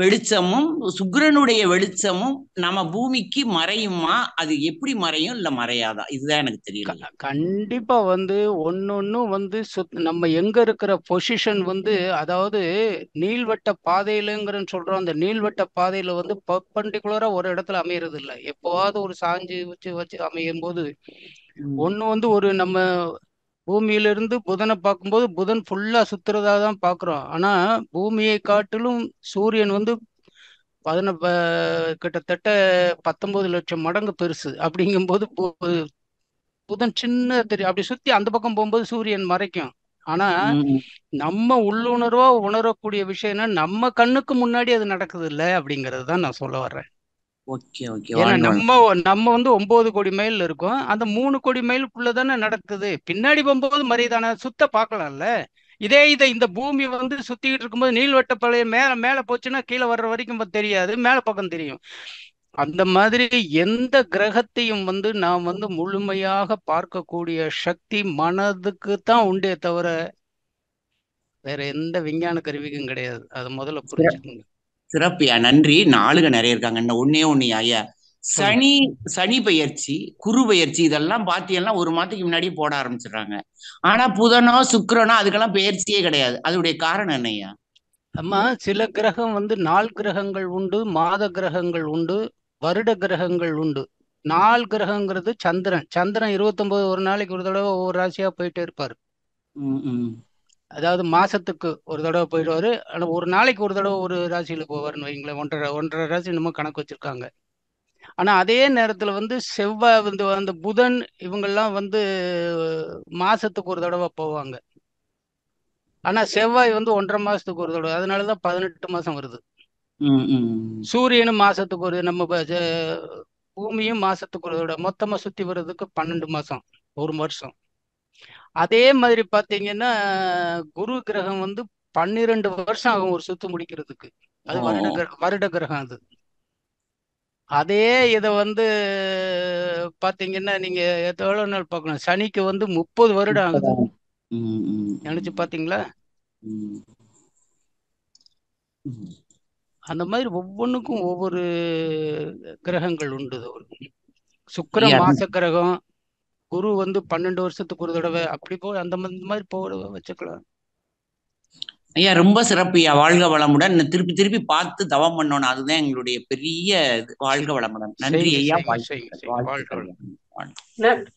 வெளிச்சமும் சுக்கிரனுடைய வெளிச்சமும் நம்ம பூமிக்கு மறையுமா? அது எப்படி மறையும், இல்ல மறையாதா? இதுதான் எனக்கு தெரியல. கண்டிப்பா ஒன்னொன்னும் நம்ம எங்க இருக்கிற பொசிஷன் அதாவது நீள்வட்ட பாதையிலங்கிறன்னு சொல்றோம். அந்த நீள்வட்ட பாதையில பர்பண்டிகுலரா ஒரு இடத்துல அமையறது இல்லை, எப்போவாவது ஒரு சாஞ்சு வச்சு அமையும் போது ஒண்ணு ஒரு நம்ம பூமியிலிருந்து புதனை பார்க்கும்போது புதன் ஃபுல்லா சுத்துறதா தான் பாக்குறோம். ஆனா பூமியை காட்டிலும் சூரியன் கிட்டத்தட்ட 19 லட்சம் மடங்கு பெருசு. அப்படிங்கும்போது புதன் சின்ன தெரியும், அப்படி சுத்தி அந்த பக்கம் போகும்போது சூரியன் மறைக்கும். ஆனா நம்ம உள்ளுணர்வா உணரக்கூடிய விஷயம்னா நம்ம கண்ணுக்கு முன்னாடி அது நடக்குது இல்ல, அப்படிங்கிறது தான் நான் சொல்ல வர்றேன். ஏன்னா நம்ம 9 கோடி மைல் இருக்கோம், அந்த 3 கோடி மைலுக்குள்ளதானே நடக்குது. பின்னாடி போகும்போது மறைதானே, சுத்த பார்க்கலாம்ல. இதை இந்த பூமி சுத்திக்கிட்டு இருக்கும்போது நீள்வட்ட பழைய மேல மேல போச்சுன்னா கீழே வர்ற வரைக்கும் தெரியாது, மேல பக்கம் தெரியும். அந்த மாதிரி எந்த கிரகத்தையும் வந்து நாம் வந்து முழுமையாக பார்க்கக்கூடிய சக்தி மனதுக்கு தான் உண்டே தவிர வேற எந்த விஞ்ஞான கருவிக்கும் கிடையாது. அது முதல்ல புரிஞ்சுக்கோங்க. சிறப்பியா, நன்றி. ஆளுக நிறைய இருக்காங்க. இன்னும் ஒன்னே ஒண்ணு ஐயா, சனி சனி பெயர்ச்சி, குரு பெயர்ச்சி இதெல்லாம் பாத்தீங்கன்னா ஒரு மாதத்துக்கு முன்னாடியே போட ஆரம்பிச்சிடுறாங்க. ஆனா புதனோ சுக்கிரனோ அதுக்கெல்லாம் பெயர்ச்சியே கிடையாது. அதோடைய காரணம் என்னய்யா? அம்மா, சில கிரகம் வந்து நாள் கிரகங்கள் உண்டு, மாத கிரகங்கள் உண்டு, வருட கிரகங்கள் உண்டு. நாள் கிரகங்கிறது சந்திரன். சந்திரன் 29 ஒரு நாளைக்கு ஒரு தடவை ஒவ்வொரு ராசியா போயிட்டே இருப்பாரு. அதாவது மாசத்துக்கு ஒரு தடவை போயிடுவாரு. ஆனா ஒரு நாளைக்கு ஒரு தடவை ஒரு ராசியில போவாருன்னு வைங்களேன். ஒன்றரை ராசி நம்ம கணக்கு வச்சிருக்காங்க. ஆனா அதே நேரத்துல வந்து செவ்வாய் வந்து அந்த புதன் இவங்கெல்லாம் வந்து மாசத்துக்கு ஒரு தடவை போவாங்க. ஆனா செவ்வாய் வந்து 1.5 மாசத்துக்கு ஒரு தடவை. அதனாலதான் 18 மாசம் வருது. சூரியனும் மாசத்துக்கு ஒரு, நம்ம பூமியும் மாசத்துக்கு ஒரு தடவை. மொத்தமா சுத்தி வர்றதுக்கு 12 மாசம், ஒரு வருஷம். அதே மாதிரி பாத்தீங்கன்னா குரு கிரகம் வந்து 12 வருஷம் ஆகும் ஒரு சுத்து முடிக்கிறதுக்கு. அது வருட கிரகம். அது அதே இதை வந்து பாத்தீங்கன்னா நீங்க எவ்வளவு நாள் பார்க்கணும். சனிக்கு வந்து 30 வருடம் ஆகுது. நினைச்சு பாத்தீங்களா? அந்த மாதிரி ஒவ்வொன்றுக்கும் ஒவ்வொரு கிரகங்கள் உண்டு. சுக்கிரன் மாச கிரகம், குரு வந்து 12 வருஷத்துக்கு ஒரு தடவை, அப்படி போ அந்த மாதிரி போக வச்சுக்கலாம். ஐயா ரொம்ப சிறப்பியா, வாழ்க வளமுடன். திருப்பி திருப்பி பார்த்து தவம் பண்ணணும், அதுதான் எங்களுடைய பெரிய வாழ்க வளமுடன். நன்றி ஐயா.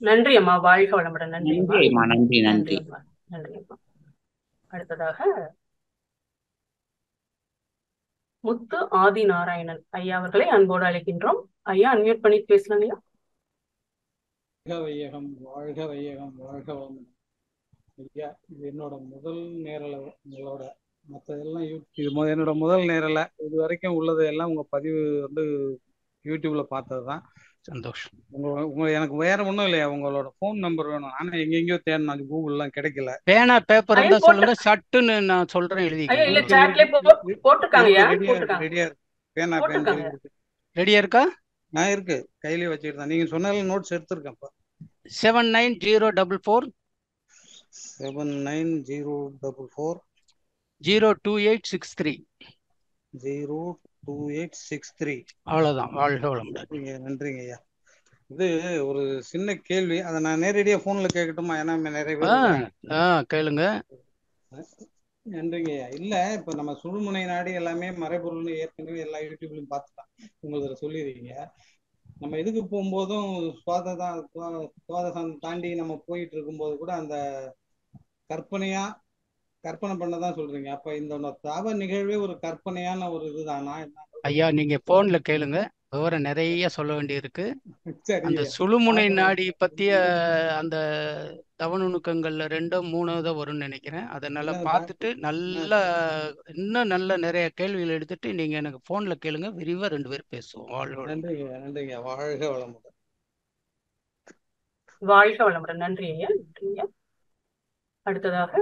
நன்றி அம்மா, வாழ்க வளமுடன். நன்றி அம்மா, நன்றி நன்றி நன்றி அம்மா. அடுத்ததாக முத்து ஆதி நாராயணன் ஐயா அவர்களை அன்போடு அழைக்கின்றோம். ஐயா அன்மியூட் பண்ணி பேசலாம் ஐயா. வையகம், வாழ்க வையகம், வாழ்க வளமுடன். ஐயா, இது என்னோட முதல் நேரலை. உங்களோட மற்றதெல்லாம் இது என்னோட முதல் நேரலை. இது வரைக்கும் உள்ளது எல்லாம் உங்க பதிவு வந்து யூடியூப்ல பார்த்ததுதான். சந்தோஷம். எனக்கு வேற ஒண்ணும் இல்லையா, உங்களோட போன் நம்பர் வேணும். ஆனா எங்கெங்கயோ தேடினா அது கூகுள்லாம் கிடைக்கல. பேனா பேப்பர் இருந்தா சொல்லுங்க, சட்டுன்னு நான் சொல்றேன், எழுதிக்கங்க. ரெடியா இருக்கா? நான் இருக்கு, கையிலே வச்சுக்கிட்டேன். நீங்க சொன்னால நோட்ஸ் எடுத்திருக்கேன். 79044 79044 02863 02863. அவ்வளவுதான். வாழ்க வளமுடன். நன்றிங்க ஐயா. இது ஒரு சின்ன கேள்வி, அதை நான் நேரடியா போன்ல கேட்கட்டுமா? ஏன்னா நிறைய பேர் கேளுங்க. நன்றிங்க ஐயா. இல்ல, இப்ப நம்ம சுழுமுனை நாடி எல்லாமே மறைபொருள்னு ஏற்கனவே எல்லா யூடியூப்லயும் பார்த்துட்டான். உங்களுக்கு சொல்லிடுறீங்க. நம்ம இதுக்கு போகும்போதும் சுவாதம் தாண்டி நம்ம போயிட்டு இருக்கும்போது கூட அந்த கற்பனை பண்ணதான் சொல்றீங்க. அப்ப இந்த தவ நிகழ்வே ஒரு கற்பனையான ஒரு இதுதானா? ஐயா நீங்க போன்ல கேளுங்க, விவரம் நிறைய சொல்ல வேண்டி இருக்கு. அந்த சுழுமுனை நாடி பத்திய அந்த தவநுணுக்கங்கள்ல 2 3 வரும்னு நினைக்கிறேன். அதனால பார்த்துட்டு இன்னும் நல்ல நிறைய கேள்விகள் எடுத்துட்டு நீங்க எனக்கு போன்ல கேளுங்க, விரிவா 2 பேர் பேசுவோம். நன்றிங்க. வாழ்க வளமுடன். வாழ்க வளமுடன். நன்றி ஐயா. நன்றிங்க. அடுத்ததாக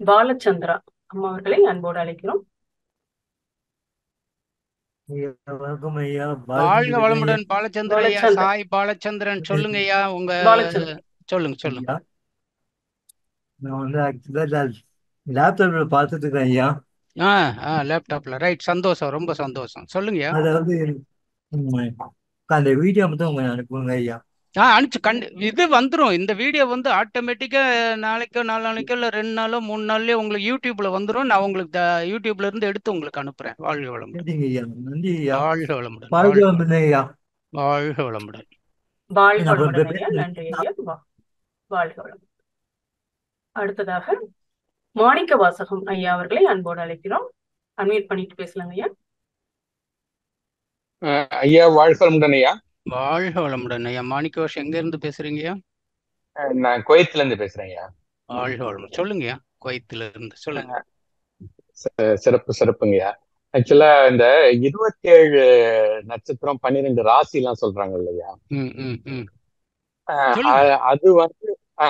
பாலச்சந்திரா அம்மா அவர்களை அன்போடு அழைக்கிறோம். வாழ்க வளமுடன் பாலச்சந்திரன் ஐயா. சாய் பாலச்சந்திரன் சொல்லுங்க ஐயா. உங்க சொல்லுங்க. நான் வந்து ஆக்சுவலா லேப்டாப்ல பார்த்துட்டு இருக்கேன் ஐயா. லேப்டாப்ல. ரைட், சந்தோஷம், ரொம்ப சந்தோஷம். சொல்லுங்க. அதாவது அந்த வீடியோ மட்டும் உங்க அனுப்புங்க ஐயா. இது வந்துடும். இந்த வீடியோ வந்து ஆட்டோமேட்டிக்கா நாளைக்கோ நாளானைக்கோ இல்ல 2 நாளோ 3 நாள்லயோ உங்களுக்கு யூடியூப்ல வந்துடும். நான் உங்களுக்கு யூடியூப்ல இருந்து எடுத்து உங்களுக்கு அனுப்புறேன். வாழ்க வளமுடன். நன்றி ஐயா. வாழ்க வளமுடன். வாழ்க வளமுடன் ஐயா. வாழ்க வளமுடன். வாழ்க வளமுடன் ஐயா. நன்றி ஐயா. வாழ்க வளமுடன். அடுத்ததாக மாணிக்க வாசகம் ஐயா அவர்களை அன்போடு அழைக்கிறோம். அன்மியூட் பண்ணிட்டு பேசலாங்க ஐயா. ஐயா வாழ்க வளமுடன் ஐயா. வாழ்க வளமுடன் ஐயா. மாணிக்க வாசகம் எங்க இருந்து பேசுறீங்க? நான் குவைத்துல இருந்து பேசுறேன் ஐயா. வாழ்க வளமுடன். சொல்லுங்க. குவைத்துல இருந்து சொல்லுங்க. சிறப்புங்கய்யா. ஆக்சுவலா இந்த 27 நட்சத்திரம் 12 ராசி எல்லாம் சொல்றாங்க இல்லையா,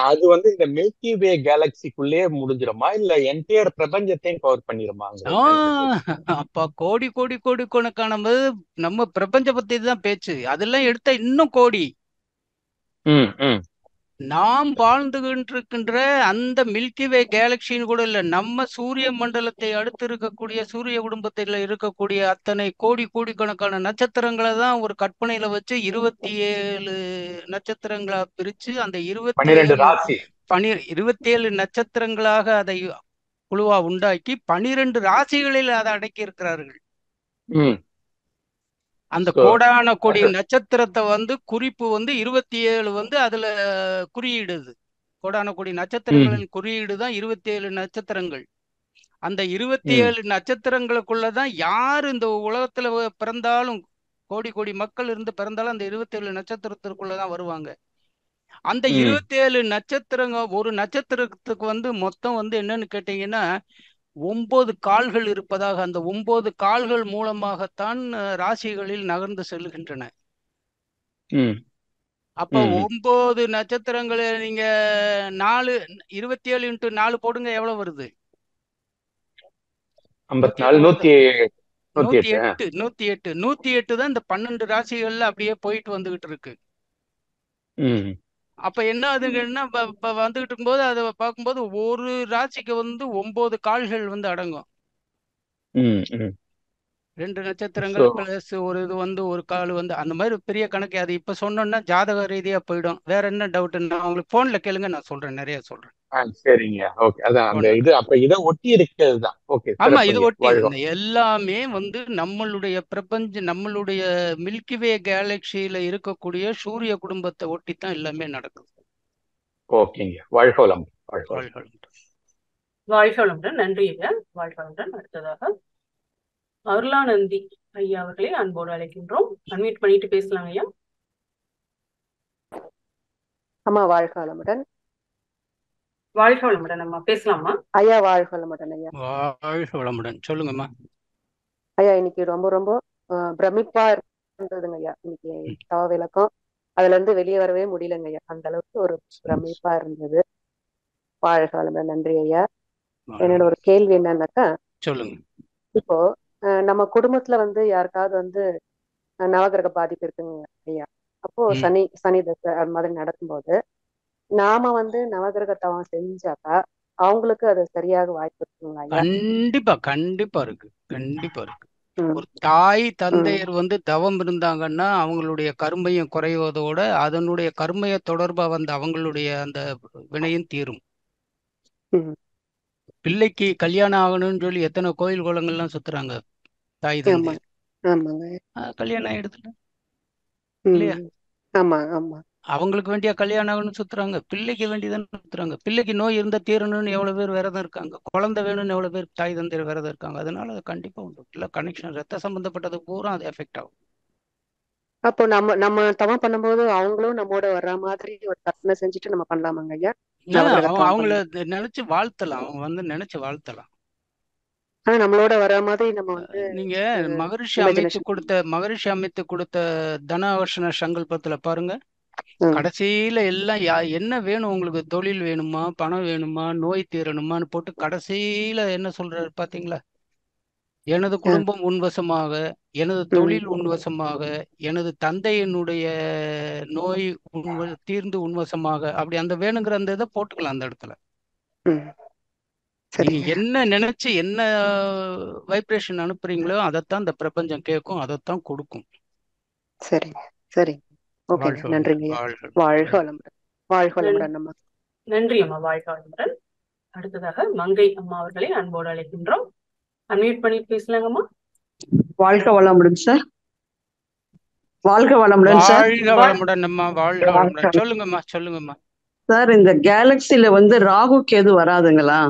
அது வந்து இந்த மில்கி வே கேலக்சிக்குள்ளேயே முடிஞ்சிருமா இல்ல என்டையர் பிரபஞ்சத்தையும் கவர் பண்ணிருமாங்கிறது தான் என்னோட கேள்வி. அப்ப கோடி கோடி கோடி கணக்கான நம்ம பிரபஞ்ச பத்தி தான் பேச்சு. அதெல்லாம் எடுத்தா இன்னும் கோடி. ம் ம் நாம் வாழ்ந்துகிட்டு இருக்கின்ற அந்த மில்கி வே கேலக்சின்னு கூட இல்ல, நம்ம சூரிய மண்டலத்தை அடுத்து இருக்கக்கூடிய சூரிய குடும்பத்தில் இருக்கக்கூடிய அத்தனை கோடி கோடிக்கணக்கான நட்சத்திரங்களை தான் ஒரு கற்பனையில வச்சு 27 நட்சத்திரங்களா பிரிச்சு அந்த 12 ராசி. 27 நட்சத்திரங்களாக அதை குழுவா உண்டாக்கி 12 ராசிகளில் அதை அடக்கி இருக்கிறார்கள். ம் அந்த So, கோடான கோடி நட்சத்திரத்தை குறிப்பு 27 அதுல குறியீடுது. கோடான கோடி ம் நட்சத்திரங்களின் குறியீடு தான் 27 நட்சத்திரங்கள். அந்த ம் 27 நட்சத்திரங்களுக்குள்ளதான் யாரு இந்த உலகத்துல பிறந்தாலும், கோடி கோடி மக்கள் இருந்து பிறந்தாலும் அந்த 27 நட்சத்திரத்திற்குள்ளதான் வருவாங்க. அந்த ம் 27 நட்சத்திரங்க, ஒரு நட்சத்திரத்துக்கு மொத்தம் என்னன்னு கேட்டீங்கன்னா 9 கால்கள் இருப்பதாக, அந்த 9 கால்கள் மூலமாகத்தான் ராசிகளில் நகர்ந்து செல்லுகின்றன. ம் அப்ப ம் 9 நட்சத்திரங்களை நீங்க 27 × 4 போடுங்க, எவ்வளவு வருது? 54 108. 108 108 தான் இந்த 12 ராசிகள்ல அப்படியே போயிட்டு வந்துகிட்டு இருக்கு. ம் அப்ப என்ன ஆகுதுங்கன்னா வந்துகிட்டு இருக்கும்போது அதை பார்க்கும்போது ஒரு ராசிக்கு 9 கால்கள் அடங்கும். ம் ம் 2 நட்சத்திரங்கள் So, பிளஸ் ஒரு இது ஒரு கால் அந்த மாதிரி பெரிய கணக்கு. அது இப்ப சொன்னோம்னா ஜாதக ரீதியா போயிடும். வேற என்ன டவுட்? நான் உங்களுக்கு போன்ல கேளுங்க, நான் சொல்றேன், நிறைய சொல்றேன் சரிங்க. ஓகே, அதான் அந்த போன்ல. இது அப்ப இதை ஒட்டி இருக்கிறது தான். ஓகே, ஆமா, இது சிறப்புங்க. ஒட்டி வாழ்க. இந்த எல்லாமே நம்மளுடைய பிரபஞ்ச, நம்மளுடைய மில்கிவே கேலக்சியில இருக்கக்கூடிய சூரிய குடும்பத்தை ஒட்டி தான் எல்லாமே நடக்குது. ஓகேங்க, வாழ்க வளம். வாழ்க வளம். வாழ்க வளமுடன். வாழ்க வளமுடன். நன்றி ஐயா. வாழ்க வளமுடன். அடுத்ததாக அருளானந்தி ஐயா அவர்களை அன்போடு அழைக்கின்றோம். அன்மியூட் பண்ணிட்டு பேசலாம் ஐயா. அம்மா வாழ்க வளமுடன். வாழ்க வளமுடன் அம்மா, பேசலாமா ஐயா? வாழ்க வளமுடன் ஐயா. வாழ்க வளமுடன். சொல்லுங்கம்மா ஐயா, இன்னைக்கு ரொம்ப ரொம்ப பிரமிப்பா இருந்ததுங்க ஐயா. இன்னைக்கு தவ விளக்கம் அதுல இருந்து வெளியே வரவே முடியலங்க ஐயா. அந்த அளவுக்கு ஒரு பிரமிப்பா இருந்தது. வாழ்க வளமுடன். நன்றி ஐயா. என்னோட ஒரு கேள்வி என்னன்னாக்கா, சொல்லுங்க. இப்போ நம்ம குடும்பத்துல யாருக்காவது நவகிரக பாதிப்பு இருக்குங்க ஐயா. அப்போ சனி தசை அது மாதிரி நடக்கும்போது நாம நவகிரக தவம் செஞ்சாக்கா அவங்களுக்கு அது சரியாக வாய்ப்பு இருக்குங்களா ஐயா? கண்டிப்பா கண்டிப்பா இருக்கு, கண்டிப்பா இருக்கு. ஒரு தாய் தந்தையர் தவம் இருந்தாங்கன்னா அவங்களுடைய கர்மையம் குறைவதோட அதனுடைய கர்மைய தொடர்பா அவங்களுடைய அந்த வினையும் தீரும். பிள்ளைக்கு கல்யாணம் ஆகணும்னு சொல்லி எத்தனை கோயில் குளங்கள்லாம் சுத்துறாங்க தாய் தந்தையர். கல்யாணம் ஆயிடுதுல இல்லையா? அவங்களுக்கு வேண்டிய கல்யாணம் ஆகணும்னு சுத்துறாங்க, பிள்ளைக்கு வேண்டியதானே சுத்துறாங்க. பிள்ளைக்கு நோய் இருந்தா தீரணும்னு எவ்வளவு பேர் விரதம் இருக்காங்க, குழந்தை வேணும்னு எவ்வளவு பேர் தாய் தந்தையர் விரதம் இருக்காங்க. அதனால அது கண்டிப்பா உண்டு. இல்ல கனெக்ஷன் ரத்த சம்பந்தப்பட்டது பூரா அது எஃபெக்ட் ஆகும். அப்போ நம்ம தவம் பண்ணும்போது அவங்களும் நம்மோட வர்ற மாதிரி ஒரு கற்பனை செஞ்சுட்டு நம்ம பண்ணலாமாங்க ஐயா? அவங்கள நினைச்சு வாழ்த்தலாம், அவங்க நினைச்சு வாழ்த்தலாம். ஆனா நம்மளோட வர மாதிரி நம்ம நீங்க மகரிஷி அமைத்து கொடுத்த தனாவர்ஷண சங்கல்பத்துல பாருங்க, கடைசியில எல்லாம் என்ன வேணும் உங்களுக்கு? தொழில் வேணுமா, பணம் வேணுமா, நோய் தீரணுமான்னு போட்டு கடைசியில என்ன சொல்றாரு பாத்தீங்களா? எனது குடும்பம் உன்வசமாக, எனது தொழில் உன்வசமாக, எனது தந்தையினுடைய நோய் தீர்ந்து உன்வசமாக, அப்படி அந்த வேணுங்கிற அந்த இதை போட்டுக்கலாம் அந்த இடத்துல. நீங்க என்ன நினைச்சு என்ன வைப்ரேஷன் அனுப்புறீங்களோ அதைத்தான் இந்த பிரபஞ்சம் கேட்கும், அதைத்தான் கொடுக்கும். சரி சரி. நன்றிங்க. வாழ்க வளமுடன். வாழ்க வளமுடன் அம்மா. நன்றி அம்மா. வாழ்க வளமுடன். அடுத்ததாக மங்கை அம்மா அவர்களை அன்போடு அழைக்கின்றோம். அன்மியூட் பண்ணி பேசலாங்கம்மா. வாழ்க வளமுடன் சார். வாழ்க வளமுடன் சார். வாழ்க வளமுடன் அம்மா. வாழ்க வளமுடன். சொல்லுங்கம்மா சொல்லுங்கம்மா. சார், இந்த கேலக்சில ராகு கேது வராதுங்களா?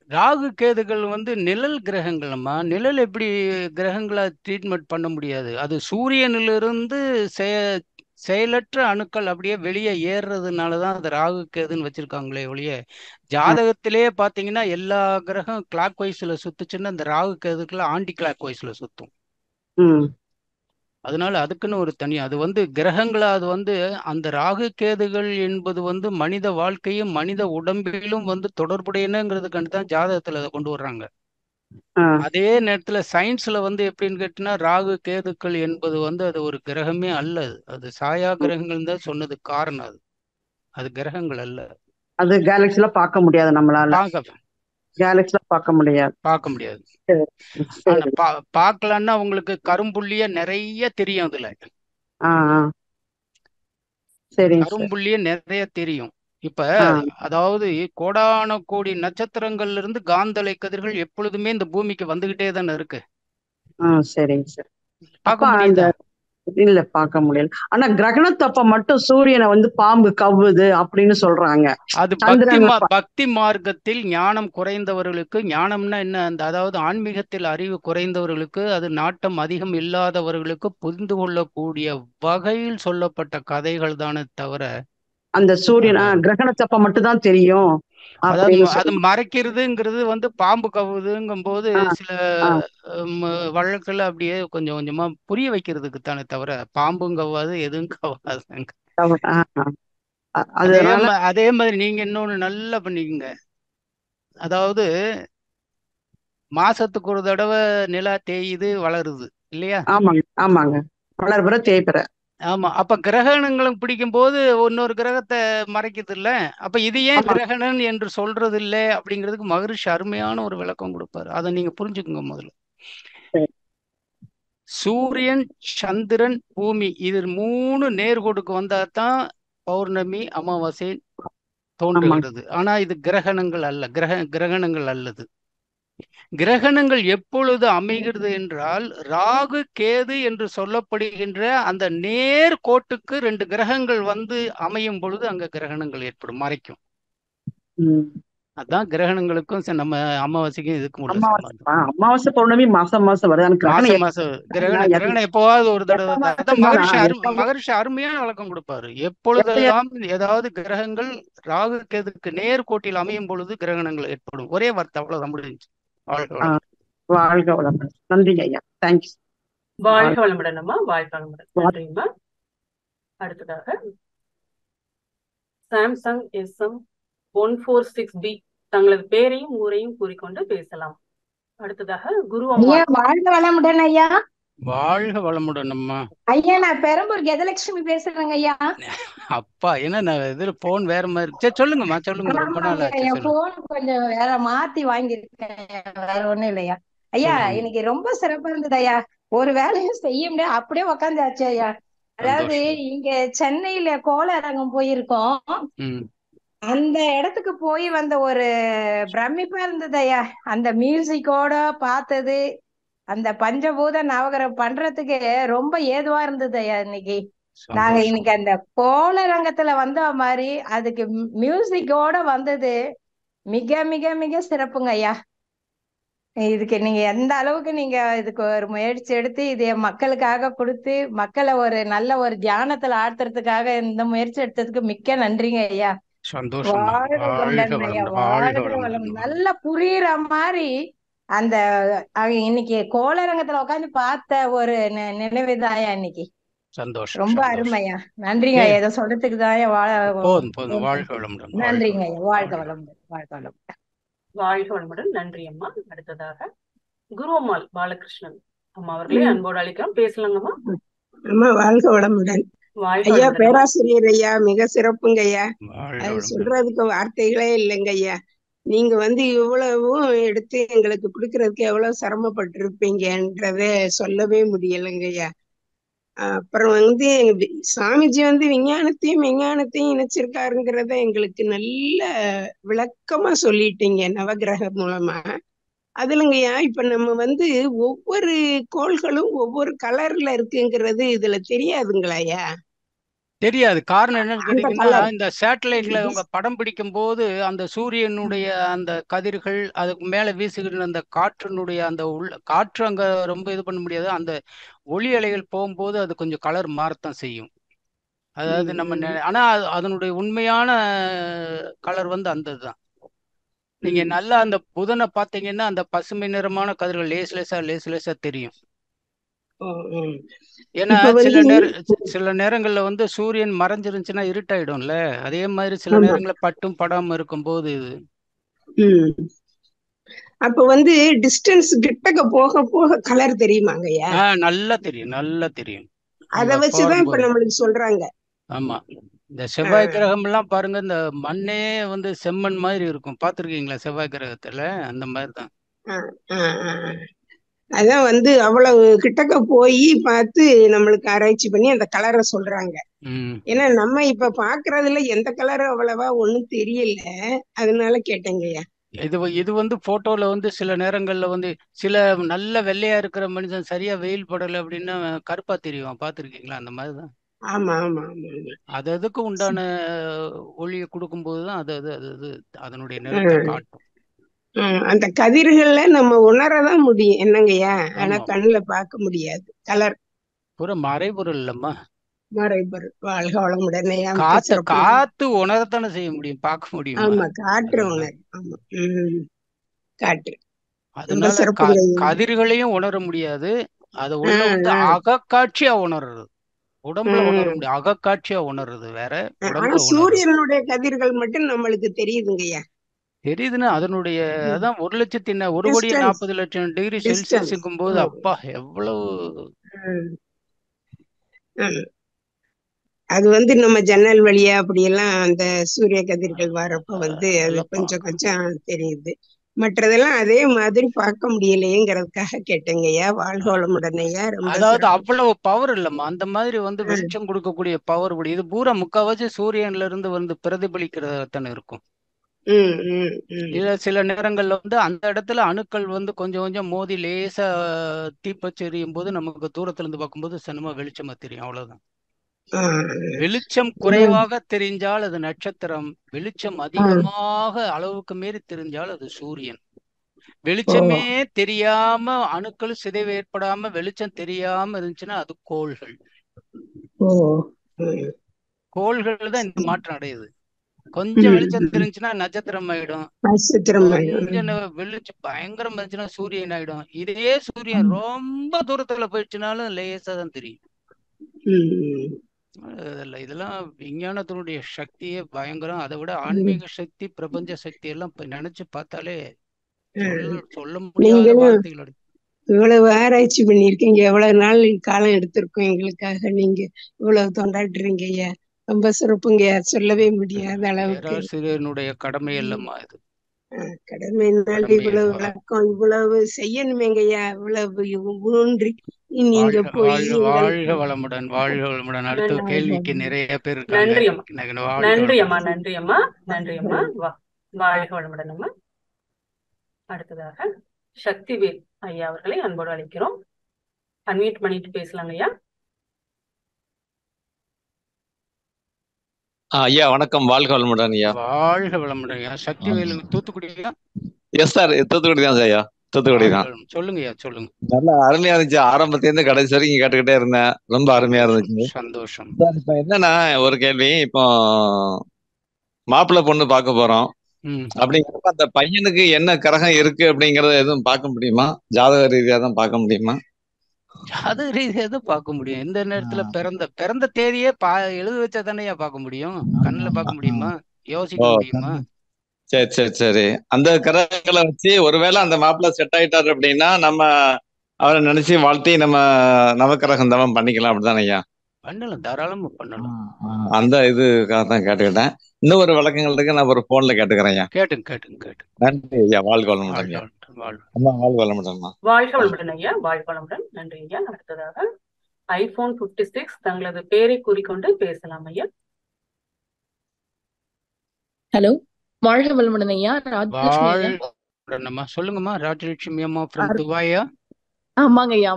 ராகு கேதுகள் நிழல் கிரகங்கள் அம்மா. நிழல் எப்படி கிரகங்களை ட்ரீட்மெண்ட் பண்ண முடியாது. அது சூரியனிலிருந்து செயலற்ற அணுக்கள் அப்படியே வெளியே ஏறுறதுனாலதான் அது ராகு கேதுன்னு வச்சிருக்காங்களே ஒழிய, ஜாதகத்திலே பாத்தீங்கன்னா எல்லா கிரகம் கிளாக் வைஸ்ல சுத்துச்சுன்னா இந்த ராகு கேதுக்குள்ள ஆன்டி கிளாக் வைஸ்ல சுத்தும். அதனால அதுக்குன்னு ஒரு தனி அது வந்து கிரகங்களா அது வந்து அந்த ராகு கேதுகள் என்பது வந்து மனித வாழ்க்கையும் மனித உடம்பிலும் வந்து தொடர்புடையனுங்கிறதுக்கு தான் ஜாதகத்துல அதை கொண்டு வர்றாங்க. அதே நேரத்துல சயின்ஸ்ல வந்து எப்படின்னு கேட்டீங்கன்னா ராகு கேதுக்கள் என்பது வந்து அது ஒரு கிரகமே அல்ல. அது சாயா கிரகங்கள் தான் சொன்னது காரணம். அது கிரகங்கள் அல்ல. அது கேலக்சில பார்க்க முடியாது, நம்மளால கேலக்சில பார்க்க முடியாது. ஆனா பார்க்கலான்னா உங்களுக்கு கரும்புள்ளிய நிறைய தெரியும். அதுல கரும்புள்ளிய நிறைய தெரியும். இப்ப அதாவது கோடான கோடி நட்சத்திரங்கள்ல இருந்து காந்தலை கதிர்கள் எப்பொழுதுமே இந்த பூமிக்கு வந்துகிட்டே தானே இருக்கு. சரிங்க சார். பார்க்க முடியுதா? இல்ல பார்க்க முடியல. ஆனா கிரகணத்தப்ப மட்டும் சூரியனை வந்து பாம்பு கவ்வுது அப்படின்னு சொல்றாங்க. அது பக்தி மார்க்கத்தில் ஞானம் குறைந்தவர்களுக்கு, ஞானம்னா என்ன, அந்த அதாவது ஆன்மீகத்தில் அறிவு குறைந்தவர்களுக்கு, அது நாட்டம் அதிகம் இல்லாதவர்களுக்கு புரிந்து கொள்ளக்கூடிய வகையில் சொல்லப்பட்ட கதைகள் தானே தவிர அந்த சூரியன் கிரகணத்தப்ப மட்டும் தான் தெரியும். அதாவது அது மறைக்கிறதுங்கிறது வந்து பாம்பு கவுதுங்கும் போது சில வழக்குல அப்படியே கொஞ்சம் கொஞ்சமா புரிய வைக்கிறதுக்கு தானே தவிர பாம்பும் கவ்வாது எதுவும் கவ்வாதுங்க. அதே மாதிரி நீங்க இன்னொன்னு நல்லா பண்ணிக்கங்க. அதாவது மாசத்துக்கு ஒரு தடவை நிலா தேயுது வளருது இல்லையா? ஆமாங்க வளர்பிற தேய்பிற. ஆமா. அப்ப கிரகணங்களும் பிடிக்கும் போது இன்னொரு கிரகத்தை மறைக்குது இல்ல. அப்ப இது ஏன் கிரகணன் என்று சொல்றது இல்லை அப்படிங்கிறதுக்கு மகரிஷி அருமையான ஒரு விளக்கம் கொடுப்பாரு. அதை நீங்க புரிஞ்சுக்குங்க. முதல்ல சூரியன், சந்திரன், பூமி இது 3 நேர்கோடுக்கு வந்தா தான் பௌர்ணமி அமாவாசை தோன்றுகிறது. ஆனா இது கிரகணங்கள் அல்ல. கிரகணங்கள் அல்லது. கிரகணங்கள் எப்பொழுது அமைகிறது என்றால் ராகு கேது என்று சொல்லப்படுகின்ற அந்த நேர்கோட்டுக்கு 2 கிரகங்கள் வந்து அமையும் பொழுது அங்க கிரகணங்கள் ஏற்படும், மறைக்கும். அதான் கிரகணங்களுக்கும் நம்ம அமாவாசைக்கும் இதுக்கும் உள்ள சம்பந்தம். அமாவாசை பௌர்ணமி மாசம் வருது. கிரகணம் எப்போவாது ஒரு தடவை. மகரிஷி அருமையான விளக்கம் கொடுப்பாரு. எப்பொழுதெல்லாம் ஏதாவது கிரகங்கள் ராகு கேதுக்கு நேர்கோட்டில் அமையும் பொழுது கிரகணங்கள் ஏற்படும். ஒரே வார்த்தை, அவ்வளவுதான், முடிஞ்சு. வாழ்க வளமுடன். நன்றி ஐயா. தேங்க்ஸ். வாழ்க வளமுடன் அம்மா. வாழ்க வளமுடன். நன்றிம்மா. அடுத்ததாக சாம்சங் SM146B தங்களது பேரையும் ஊரையும் கூறிக்கொண்டு பேசலாம். அடுத்ததாக குரு அம்மா. வாழ்க வளமுடன் ஐயா. வாழ்க வளமுடன் அம்மா. ஐயா நான் பெரம்பூர் கஜலட்சுமி பேசுறேங்க ஐயா. அப்பா என்ன நான் இதுல போன் வேற மாதிரி. சரி சொல்லுங்கம்மா, சொல்லுங்க. ரொம்ப நாள் ஆச்சு. போன் கொஞ்சம் வேற மாத்தி வாங்கியிருக்கேன், வேற ஒண்ணும் இல்லையா ஐயா. இன்னைக்கு ரொம்ப சிறப்பா இருந்தது ஐயா. ஒரு வேலையும் செய்ய முடியாது, அப்படியே உக்காந்தாச்சு ஐயா. அதாவது இங்க சென்னையில கோளரங்கம் போயிருக்கோம். அந்த இடத்துக்கு போய் வந்த ஒரு பிரமிப்பா இருந்தது ஐயா. அந்த மியூசிக்கோட பார்த்தது, அந்த பஞ்சபூத நவகிரகம் பண்றதுக்கு ரொம்ப ஏதுவா இருந்தது ஐயா. இன்னைக்கு நாங்க இன்னைக்கு அந்த கோளரங்கத்துல வந்த மாதிரி அதுக்கு மியூசிக்கோட வந்தது மிக மிக மிக சிறப்புங்க ஐயா. இதுக்கு நீங்க எந்த அளவுக்கு நீங்க இதுக்கு ஒரு முயற்சி எடுத்து இதை மக்களுக்காக கொடுத்து மக்களை ஒரு நல்ல ஒரு தியானத்துல ஆழ்த்துறதுக்காக இந்த முயற்சி எடுத்ததுக்கு மிக்க நன்றிங்க ஐயா. வாழ்க வளமுடன் ஐயா. வாழ்க வளமுடன். நல்லா புரியுற மாதிரி அந்த இன்னைக்கு கோளரங்கத்துல உட்காந்து பார்த்த ஒரு நினைவுதாயா இன்னைக்கு. சந்தோஷம். ரொம்ப அருமையா. நன்றிங்க ஐயா. இதை சொல்றதுக்கு தான் வாழ்க வளமுடன். நன்றிங்க ஐயா. வாழ்க வளமுடன். வாழ்க வளமுடன். வாழ்க வளமுடன். நன்றி அம்மா. அடுத்ததாக குரு அம்மாள் பாலகிருஷ்ணன் அம்மா அவர்களே அன்போடு அழைக்கிறோம். பேசலாங்கம்மா. அம்மா வாழ்க வளமுடன். ஐயா பேராசிரியர் ஐயா மிக சிறப்புங்க ஐயா. அது சொல்றதுக்கு வார்த்தைகளே இல்லைங்க ஐயா. நீங்க வந்து இவ்வளவும் எடுத்து எங்களுக்கு கொடுக்கறதுக்கு எவ்வளவு சிரமப்பட்டிருப்பீங்கன்றத சொல்லவே முடியலைங்க ஐயா. அப்புறம் வந்து சாமிஜி வந்து விஞ்ஞானத்தையும் இணைச்சிருக்காருங்கிறத எங்களுக்கு நல்ல விளக்கமா சொல்லிட்டீங்க நவகிரக மூலமா. அதுலங்கய்யா இப்ப நம்ம வந்து ஒவ்வொரு கோள்களும் ஒவ்வொரு கலர்ல இருக்குங்கிறது இதுல தெரியாதுங்களாயா? தெரியாது. காரணம் என்னன்னு கேட்டீங்கன்னா இந்த சேட்டலைட்ல அவங்க படம் பிடிக்கும் போது அந்த சூரியனுடைய அந்த கதிர்கள் அதுக்கு மேல வீசுகிற அந்த காற்றினுடைய அந்த காற்று அங்க ரொம்ப இது பண்ண முடியாது. அந்த ஒளி அலைகள் போகும்போது அது கொஞ்சம் கலர் மாறத்தான் செய்யும். அதாவது நம்ம ஆனா அதனுடைய உண்மையான கலர் வந்து அந்த இதுதான். நீங்க நல்லா அந்த புதனை பார்த்தீங்கன்னா அந்த பசுமை நிறமான கதிர்கள் லேஸ் லேசா தெரியும். ஏன்னா இப்ப சில நேரங்கள்ல வந்து சூரியன் மறைஞ்சிருந்துச்சுன்னா இருட்டாயிடும்ல. அதே மாதிரி சில ஆமா. நேரங்கள்ல பட்டும் படாம இருக்கும்போது இது அப்ப வந்து டிஸ்டன்ஸ் கிட்டக்க போக போக கலர் தெரியுமாங்கய்யா? நல்லா தெரியும், நல்லா தெரியும். அத வச்சுதான் இப்ப நம்மளுக்கு சொல்றாங்க. ஆமா, இந்த செவ்வாய் கிரகம் எல்லாம் பாருங்க, இந்த மண்ணே வந்து செம்மண் மாதிரி இருக்கும். பாத்திருக்கீங்களா செவ்வாய் கிரகத்துல? அந்த மாதிரிதான். அதான் வந்து அவ்வளவு கிட்டக்க போய் பார்த்து நம்மளுக்கு ஆராய்ச்சி பண்ணி அந்த கலரை சொல்றாங்க. ஏன்னா நம்ம இப்ப பாக்குறதுல எந்த கலரும் அவ்வளவா ஒண்ணும் தெரியல, அதனால கேட்டேங்கய்யா. இது வந்து போட்டோல வந்து சில நேரங்கள்ல வந்து சில நல்ல வெள்ளையா இருக்கிற மனுஷன் சரியா வெயில் படல அப்படின்னா கருப்பா தெரியும். பாத்திருக்கீங்களா? அந்த மாதிரிதான். ஆமா ஆமா ஆமா. அது அதுக்கு உண்டான ஒளியை கொடுக்கும் போதுதான் அது அதனுடைய நிறத்தை காட்டும். அந்த கதிர்கள்ல நம்ம உணரதான் முடியும் என்னங்கய்யா, ஆனா கண்ணுல பார்க்க முடியாது. கலர் பூரா மறைபொருள் இல்லம்மா, மறைபொருள். வாழ்க வளமுடன். காத்து உணரத்தானே செய்ய முடியும், பார்க்க முடியும். ஆமா, காற்று உணர். ஆமா, காற்று. அதனால கதிர்களையும் உணர முடியாது. அது உள்ள வந்து அகக்காட்சியா உணர்றது, உடம்புல உணர முடியும். அகக்காட்சியா உணர்றது வேற, உடம்புல சூரியனுடைய கதிர்கள் மட்டும் நம்மளுக்கு தெரியுதுங்கய்யா. தெரியுதுன்னா அதனுடைய அதான் 1,40,40,00,000 டிகிரி செல்சியஸுக்கும் போது அப்பா எவ்வளவு. அது வந்து நம்ம ஜன்னல் வழியா அப்படியெல்லாம் அந்த சூரிய கதிர்கள் வர்றப்ப வந்து அது கொஞ்சம் கொஞ்சம் தெரியுது. மற்றதெல்லாம் அதே மாதிரி பார்க்க முடியலையேங்கிறதுக்காக கேட்டேங்கய்யா. வாழ்க வளமுடனையா. அதாவது அவ்வளவு பவர் இல்லம்மா, அந்த மாதிரி வந்து வெளிச்சம் கொடுக்கக்கூடிய பவர். இது பூரா முக்காவாசி சூரியன்ல இருந்து வந்து பிரதிபலிக்கிறதான இருக்கும். சில நேரங்கள்ல வந்து அந்த இடத்துல அணுக்கள் வந்து கொஞ்சம் கொஞ்சம் மோதி லேசா தீப்பற்றி எரியும் போது நமக்கு தூரத்துல இருந்து பார்க்கும்போது சினிமா வெளிச்சமா தெரியும். அவ்வளவுதான். வெளிச்சம் குறைவாக தெரிஞ்சால் அது நட்சத்திரம், வெளிச்சம் அதிகமாக அளவுக்கு மீறி தெரிஞ்சால் அது சூரியன். வெளிச்சமே தெரியாம அணுக்கள் சிதைவு ஏற்படாம வெளிச்சம் தெரியாம இருந்துச்சுன்னா அது கோள்கள். கோள்கள் தான் இந்த மாற்றம் அடையுது. கொஞ்சம் வெளிச்சம் தெரிஞ்சுன்னா நட்சத்திரம் ஆயிடும், கொஞ்சம் வெளிச்சம் பயங்கரம் இருந்துச்சுன்னா சூரியன் ஆயிடும். இதே சூரியன் ரொம்ப தூரத்துல போயிடுச்சுனாலும் லேசா தான் தெரியும். இதெல்லாம் விஞ்ஞானத்தினுடைய சக்தியே பயங்கரம். அதை விட ஆன்மீக சக்தி, பிரபஞ்ச சக்தி எல்லாம் நினைச்சு பார்த்தாலே சொல்ல முடியாத வார்த்தைகள். இவ்வளவு ஆராய்ச்சி பண்ணிருக்கீங்க, எவ்வளவு நாள் காலம் எடுத்திருக்கோம் எங்களுக்காக. நீங்க இவ்வளவு தொண்டாடுறீங்க ஐயா, ரொம்ப சிறப்புங்க. சொல்லவே முடியாத அளவுக்கு. பேராசிரியனுடைய கடமை இல்லம்மா இது. கடமைனால இவ்வளவு விளக்கம் இவ்வளவு செய்யணுமேங்கய்யா, இவ்வளவு ஊன்றி நீங்க போய். வாழ்க வளமுடன், வாழ்க வளமுடன். அடுத்த கேள்விக்கு நிறைய பேர் இருக்காங்க. நன்றி அம்மா, நன்றி அம்மா, நன்றி அம்மா. வாழ்க வளமுடன் அம்மா. அடுத்ததாக சக்திவேல் ஐயா அவர்களை அன்போடு அழைக்கிறோம். அன்மியூட் பண்ணிட்டு பேசலாங்க ஐயா. ஐயா வணக்கம், வாழ்க வளமுடன் ஐயா. வாழ்க வளமுடன் ஐயா. சக்திவேல் தூத்துக்குடியா? எஸ் சார், தூத்துக்குடி தான் ஐயா, தூத்துக்குடி தான். சொல்லுங்க ஐயா, சொல்லுங்க. நல்லா அருமையா இருந்துச்சு, ஆரம்பத்துல இருந்து கடைசி வரைக்கும் கேட்டுக்கிட்டே இருந்தேன், ரொம்ப அருமையா இருந்துச்சு. சந்தோஷம் சார். இப்ப என்னன்னா ஒரு கேள்வி, இப்போ மாப்பிள்ளை பொண்ணு பார்க்க போறோம் அப்படிங்கிறப்ப அந்த பையனுக்கு என்ன கிரகம் இருக்கு அப்படிங்கறத எதுவும் பார்க்க முடியுமா? ஜாதக ரீதியா தான் பார்க்க முடியுமா? ஜாதக ரீதியா தான் பார்க்க முடியும். எந்த நேரத்துல பிறந்த தேதியே எழுத வச்சா தானே பார்க்க முடியும். கண்ணுல பார்க்க முடியுமா? யோசிக்க முடியுமா? சரி சரி சரி. அந்த கிரகங்களை வச்சு ஒருவேளை அந்த மாப்பிள்ளை செட் ஆயிட்டாரு அப்படின்னா நம்ம அவரை நினைச்சு வாழ்த்தி நம்ம நவக்கிரகம் தவம் பண்ணிக்கலாம், அப்படிதானே ஐயா? பண்ணலாம், தாராளமா பண்ணலாம். அந்த இதுக்காக தான் கேட்டுக்கிட்டேன். இன்னும் ஒரு விளக்கங்கள் இருக்கு, நான் ஒரு போன்ல கேட்டுக்கிறேன் ஐயா. கேட்டுங்க. நன்றி ஐயா, வாழ்க வளமுடன் ஐயா. வாழ்க வளமுடன். வாழ்க வளமுடன் ஐயா, வாழ்க வளமுடன். நன்றி ஐயா. அடுத்ததாக iPhone 56 தங்களது பேரை கூறிக்கொண்டு பேசலாம் ஐயா. ஹலோ, வாழ்க வளமுடன் ஐயா. சொல்லுங்கம்மா. ராஜலட்சுமி அம்மா ஃப்ரம் துபாயா? ஆமாங்க ஐயா.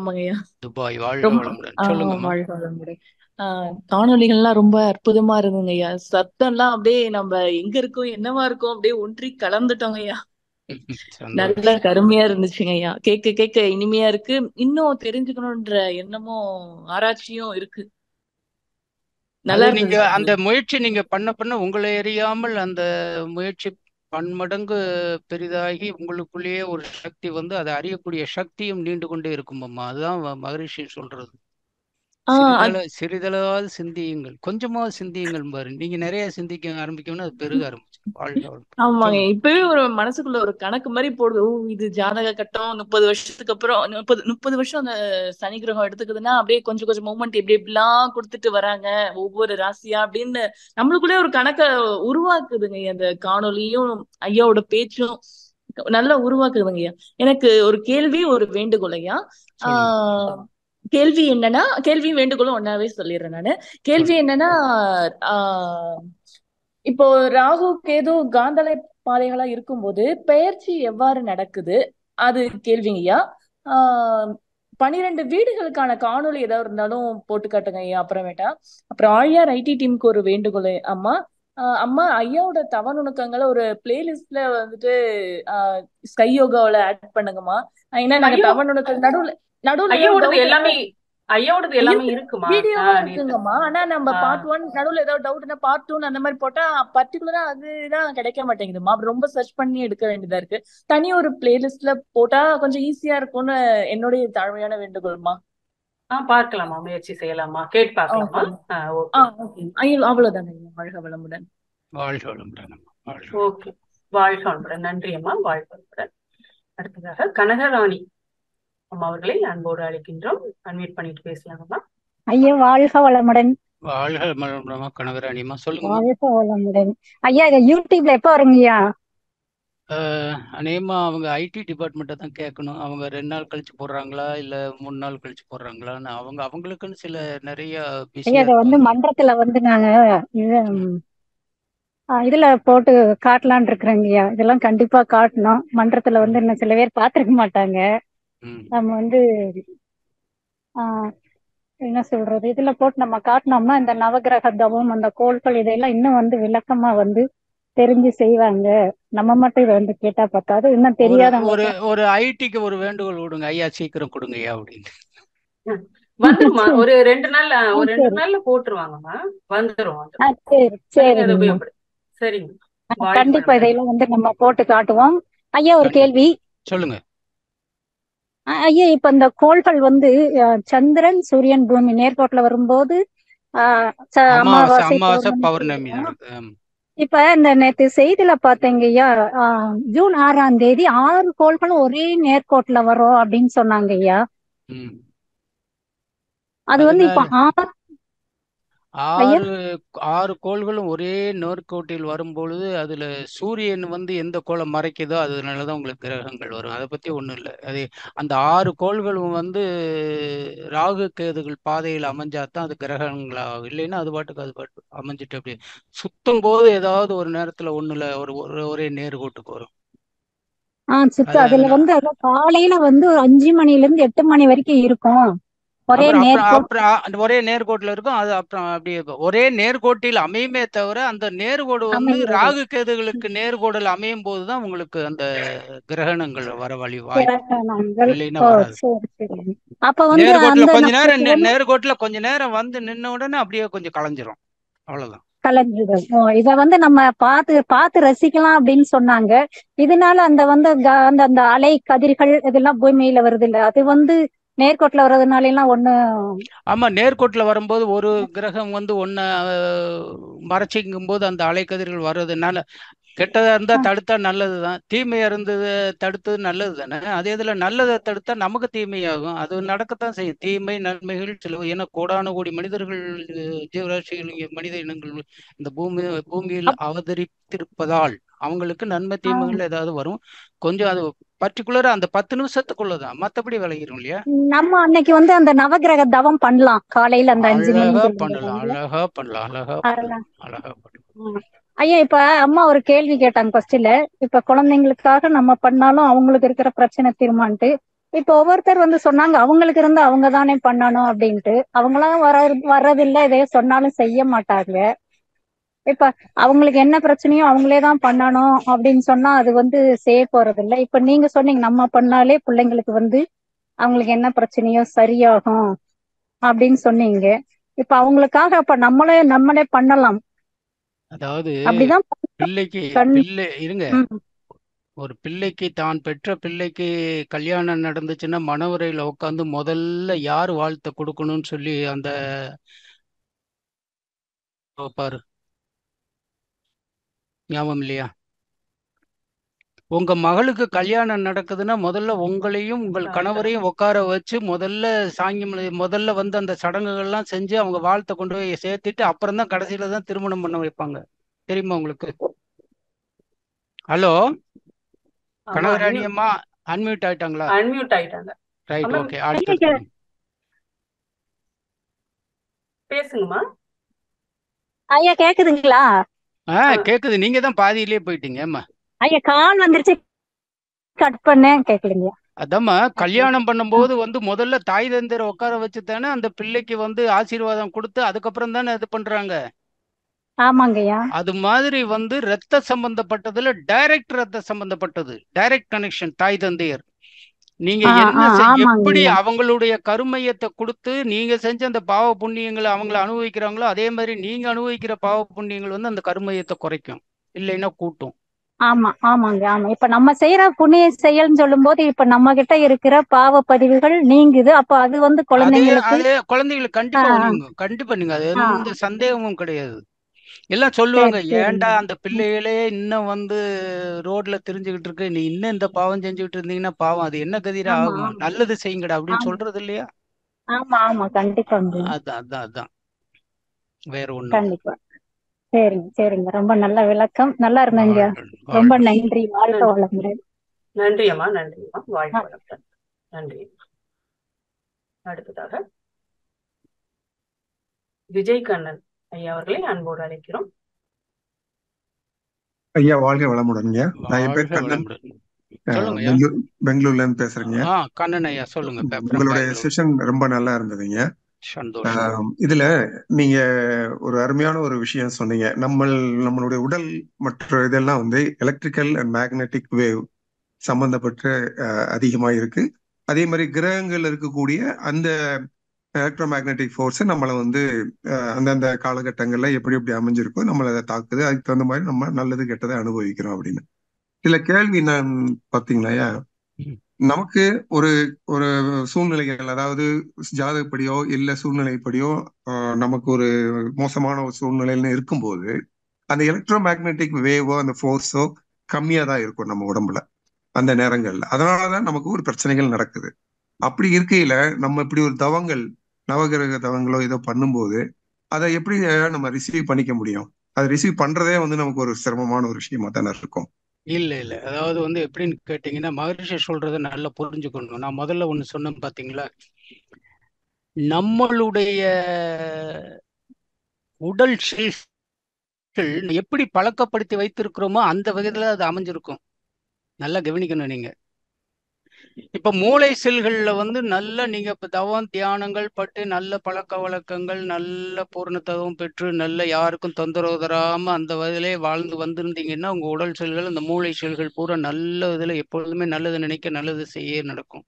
துபாய். வாழ்க வளமுடன். சொல்லுங்கம்மா. வாழ்க வளமுடன். காணொலிகள்லாம் ரொம்ப அற்புதமா இருந்துங்க ஐயா. சத்தம்லாம் அப்படியே நம்ம எங்க இருக்கோம் என்னவா இருக்கோம் அப்படியே ஒன்றி கலந்துட்டோங்க ஐயா. நல்ல கருமையா இருந்துச்சுங்க ஐயா. கேட்க இனிமையா இருக்கு. இன்னும் தெரிஞ்சுக்கணும்ன்ற எண்ணமும் ஆராய்ச்சியும் இருக்கு. நீங்க அந்த முயற்சி நீங்க பண்ண உங்களை எறியாமல் அந்த முயற்சி பன்மடங்கு பெரிதாகி உங்களுக்குள்ளேயே ஒரு சக்தி வந்து அதை அறியக்கூடிய சக்தியும் நீண்டு கொண்டே இருக்கும் அம்மா. அதுதான் மகரிஷி சொல்றது. சிறிதளவாவது சிந்தியுங்கள், கொஞ்சமாவது சிந்தியுங்கள் பாரு. நீங்க நிறைய சிந்திக்க ஆரம்பிக்கணும்னா அது பெருக ஆரம்பிச்சு. ஆமாங்க, இப்பவே ஒரு மனசுக்குள்ள ஒரு கணக்கு மாதிரி போடுது. இது ஜாதக கட்டம் 30 வருஷத்துக்கு அப்புறம் 30 வருஷம் அந்த சனி கிரகம் எடுத்துக்குதுன்னா அப்படியே கொஞ்சம் கொஞ்சம் மூமெண்ட் எப்படி எப்படிலாம் கொடுத்துட்டு வராங்க ஒவ்வொரு ராசியா அப்படின்னு நம்மளுக்குள்ளே ஒரு கணக்கை உருவாக்குதுங்க. அந்த காணொலியும் ஐயாவோட பேச்சும் நல்லா உருவாக்குதுங்க. எனக்கு ஒரு கேள்வி, ஒரு வேண்டுகோள் ஐயா. கேள்வி என்னன்னா, கேள்வி வேண்டுகோளும் ஒன்னாவே சொல்லிடுறேன் நானு. கேள்வி என்னன்னா, இப்போ ராகு கேது காந்தலை பாதைகளா இருக்கும்போது பெயர்ச்சி எவ்வாறு நடக்குது, அது கேள்விங்கய்யா. 12 வீடுகளுக்கான காணொலி ஏதாவது இருந்தாலும் போட்டு காட்டுங்க ஐயா அப்புறமேட்டா. அப்புறம் ஆழியார் ஐடி டீமுக்கு ஒரு வேண்டுகோள் அம்மா. அம்மா, ஐயாவோட தவ நுணுக்கங்களை ஒரு பிளேலிஸ்ட்ல வந்துட்டு ஸ்கை யோகாவில ஆட் பண்ணுங்கம்மா. ஏன்னா நாங்க தவ நுணுக்கம் நடுவுல ஐயாவோடது எல்லாமே இருக்குமா? வீடியோவா இருக்குங்கம்மா. ஆனா நம்ம பார்ட் 1 நடுவுல ஏதாவது டவுட்னா பார்ட் 2 அந்த மாதிரி போட்டா பர்டிகுலரா அதுதான் கிடைக்க மாட்டேங்குதுமா. ரொம்ப சர்ச் பண்ணி எடுக்க வேண்டியதா இருக்கு. தனி ஒரு பிளேலிஸ்ட்ல போட்டா கொஞ்சம் ஈஸியா இருக்கும்னு என்னுடைய தாழ்மையான வேண்டுகோள்மா. பார்க்கலாமா, முயற்சி செய்யலாமா, கேட்டு பார்க்கலாமா? அவ்வளவுதானே. வாழ்க வளமுடன். வாழ்க வளமுடன். ஓகே, வாழ்க வளமுடன். நன்றி அம்மா, வாழ்க வளமுடன். அடுத்ததாக கனகராணி அம்மா அவர்களை அன்போடு அழைக்கின்றோம். அன்மியூட் பண்ணிட்டு பேசலாமா? ஐயா வாழ்க வளமுடன். வாழ்க வளமுடன் கனகராணிமா, சொல்லுங்க. வாழ்க வளமுடன் ஐயா. யூடியூப்ல எப்ப வருங்கய்யா? அநேகமா அவங்க ஐடி டிபார்ட்மெண்ட்டை தான் கேட்கணும். அவங்க 2 நாள் கழிச்சு போடுறாங்களா இல்ல 3 நாள் கழிச்சு போடுறாங்களான்னு அவங்களுக்குன்னு சில நிறைய ஐயா இதை வந்து மன்றத்துல வந்து நாங்க இதுல போட்டு காட்டலான் இருக்கிறேங்கய்யா. இதெல்லாம் கண்டிப்பா காட்டணும். மன்றத்துல வந்து இன்னும் சில பேர் பாத்துருக்க மாட்டாங்க. நம்ம வந்து என்ன சொல்றது, இதுல போட்டு நம்ம காட்டினோம்னா இந்த நவகிரக தவம் அந்த கோள்கள் இதெல்லாம் இன்னும் வந்து விளக்கமா வந்து தெரிஞ்சு செய்வாங்க. நம்ம மட்டும் இதை வந்து கேட்டா பார்த்தாது, இன்னும் தெரியாதவங்க ஒரு ஐடிக்கு ஒரு வேண்டுகோள் கொடுங்க ஐயா, சீக்கிரம் கொடுங்க ஐயா அப்படின்னு. வந்துருமா? ஒரு 2 நாள்ல போட்டுருவாங்கம்மா, வந்துரும். சரிங்க, கண்டிப்பா இதையெல்லாம் வந்து நம்ம போட்டு காட்டுவோம். ஐயா ஒரு கேள்வி. சொல்லுங்க ஐயா. இப்ப இந்த கோள்கள் வந்து சந்திரன் சூரியன் பூமி நேர்கோட்டுல வரும்போது அமாவாசை பௌர்ணமி. இப்ப இந்த நேத்து செய்தியில பாத்தீங்க ஐயா, ஜூன் 6ஆம் தேதி 6 கோள்களும் ஒரே நேர்கோட்டுல வரும் அப்படின்னு சொன்னாங்க ஐயா. அது வந்து இப்ப 6 கோள்களும் ஒரே நேர்கோட்டில் வரும்பொழுது அதுல சூரியன் வந்து எந்த கோளை மறைக்குதோ அதனாலதான் உங்களுக்கு கிரகங்கள் வரும். அதை பத்தி ஒண்ணும் இல்லை. அது அந்த 6 கோள்களும் வந்து ராகு கேதுகள் பாதையில் அமைஞ்சாதான் அது கிரகங்களாகும். இல்லைன்னா அது பாட்டுக்கு அமைஞ்சிட்டு அப்படி சுத்தும் போது ஏதாவது ஒரு நேரத்துல ஒண்ணுல ஒரே நேர்கோட்டுக்கு வரும். அதுல வந்து காலையில வந்து ஒரு 5 மணில இருந்து 8 மணி வரைக்கும் இருக்கும். ஒரே நேர்கோட்டுல இருக்கும். அது அப்புறம் அப்படியே ஒரே நேர்கோட்டில் அமையுமே தவிர அந்த நேர்கோடு வந்து ராகு கேதுகளுக்கு நேர்கோடில் அமையும் போதுதான் உங்களுக்கு அந்த கிரகணங்கள் வர வழி வாய்ப்பு. இல்லைன்னா வராது. நேர்கோட்டுல கொஞ்ச நேரம் வந்து நின்ன உடனே அப்படியே கொஞ்சம் கலைஞ்சிரும், அவ்வளவுதான். கலைஞ்சிடும். இத வந்து நம்ம பார்த்து ரசிக்கலாம் அப்படின்னு சொன்னாங்க. இதனால அந்த வந்து அந்த அலை கதிர்கள் இதெல்லாம் பூமியில வருது இல்ல, அது வந்து நேர்கோட்டுல வர்றதுனால எல்லாம் ஒண்ணு. ஆமா, நேர்கோட்டுல வரும்போது ஒரு கிரகம் வந்து ஒன்ன மறைச்சிக்கும் போது அந்த அலைக்கதிர்கள் வர்றதுனால கெட்டதா இருந்தா தடுத்தா நல்லதுதான், தீமையா இருந்தது தடுத்தது நல்லது தானே. அதே இதுல நல்லதை தடுத்தா நமக்கு தீமையாகும். அது நடக்கத்தான் செய்யும். தீமை நன்மைகள் சில, ஏன்னா கோடான கோடி மனிதர்கள் ஜீவராசிகள் மனித இனங்கள் இந்த பூமியில் அவதரித்திருப்பதால் அவங்களுக்கு நன்மை தீமைகள் ஏதாவது வரும். கொஞ்சம் அது பர்டிகுலரா அந்த 10 நிமிஷத்துக்குள்ளதான், மத்தபடி விளையிரும் இல்லையா. நம்ம அன்னைக்கு வந்து அந்த நவகிரக தவம் பண்ணலாம் காலையில அந்த 5 மணி அழகா பண்ணலாம். ஐயா இப்ப அம்மா ஒரு கேள்வி கேட்டாங்க ஃபர்ஸ்ட்ல. இப்ப குழந்தைங்களுக்காக நம்ம பண்ணாலும் அவங்களுக்கு இருக்கிற பிரச்சனை தீர்மான்ட்டு இப்ப ஒவ்வொருத்தர் வந்து சொன்னாங்க அவங்களுக்கு இருந்து அவங்க தானே பண்ணணும் அப்படின்ட்டு. அவங்களாம் வர்றதில்லை, இதைய சொன்னாலும் செய்ய மாட்டாங்க. இப்ப அவங்களுக்கு என்ன பிரச்சனையோ அவங்களே தான் பண்ணணும் அப்படின்னு சொன்னா அது வந்து செய்ய போறது இல்லை. இப்ப நீங்க சொன்னீங்க நம்ம பண்ணாலே பிள்ளைங்களுக்கு வந்து அவங்களுக்கு என்ன பிரச்சனையோ சரியாகும் அப்படின்னு சொன்னீங்க. இப்ப அவங்களுக்காக அப்ப நம்மளே பண்ணலாம். அதாவது அப்படிதான் பிள்ளைக்கு பிள்ளை இருங்க, ஒரு பிள்ளைக்கு தான் பெற்ற பிள்ளைக்கு கல்யாணம் நடந்துச்சுன்னா மணவரையில உட்காந்து முதல்ல யார் வாழ்த்தை கொடுக்கணும்னு சொல்லி அந்த பாரு, ஞாபகம் இல்லையா? உங்க மகளுக்கு கல்யாணம் நடக்குதுன்னா முதல்ல உங்களையும் உங்கள் கணவரையும் உட்கார வச்சு முதல்ல முதல்ல வந்து அந்த சடங்குகள்லாம் செஞ்சு அவங்க வாழ்த்தை கொண்டு போய் சேர்த்துட்டு அப்புறம் தான் கடைசியில தான் திருமணம் பண்ண வைப்பாங்க. தெரியுமா உங்களுக்கு? ஹலோ கனகராணி அம்மா, அன்மியூட் ஆயிட்டாங்களா? அன்மியூட் ஆயிட்டாங்க. Right, okay. அடுத்து பேசுங்கம்மா. ஐயா கேக்குதுங்களா? கேக்குது. நீங்க தான் பாதியிலேயே போயிட்டீங்க. அம்மா ஐயா கால் வந்துருச்சு, கட் பண்ணேன், கேக்குதுங்க. அதாம்மா, கல்யாணம் பண்ணும்போது வந்து முதல்ல தாய் தந்தையரை உட்கார வச்சு தானே அந்த பிள்ளைக்கு வந்து ஆசீர்வாதம் கொடுத்து அதுக்கப்புறம் தானே இது பண்றாங்க. ஆமாங்கய்யா. அது மாதிரி வந்து ரத்த சம்பந்தப்பட்டதுல டைரக்ட் ரத்த சம்பந்தப்பட்டது, டைரக்ட் கனெக்ஷன் தாய் தந்தையர். நீங்க என்ன எப்படி அவங்களுடைய கருமையத்தை கொடுத்து நீங்க செஞ்ச அந்த பாவ புண்ணியங்களை அவங்கள அனுபவிக்கிறாங்களோ அதே மாதிரி நீங்க அனுபவிக்கிற பாவ புண்ணியங்கள் வந்து அந்த கருமையத்தை குறைக்கும், இல்லைன்னா கூட்டும். ஆமா, ஆமாங்க. ஆமா, இப்ப நம்ம செய்யற புண்ணிய செயல்னு சொல்லும் போது இப்ப நம்ம கிட்ட இருக்கிற பாவ பதிவுகள் நீங்குது. அப்ப அது வந்து குழந்தைங்களுக்கு கண்டிப்பா நீங்க அது எந்த சந்தேகமும் கிடையாது. எல்லாம் சொல்லுவாங்க, ஏன்டா அந்த பிள்ளைகளே இன்னும் வந்து ரோட்ல திரிஞ்சுக்கிட்டு இருக்கு, நீ இன்னும் இந்த பாவம் செஞ்சுக்கிட்டு இருந்தீங்கன்னா பாவம் அது என்ன கதிரா ஆகும், நல்லது செய்யுங்கடா அப்படின்னு சொல்றது இல்லையா? ஆமா ஆமா, கண்டிப்பா. அதான் வேற ஒண்ணு. கண்டிப்பா. சரிங்க சரிங்க, ரொம்ப நல்ல விளக்கம், நல்லா இருந்தீங்க. ரொம்ப நன்றி. வாழ்க வளமுடன். நன்றி அம்மா, நன்றி அம்மா, வாழ்க வளமுடன். நன்றி. அடுத்ததாக விஜய் கண்ணன் ஐயா அவர்களை அன்போடு அழைக்கிறோம். ஐயா வாழ்க வளமுடன்ங்க. நான் என் பேர் கண்ணன், பெங்களூர்ல இருந்து பேசுறேங்க. கண்ணன் ஐயா சொல்லுங்க. உங்களுடைய செஷன் ரொம்ப நல்லா இருந்ததுங்க. இதுல நீங்க ஒரு அருமையான ஒரு விஷயம் சொன்னீங்க. நம்மளுடைய உடல் மற்ற இதெல்லாம் வந்து எலக்ட்ரிக்கல் அண்ட் மேக்னெட்டிக் வேவ் சம்பந்தப்பட்ட அதிகமா இருக்கு. அதே மாதிரி கிரகங்கள் இருக்கக்கூடிய அந்த எலக்ட்ரோ மேக்னெட்டிக் ஃபோர்ஸ் நம்மளை வந்து அந்தந்த காலகட்டங்கள்ல எப்படி எப்படி அமைஞ்சிருக்கோ நம்மளை அதை தாக்குது. அதுக்கு தகுந்த மாதிரி நம்ம நல்லது கெட்டதை அனுபவிக்கிறோம் அப்படின்னு. இதுல கேள்வி நான் பாத்தீங்களா, நமக்கு ஒரு ஒரு சூழ்நிலைகள், அதாவது ஜாதகப்படியோ இல்ல சூழ்நிலைப்படியோ நமக்கு ஒரு மோசமான ஒரு சூழ்நிலைன்னு இருக்கும்போது அந்த எலக்ட்ரோ மேக்னெட்டிக் வேவோ அந்த ஃபோர்ஸோ கம்மியா தான் இருக்கும் நம்ம உடம்புல அந்த நேரங்கள்ல. அதனாலதான் நமக்கு ஒரு பிரச்சனைகள் நடக்குது. அப்படி இருக்கையில நம்ம இப்படி ஒரு தவங்கள், நவகிரக தவங்களோ ஏதோ பண்ணும்போது அதை எப்படி நம்ம ரிசீவ் பண்ணிக்க முடியும்? அதை ரிசீவ் பண்றதே வந்து நமக்கு ஒரு சிரமமான ஒரு விஷயமா தானே இருக்கும். இல்ல அதாவது வந்து எப்படின்னு கேட்டீங்கன்னா, மகரிஷி சொல்றதை நல்லா புரிஞ்சுக்கணும். நான் முதல்ல ஒண்ணு சொன்னேன் பாத்தீங்களா, நம்மளுடைய உடல் செல்கள் எப்படி பழக்கப்படுத்தி வைத்திருக்கிறோமோ அந்த வகையில அது அமைஞ்சிருக்கும். நல்லா கவனிக்கணும் நீங்க. இப்ப மூளை செல்கள்ல வந்து நல்ல நீங்க இப்ப தவம் தியானங்கள் பட்டு நல்ல பழக்க வழக்கங்கள் நல்ல பூர்ணத்துவம் பெற்று நல்ல யாருக்கும் தொந்தரவு தராம அந்த வயதிலே வாழ்ந்து வந்திருந்தீங்கன்னா உங்க உடல் செல்கள் அந்த மூளை செல்கள் பூரா நல்ல இதுல எப்பொழுதுமே நல்லது நினைக்க நல்லது செய்ய நடக்கும்.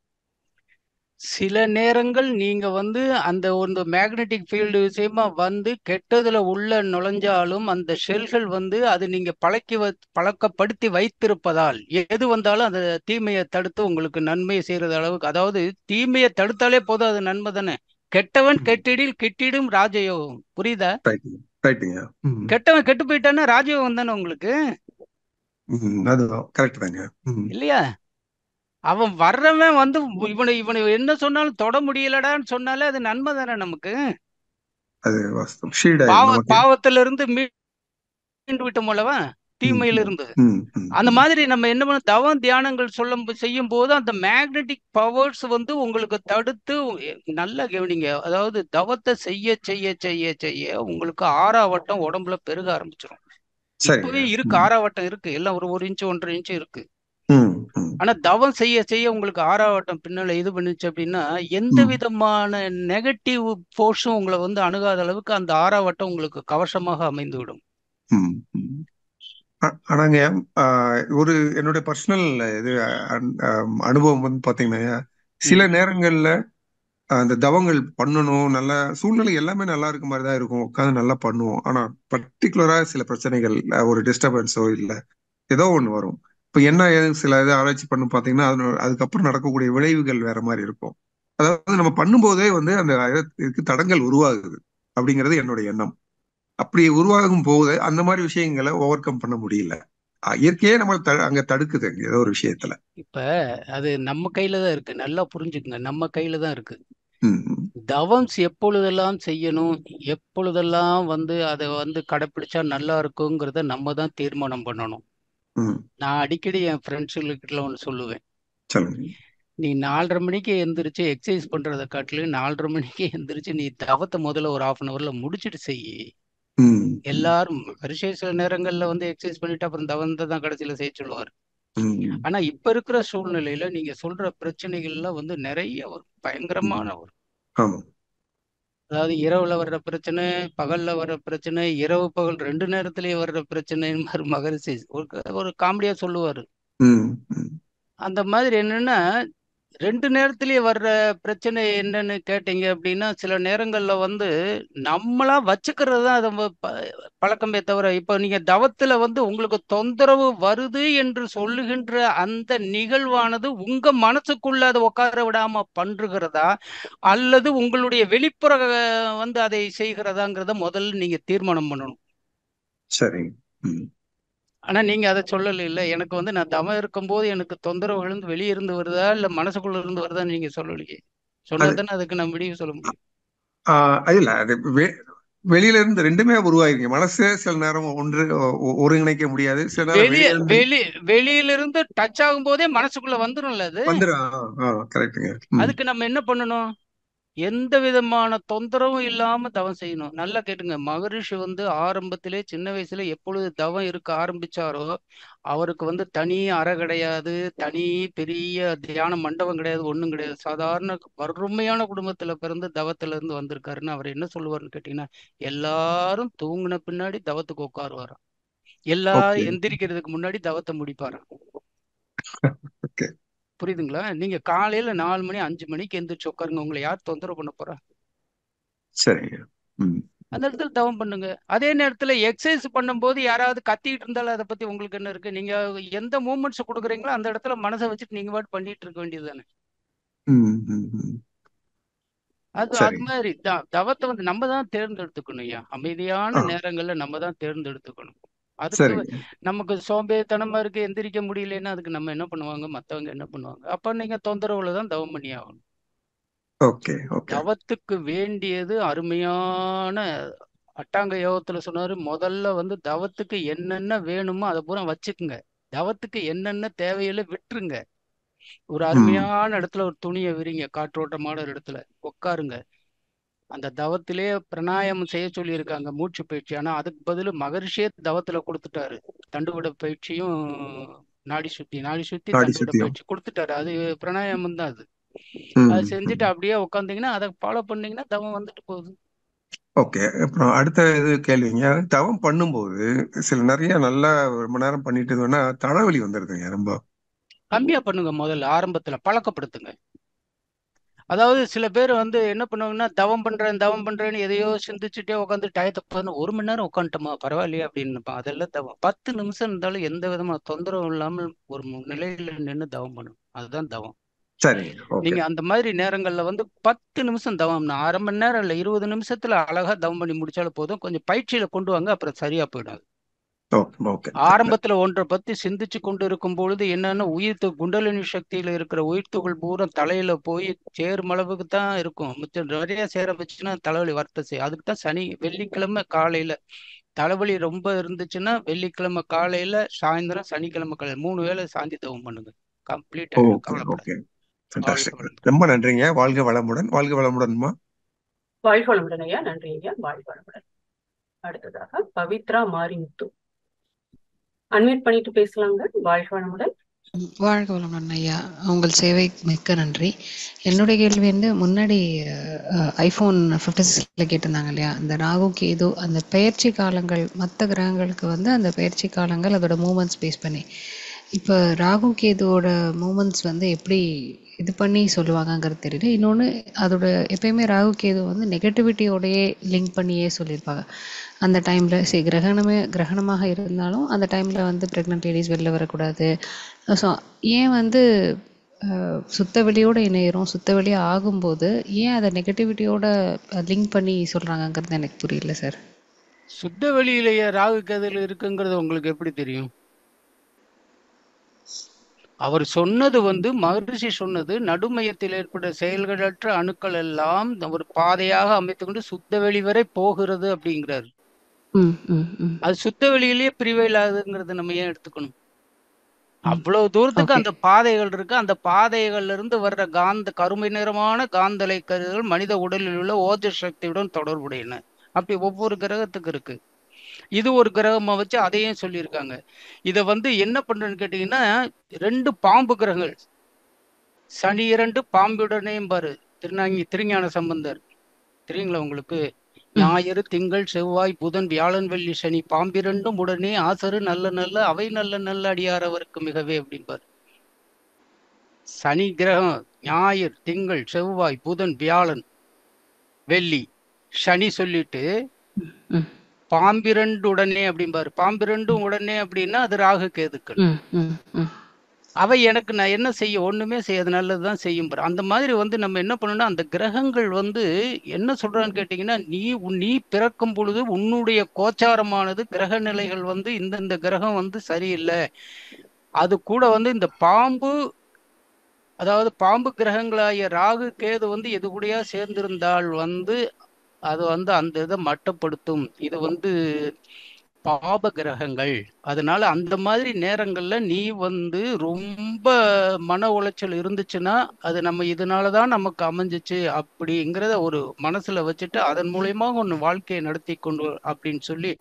சில நேரங்கள் நீங்க வந்து அந்த ஒரு மேக்னெட்டிக் ஃபீல்டு விஷயமா வந்து கெட்டதுல உள்ள நுழைஞ்சாலும் அந்த ஷெல்கள் வந்து அது நீங்க பழக்கப்படுத்தி வைத்திருப்பதால் எது வந்தாலும் அந்த தீமையை தடுத்து உங்களுக்கு நன்மையை செய்யறது அளவுக்கு, அதாவது தீமையை தடுத்தாலே போதும், அது நன்மை தானே. கெட்டவன் கெட்டிடில் கிட்டிடும் ராஜயோகம், புரியுதா? கெட்டவன் கெட்டு போயிட்டான்னா ராஜயோகம் தானே உங்களுக்கு, இல்லையா? அவன் வர்றவன் வந்து இவனை என்ன சொன்னாலும் தொட முடியலடான்னு சொன்னாலே அது நன்மை தானே நமக்கு. பாவத்துல இருந்து மீண்டு விட்டோம் அல்லவா, தீமையிலிருந்து. அந்த மாதிரி நம்ம என்ன பண்ண தவம் தியானங்கள் செய்யும் போது அந்த மேக்னெட்டிக் பவர்ஸ் வந்து உங்களுக்கு தடுத்து நல்லா கவனிங்க. அதாவது தவத்தை செய்ய செய்ய செய்ய செய்ய உங்களுக்கு ஆறாவட்டம் உடம்புல பெருக ஆரம்பிச்சிடும். இப்பவே இருக்கு, ஆறாவட்டம் இருக்கு, எல்லாம் ஒரு இன்ச்சு 1.5 இன்ச்சு இருக்கு. ஆனா தவம் செய்ய செய்ய உங்களுக்கு ஆறாவட்டம் பின்னால இது பண்ணுச்சு அப்படின்னா எந்த விதமான நெகட்டிவ் போர்ஸும் உங்களை வந்து அணுகாத அளவுக்கு அந்த ஆறாவட்டம் உங்களுக்கு கவசமாக அமைந்து விடும். ஆனாங்க ஒரு என்னுடைய பர்சனல் இது அனுபவம் வந்து பாத்தீங்கன்னா, சில நேரங்கள்ல அந்த தவங்கள் பண்ணணும், நல்ல சூழ்நிலை எல்லாமே நல்லா இருக்க மாதிரி தான் இருக்கும், உட்காந்து நல்லா பண்ணுவோம். ஆனா பர்டிகுலரா சில பிரச்சனைகள், ஒரு டிஸ்டர்பன்ஸோ இல்ல ஏதோ ஒண்ணு வரும். இப்ப என்ன ஏது சில இது ஆராய்ச்சி பண்ணி பாத்தீங்கன்னா அதுக்கப்புறம் நடக்கக்கூடிய விளைவுகள் வேற மாதிரி இருக்கும். அதாவது நம்ம பண்ணும்போதே அந்த இதுக்கு தடங்கள் உருவாகுது அப்படிங்கிறது என்னுடைய எண்ணம். அப்படி உருவாகும் போது அந்த மாதிரி விஷயங்களை ஓவர் கம் பண்ண முடியல. இயற்கையே நம்ம அங்க தடுக்குது ஏதோ ஒரு விஷயத்துல. இப்ப அது நம்ம கையில தான் இருக்கு, நல்லா புரிஞ்சுக்குங்க, நம்ம கையில தான் இருக்கு. தவம் எப்பொழுதெல்லாம் செய்யணும், எப்பொழுதெல்லாம் அதை கடைப்பிடிச்சா நல்லா இருக்குங்கிறத நம்ம தான் தீர்மானம் பண்ணணும். நான் அடிக்கடி என் ஃப்ரெண்ட்ஸுகிட்ட ஒன்று சொல்லுவேன். நீ 4:30 மணிக்கு எந்திரிச்சு எக்ஸசைஸ் பண்றதை காட்டிலும் 4:30 மணிக்கு எந்திரிச்சு நீ தவத்தை முதல்ல ஒரு 1/2 hourல முடிச்சுட்டு செய்யி. எல்லாரும் சில நேரங்கள்ல எக்ஸசைஸ் பண்ணிட்டு அப்புறம் தவத்தை தான் கடைசியில செய்ய சொல்லுவார். ஆனா இப்ப இருக்கிற சூழ்நிலையில நீங்க சொல்ற பிரச்சனைகள்லாம் நிறைய ஒரு பயங்கரமான ஒரு, அதாவது இரவுல வர்ற பிரச்சனை, பகல்ல வர்ற பிரச்சனை, இரவு பகல் 2 நேரத்திலேயே வர்ற பிரச்சனை மகரிஷி ஒரு காமெடியா சொல்லுவாரு. அந்த மாதிரி என்னன்னா 2 நேரத்திலேயே வர்ற பிரச்சனை என்னன்னு கேட்டீங்க அப்படின்னா, சில நேரங்கள்ல நம்மளா வச்சுக்கிறது தான் அது பழக்கமே தவிர, இப்ப நீங்க தவத்துல உங்களுக்கு தொந்தரவு வருது என்று சொல்லுகின்ற அந்த நிகழ்வானது உங்க மனசுக்குள்ள அதை உட்கார விடாம பண்றதா அல்லது உங்களுடைய வெளிப்புற அதை செய்கிறதாங்கிறத முதல்ல நீங்க தீர்மானம் பண்ணணும். சரி. ஆனா நீங்க அதை சொல்லல. இல்ல எனக்கு நான் தவம் இருக்கும்போது எனக்கு தொந்தரவு விழுந்து வெளியே இருந்து வருதா இல்ல மனசுக்குள்ள இருந்து வருதா நீங்க சொல்லலையே. சொன்னதானே அதுக்கு நான் முடிவு சொல்ல முடியும். இல்ல அது வெளியில இருந்து ரெண்டுமே உருவாயிருங்க. மனசே சில நேரம் ஒருங்கிணைக்க முடியாது. சில நேரம் வெளியில இருந்து டச் ஆகும் போதே மனசுக்குள்ள வந்துரும்ல அது. கரெக்ட்டுங்க. அதுக்கு நம்ம என்ன பண்ணணும்? எந்த விதமான தொந்தரவும் இல்லாம தவம் செய்யணும். நல்லா கேட்டுங்க. மகரிஷி ஆரம்பத்திலே சின்ன வயசுல எப்பொழுது தவம் இருக்க ஆரம்பிச்சாரோ அவருக்கு தனி அறை கிடையாது, தனி பெரிய தியான மண்டபம் கிடையாது, ஒண்ணும் கிடையாது. சாதாரண வறுமையான குடும்பத்துல பிறந்து தவத்துல இருந்து வந்திருக்காருன்னு அவர் என்ன சொல்லுவாருன்னு கேட்டீங்கன்னா, எல்லாரும் தூங்கின பின்னாடி தவத்துக்கு உட்காருவாராம், எல்லாரும் எந்திரிக்கிறதுக்கு முன்னாடி தவத்தை முடிப்பாராம். புரியுதுங்களா? நீங்க காலையில 4 மணி 5 மணிக்கு எந்திரிச்சு உட்காருங்க, உங்களை யார் தொந்தரவு பண்ண போறா? சரி. அந்த இடத்துல தவம் பண்ணுங்க. அதே நேரத்துல எக்ஸசைஸ் பண்ணும்போது யாராவது கத்திட்டு இருந்தாலும் அதை பத்தி உங்களுக்கு என்ன இருக்கு? நீங்க எந்த மூமெண்ட்ஸ் கொடுக்குறீங்களோ அந்த இடத்துல மனசை வச்சுட்டு நீங்க பாட்டு பண்ணிட்டு இருக்க வேண்டியது தானே. அது மாதிரி தவத்தை நம்ம தான் தேர்ந்தெடுத்துக்கணும் ஐயா. அமைதியான நேரங்கள்ல நம்ம தான் தேர்ந்தெடுத்துக்கணும். அதுக்கு நமக்கு சோம்பேறித்தனமா இருக்கு, எந்திரிக்க முடியலன்னா அதுக்கு நம்ம என்ன பண்ணுவாங்க, மத்தவங்க என்ன பண்ணுவாங்க? அப்ப நீங்க தொந்தரவுல தான் தவம் பண்ணி ஆகணும். தவத்துக்கு வேண்டியது அருமையான அட்டாங்க யோகத்துல சொன்னாரு. முதல்ல தவத்துக்கு என்னென்ன வேணுமோ அதை பூரா வச்சுக்குங்க. தவத்துக்கு என்னென்ன தேவையில்லை விட்டுருங்க. ஒரு அருமையான இடத்துல ஒரு துணியை விரிங்க, காற்றோட்டமான ஒரு இடத்துல உட்காருங்க. அந்த தவத்திலே பிராணாயாமம் செய்ய சொல்லி இருக்காங்க, மூச்சு பயிற்சி. ஆனா அதுக்கு பதில் மகரிஷியே தவத்துல கொடுத்துட்டாரு. தண்டுவிட பயிற்சியும் நாடி சுத்தி தண்டுவிட பயிற்சி கொடுத்துட்டாரு. அது பிராணாயாமம் தான். அது செஞ்சுட்டு அப்படியே உட்காந்தீங்கன்னா அதை ஃபாலோ பண்ணீங்கன்னா தவம் வந்துட்டு போகுது. ஓகே. அப்புறம் அடுத்த இது கேள்விங்க, தவம் பண்ணும்போது நிறைய நல்லா ரொம்ப நேரம் பண்ணிட்டு தலைவலி வந்துருதுங்க. ரொம்ப கம்மியா பண்ணுங்க. முதல்ல ஆரம்பத்துல பழக்கப்படுத்துங்க. அதாவது சில பேர் என்ன பண்ணுவாங்கன்னா, தவம் பண்றேன்னு எதையோ சிந்திச்சுட்டே உட்காந்து டயத்தை 1 மணி நேரம் உட்காந்துட்டோமா பரவாயில்லையே அப்படின்னு. அதெல்லாம் தவம். 10 நிமிஷம் இருந்தாலும் எந்த விதமான தொந்தரவும் இல்லாமல் ஒரு நிலையில நின்று தவம் பண்ணணும். அதுதான் தவம். சரி. நீங்க அந்த மாதிரி நேரங்கள்ல 10 நிமிஷம் தவம், 1/2 மணி நேரம் இல்ல 20 நிமிஷத்துல அழகா தவம் பண்ணி முடிச்சாலும் போதும். கொஞ்சம் பயிற்சியில கொண்டு வாங்க, அப்புறம் சரியா போயிடும். ஆரம்பத்துல ஒன்றை பத்தி சிந்திச்சு கொண்டு இருக்கும் பொழுது என்னன்னா, குண்டலினி சக்தியில இருக்கிற உயிர்த்துகள் பூரா தலையில போய் சேரும் அளவுக்கு தான் இருக்கும். மிச்சம் நிறைய சேர வச்சுன்னா தலைவலி வர்த்த செய்யும். அதுக்கு தான் வெள்ளிக்கிழமை காலையில தலைவலி ரொம்ப இருந்துச்சுன்னா வெள்ளிக்கிழமை காலையில, சாயந்தரம், சனிக்கிழமை காலையில 3 வேளை சாந்தி தவம் பண்ணுங்க. கம்ப்ளீட் ஆயிடும். கவலைப்படாது. ரொம்ப நன்றிங்க. வாழ்க வளமுடன். வாழ்க வளமுடன்மா. வாழ்க வளமுடன் ஐயா. நன்றி ஐயா. வாழ்க வளமுடன். அடுத்ததாக பவித்ரா மாரிமுத்து அன்மியூட் பண்ணிட்டு பேசலாங்க. வாழ்க வளமுடன். வாழ்க வளமுடன் ஐயா. உங்கள் சேவை மிக்க நன்றி. என்னுடைய கேள்வி முன்னாடி ஐபோன் 56ல கேட்டிருந்தாங்க இல்லையா, அந்த ராகு கேது அந்த பயிற்சி காலங்கள் மற்ற கிரகங்களுக்கு அந்த பயிற்சி காலங்கள் அதோட மூமெண்ட்ஸ் பேஸ் பண்ணி இப்போ ராகு கேதுவோட மூமெண்ட்ஸ் வந்து எப்படி இது பண்ணி சொல்லுவாங்கங்கிறது தெரியல. இன்னொன்று அதோட எப்பயுமே ராகு கேது வந்து நெகட்டிவிட்டியோடையே லிங்க் பண்ணியே சொல்லியிருப்பாங்க. அந்த டைமில் சரி கிரகணமாக இருந்தாலும் அந்த டைமில் வந்து ப்ரெக்னென்ட் லேடிஸ் வெளில வரக்கூடாது. ஸோ ஏன் வந்து சுத்த வெளியோட இணையிறோம், சுத்த வெளியே ஆகும்போது ஏன் அதை நெகட்டிவிட்டியோட லிங்க் பண்ணி சொல்கிறாங்கங்கிறது எனக்கு புரியல சார். சுத்த வெளியிலேயே ராகு கேதுல இருக்குங்கிறது உங்களுக்கு எப்படி தெரியும்? அவர் சொன்னது வந்து மகரிஷி சொன்னது நடுமையத்தில் ஏற்பட்ட செயல்களற்ற அணுக்கள் எல்லாம் ஒரு பாதையாக அமைத்துக்கொண்டு சுத்த வெளி வரை போகிறது அப்படிங்கிறாரு. அது சுத்த வெளியிலேயே பிரிவே இல்லாதுங்கிறது நம்ம ஏன் எடுத்துக்கணும்? அவ்வளவு தூரத்துக்கு அந்த பாதைகள் இருக்கு. அந்த பாதைகள்ல இருந்து வர்ற கருமை நிறமான காந்தலை கருவிகள் மனித உடலில் உள்ள ஓஜ சக்தியுடன் தொடர்புடையன. அப்படி ஒவ்வொரு கிரகத்துக்கு இருக்கு. இது ஒரு கிரகமா வச்சு அதையும் சொல்லியிருக்காங்க. இதை வந்து என்ன பண்றேன்னு கேட்டீங்கன்னா, 2 பாம்பு கிரகங்கள், சனி 2 பாம்புடனேயும் பாரு. திருஞான சம்பந்தர் தெரியுங்களா உங்களுக்கு? ஞாயிறு திங்கள் செவ்வாய் புதன் வியாழன் வெள்ளி சனி பாம்பிரண்டும் உடனே ஆசரு நல்ல நல்ல அவை நல்ல நல்ல அடியாரவருக்கு மிகவே அப்படின்பார். சனி கிரகம் ஞாயிறு திங்கள் செவ்வாய் புதன் வியாழன் வெள்ளி சனி சொல்லிட்டு பாம்பிரண்டு உடனே அப்படிம்பாரு. பாம்பிரண்டும் உடனே அப்படின்னா அது ராகு கேதுக்கள். அவை எனக்கு நான் என்ன செய்ய? ஒண்ணுமே செய்யாது, நல்லதுதான் செய்யும். அந்த மாதிரி வந்து நம்ம என்ன பண்ணணும்னா, அந்த கிரகங்கள் வந்து என்ன சொல்றான்னு கேட்டீங்கன்னா, நீ பிறக்கும் பொழுது உன்னுடைய கோச்சாரமானது கிரக நிலைகள் வந்து இந்த கிரகம் வந்து சரியில்லை. அது கூட வந்து இந்த பாம்பு, அதாவது பாம்பு கிரகங்களாகிய ராகு கேது வந்து எது கூடயா சேர்ந்திருந்தால் வந்து அது வந்து அந்த இதை மட்டப்படுத்தும். இது வந்து பாப கிரகங்கள். அதனால அந்த மாதிரி நேரங்கள்ல நீ வந்து ரொம்ப மன உளைச்சல் இருந்துச்சுன்னா அது நம்ம இதனாலதான் நமக்கு அமைஞ்சிச்சு அப்படிங்கிறத ஒரு மனசுல வச்சுட்டு அதன் மூலயமா உன் வாழ்க்கையை நடத்தி கொண்டு அப்படின்னு சொல்லி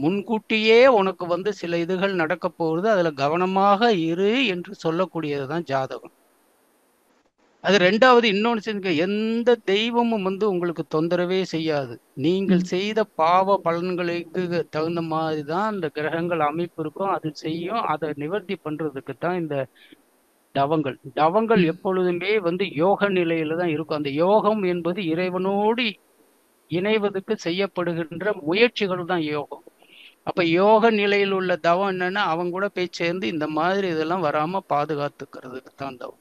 முன்கூட்டியே உனக்கு வந்து சில இதுகள் நடக்க போகுது, அதுல கவனமாக இரு என்று சொல்லக்கூடியதுதான் ஜாதகம். அது ரெண்டாவது. இன்னொன்னு, எந்த தெய்வமும் வந்து உங்களுக்கு தொந்தரவே செய்யாது. நீங்கள் செய்த பாவ பலன்களுக்கு தகுந்த மாதிரி தான் அந்த கிரகங்கள் அமைப்பு இருக்கும், அது செய்யும். அதை நிவர்த்தி பண்றதுக்கு தான் இந்த தவங்கள் எப்பொழுதுமே வந்து யோக நிலையில தான் இருக்கும். அந்த யோகம் என்பது இறைவனோடு இணைவதற்கு செய்யப்படுகின்ற முயற்சிகள் தான் யோகம். அப்ப யோக நிலையில் உள்ள தவம் என்னன்னா, அவங்க கூட போய் சேர்ந்து இந்த மாதிரி இதெல்லாம் வராம பாதுகாத்துக்கிறதுக்கு தான் தவம்.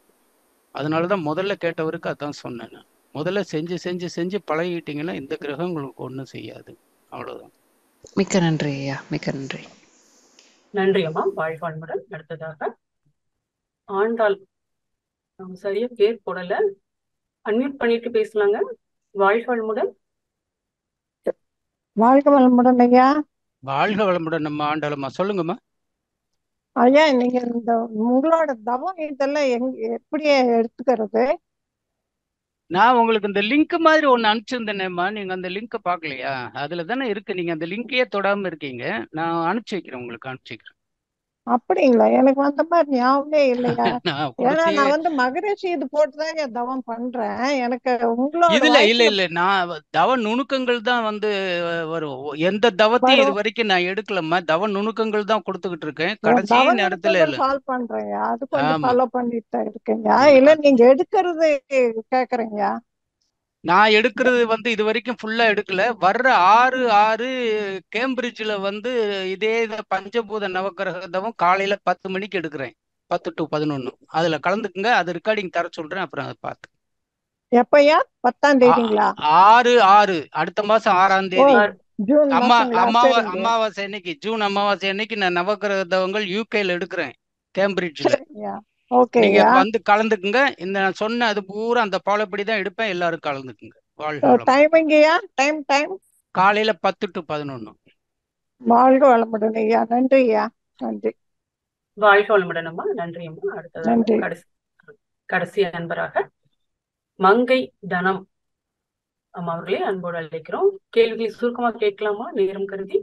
அதனாலதான் முதல்ல கேட்டவருக்கு அதான் சொன்னேன். முதல்ல செஞ்சு செஞ்சு செஞ்சு பழகிட்டீங்கன்னா இந்த கிரகம் உங்களுக்கு ஒண்ணும் செய்யாது. அவ்வளவுதான். மிக்க நன்றி ஐயா, மிக்க நன்றி. நன்றி அம்மா. வாழ்வாழ்முடன். அடுத்ததாக ஆண்டாள், சரியா பேர் போடல, அன்மியூட் பண்ணிட்டு பேசலாங்க. வாழ்வாழ்முடன். வாழ்க வளமுடன் ஐயா. வாழ்க வளமுடன் நம்ம ஆண்டாளம்மா. சொல்லுங்கம்மா. ஐயா, நீங்க இந்த உங்களோட தவம் இதெல்லாம் எப்படி எடுத்துக்கிறது? நான் உங்களுக்கு இந்த லிங்க் மாதிரி ஒண்ணு அனுப்பிச்சிருந்தேனேம்மா, நீங்க அந்த லிங்கை பாக்கலையா? அதுல தானே இருக்கு. நீங்க அந்த லிங்கையே தொடாம இருக்கீங்க. நான் அனுப்பிச்சு வைக்கிறேன், உங்களுக்கு அனுப்பிச்சு வைக்கிறேன். அப்படிங்களா? எனக்கு வந்த மாதிரி ஞாபகமே இல்லையா. ஏன்னா நான் வந்து மகரிஷி இது போட்டுதான் என் தவம் பண்றேன். எனக்கு உங்களோட இல்ல நான் தவ நுணுக்கங்கள் தான் வந்து வரும். எந்த தவத்தையும் இது வரைக்கும் நான் எடுக்கலம்மா. தவ நுணுக்கங்கள் தான் கொடுத்துக்கிட்டு இருக்கேன். கடைசி நேரத்துல ஃபாலோ பண்றேன். அது கொஞ்சம் ஃபாலோ பண்ணிட்டு தான் இருக்கேங்க. இல்ல நீங்க எடுக்கிறது கேக்குறீங்க. நான் எடுக்கிறது வந்து இது வரைக்கும் ஃபுல்லா எடுக்கல. வர்ற 6/6 கேம்பிரிட்ஜ்ல வந்து இதே பஞ்சபூத நவக்கிரகதவம் காலையில 10 மணிக்கு எடுக்கிறேன். 10 to 11 அதுல கலந்துக்குங்க. அது ரெக்கார்டிங் தர சொல்றேன், அப்புறம் அதை பார்த்து. எப்பயா? 10ஆம் தேதிங்களா? 6/6 அடுத்த மாசம் 6ஆம் தேதி. அமாவாசை அன்னைக்கு, ஜூன் அமாவாசை அன்னைக்கு நான் நவக்கிரகதவங்கள் யூகேல எடுக்கிறேன், கேம்பிரிட்ஜ்ல. நீங்க வந்து கலந்துக்குங்க. இந்த நான் சொன்ன அது பூரா அந்த பாலப்படி தான் எடுப்பேன். எல்லாரும் கலந்துக்குங்க. காலையில 10 to 11. வாழ்க வளமுடன் ஐயா. நன்றி ஐயா. நன்றி. வாழ்க வளமுடன் அம்மா. நன்றி அம்மா. அடுத்ததாக கடைசி நண்பராக மங்கை தனம் அம்மா அவர்களே அன்போடு அழைக்கிறோம். கேள்விகளை சுருக்கமா கேட்கலாமா நேரம் கருதி?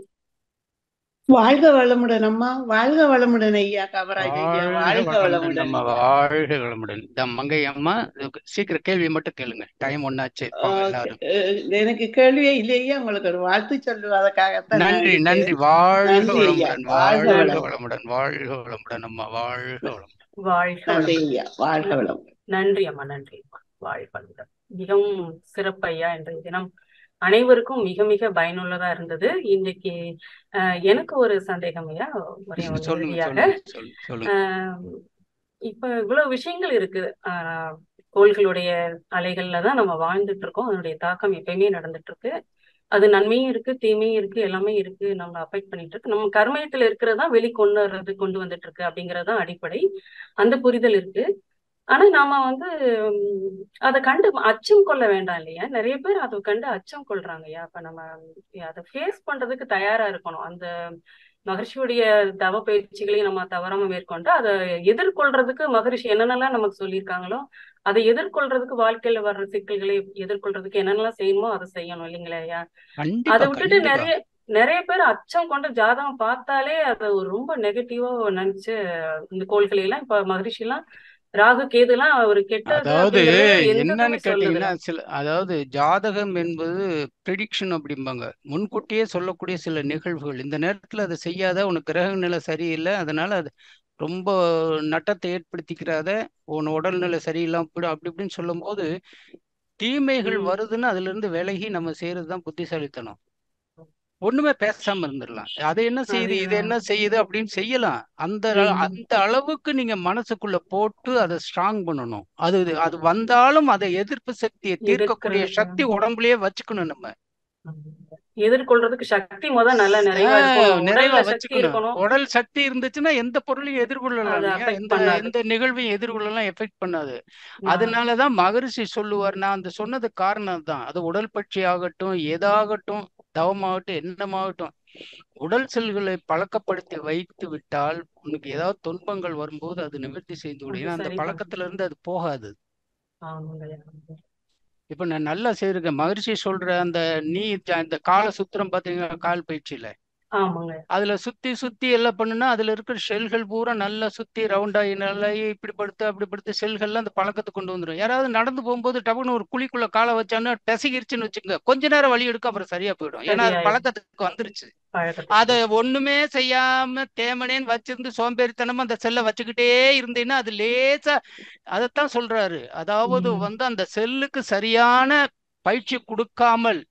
வாழ்க வளமுடன் அம்மா, வாழ்க வளமுடன் ஐயா, காமராஜ் ஐயா, வாழ்க வளமுடன் வளமுடன். நம்ம வாழ்க வளமுடன். மங்கை அம்மா சீக்கிரம் கேள்வி மட்டும் கேளுங்க, டைம் ஒன்னாச்சு. எல்லாரும் எனக்கு கேள்வியே இல்லையா, உங்களுக்கு ஒரு வாழ்த்து சொல்லுவதற்காகத்தான். நன்றி நன்றி. வாழ்க நன்றி ஐயா, வளமுடன், வாழ்க வாழ்க வளமுடன். வளமுடன், வாழ்க வளமுடன் அம்மா, வாழ்க வளமுடன். வாழ்க நன்றி வளமுடன். ஐயா, வாழ்க வளமுடன். நன்றி அம்மா, நன்றி அம்மா, வாழ்க வளமுடன். மிகவும் சிறப்பு ஐயா. இன்றைய தினம் அனைவருக்கும் மிக மிக பயனுள்ளதா இருந்தது. இன்னைக்கு எனக்கு ஒரு சந்தேகம் ஐயா, ஒரே ஒரு சொல்லுங்க இறுதியாக. சொல்லுங்க சொல்லுங்க. இப்ப இவ்வளவு விஷயங்கள் இருக்கு. கோள்களுடைய அலைகள்ல தான் நம்ம வாழ்ந்துட்டு இருக்கோம். அதனுடைய தாக்கம் எப்பயுமே நடந்துட்டு இருக்கு. அது நன்மையும் இருக்கு, தீமையும் இருக்கு, எல்லாமே இருக்கு. நம்மள அஃபெக்ட் பண்ணிட்டு இருக்கு. நம்ம கர்மயத்துல இருக்கிறதா கொண்டு வந்துட்டு இருக்கு அப்படிங்கறதுதான் அடிப்படை. அந்த புரிதல் இருக்கு. ஆனா நாம அதை கண்டு அச்சம் கொள்ள வேண்டாம் இல்லையா? நிறைய பேர் அதை கண்டு அச்சம் கொள்றாங்க ஐயா. அப்ப நம்ம அதை ஃபேஸ் பண்றதுக்கு தயாரா இருக்கணும். அந்த மகரிஷியுடைய தவ பயிற்சிகளையும் நம்ம தவறாம மேற்கொண்டு அதை எதிர்கொள்றதுக்கு மகரிஷி என்னென்னலாம் நமக்கு சொல்லியிருக்காங்களோ அதை எதிர்கொள்றதுக்கு, வாழ்க்கையில வர்ற சிக்கல்களை எதிர்கொள்றதுக்கு என்னென்னலாம் செய்யணுமோ அதை செய்யணும் இல்லைங்களா ஐயா? அதை விட்டுட்டு நிறைய பேர் அச்சம் கொண்ட ஜாதகம் பார்த்தாலே அதை ஒரு ரொம்ப நெகட்டிவா நினைச்சு இந்த கோள்களை எல்லாம் இப்ப மகரிஷி எல்லாம் ராகு கேதுலாம் ஒரு கெட்டது. அதாவது என்னன்னு கேட்டீங்கன்னா, அதாவது ஜாதகம் என்பது ப்ரெடிக்ஷன் அப்படிம்பாங்க, முன்கூட்டியே சொல்லக்கூடிய சில நிகழ்வுகள். இந்த நேரத்துல அதை செய்யாத, உனக்கு கிரக நிலை சரியில்லை, அதனால அது ரொம்ப நட்டத்தை ஏற்படுத்திக்கிறாத, உன் உடல்நிலை சரியில்லாம போயிடும் அப்படி இப்படின்னு சொல்லும் போது தீமைகள் வருதுன்னு அதுல இருந்து விலகி நம்ம செய்யறதுதான் புத்திசாலித்தனம். ஒண்ணுமே பேசாம இருந்துடலாம். அது என்ன செய்யுது, இது என்ன செய்யுது அப்படின்னு செய்யலாம். அந்த அளவுக்கு நீங்க மனசுக்குள்ள போட்டு அதை ஸ்ட்ராங் பண்ணணும். அது வந்தாலும் அதை எதிர்ப்பு சக்தியை தீர்க்கக்கூடிய சக்தி உடம்புலயே வச்சுக்கணும். நம்ம எதிர்கொள்றதுக்கு சக்தி நல்லா நிறைவா வச்சுக்கணும். உடல் சக்தி இருந்துச்சுன்னா எந்த பொருளையும் எதிர்கொள்ளலாம், எந்த நிகழ்வையும் எதிர்கொள்ளலாம், எஃபெக்ட் பண்ணாது. அதனாலதான் மகரிஷி சொல்லுவார், நான் அந்த சொன்னது காரணம் தான். அது உடல் பட்சி ஆகட்டும், எதாகட்டும், தவமாகட்டும், என்னமாகட்டும், உடல் செல்களை பழக்கப்படுத்தி வைத்து விட்டால் உனக்கு ஏதாவது துன்பங்கள் வரும்போது அது நிவர்த்தி செய்து விடும். அந்த பழக்கத்துல இருந்து அது போகாது. இப்ப நான் நல்லா செய்திருக்கேன். மகரிஷி சொல்ற அந்த இந்த கால சுத்திரம் பாத்தீங்கன்னா, கால் பயிற்சியில அதுல சுத்தி சுத்தி எல்லாம் பண்ணுனா அதுல இருக்கிற செல்கள் பூரா நல்லா சுத்தி ரவுண்டாகி நல்லா இப்படி படுத்து அப்படி படுத்து செல்கள்லாம் அந்த பழக்கத்தை கொண்டு வந்துடும். யாராவது நடந்து போகும்போது டப்புன்னு ஒரு குழிக்குள்ள காலை வச்சான்னு டெசகிருச்சுன்னு வச்சுக்கோங்க, கொஞ்ச நேரம் வலி எடுக்க அப்புறம் சரியா போயிடும். ஏன்னா அது பழக்கத்துக்கு வந்துருச்சு. அதை ஒண்ணுமே செய்யாம தேமனேன்னு வச்சிருந்து சோம்பேறித்தனமா அந்த செல்லை வச்சுக்கிட்டே இருந்தீங்கன்னா அது லேசா, அதைத்தான் சொல்றாரு. அதாவது அந்த செல்லுக்கு சரியான பயிற்சி கொடுக்காமல்,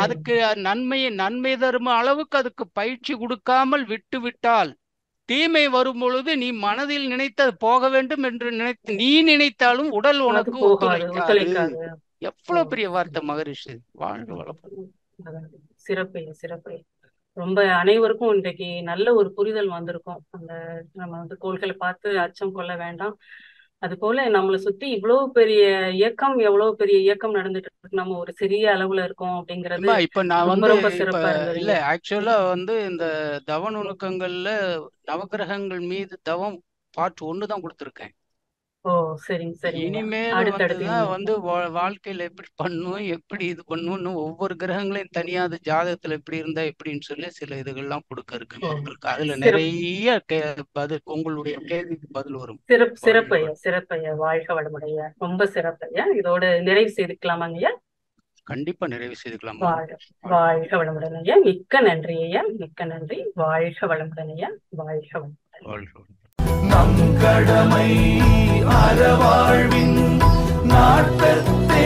அதுக்கு நன்மை தரும் அளவுக்கு அதுக்கு பயிற்சி கொடுக்காமல் விட்டு விட்டால், தீமை வரும் பொழுது நீ மனதில் நினைத்து போக வேண்டும் என்று நீ நினைத்தாலும் உடல் உனக்கு ஒத்துழைக்காது. எவ்வளவு பெரிய வார்த்தை மகரிஷி. வாழ்க வளமுடன். சிறப்பு சிறப்பு. ரொம்ப அனைவருக்கும் இன்றைக்கு நல்ல ஒரு புரிதல் வந்திருக்கும். நம்ம கோள்களை பார்த்து அச்சம் கொள்ள வேண்டாம். அது போல நம்மளை சுத்தி எவ்வளவு பெரிய இயக்கம் நடந்துட்டு இருக்கு. நம்ம ஒரு சிறிய அளவுல இருக்கோம் அப்படிங்கறது இப்ப நான் ரொம்ப சிறப்பா இருந்தது. இல்ல ஆக்சுவலா இந்த தவ நுணுக்கங்கள்ல நவகிரகங்கள் மீது தவம் பார்ட் 1 தான் கொடுத்துருக்கேன். ஓ சரிங்க சரி. இனிமேல் வாழ்க்கையில எப்படி பண்ணும், எப்படி இது பண்ணும்னு ஒவ்வொரு கிரகங்களையும் தனியா அது ஜாதகத்துல எப்படி இருந்தா எப்படின்னு சொல்லி சில இதுகள்லாம் கொடுக்க இருக்கு உங்களுக்கு. அதுல நிறைய பதில், உங்களுடைய கேள்விக்கு பதில் வரும். சிறப்பையா. வாழ்க வளமுடைய. ரொம்ப சிறப்பையா. இதோட நிறைவு செய்துக்கலாமாங்க ஐயா? கண்டிப்பா நிறைவு செய்துக்கலாம். வாழ்க வளமுடன் ஐயா. மிக்க நன்றி ஐயா, மிக்க நன்றி. வாழ்க வளமுடன் ஐயா. வாழ்க வளமுடன். நம் கடமை அறவாழ்வின் நாட்டத்தே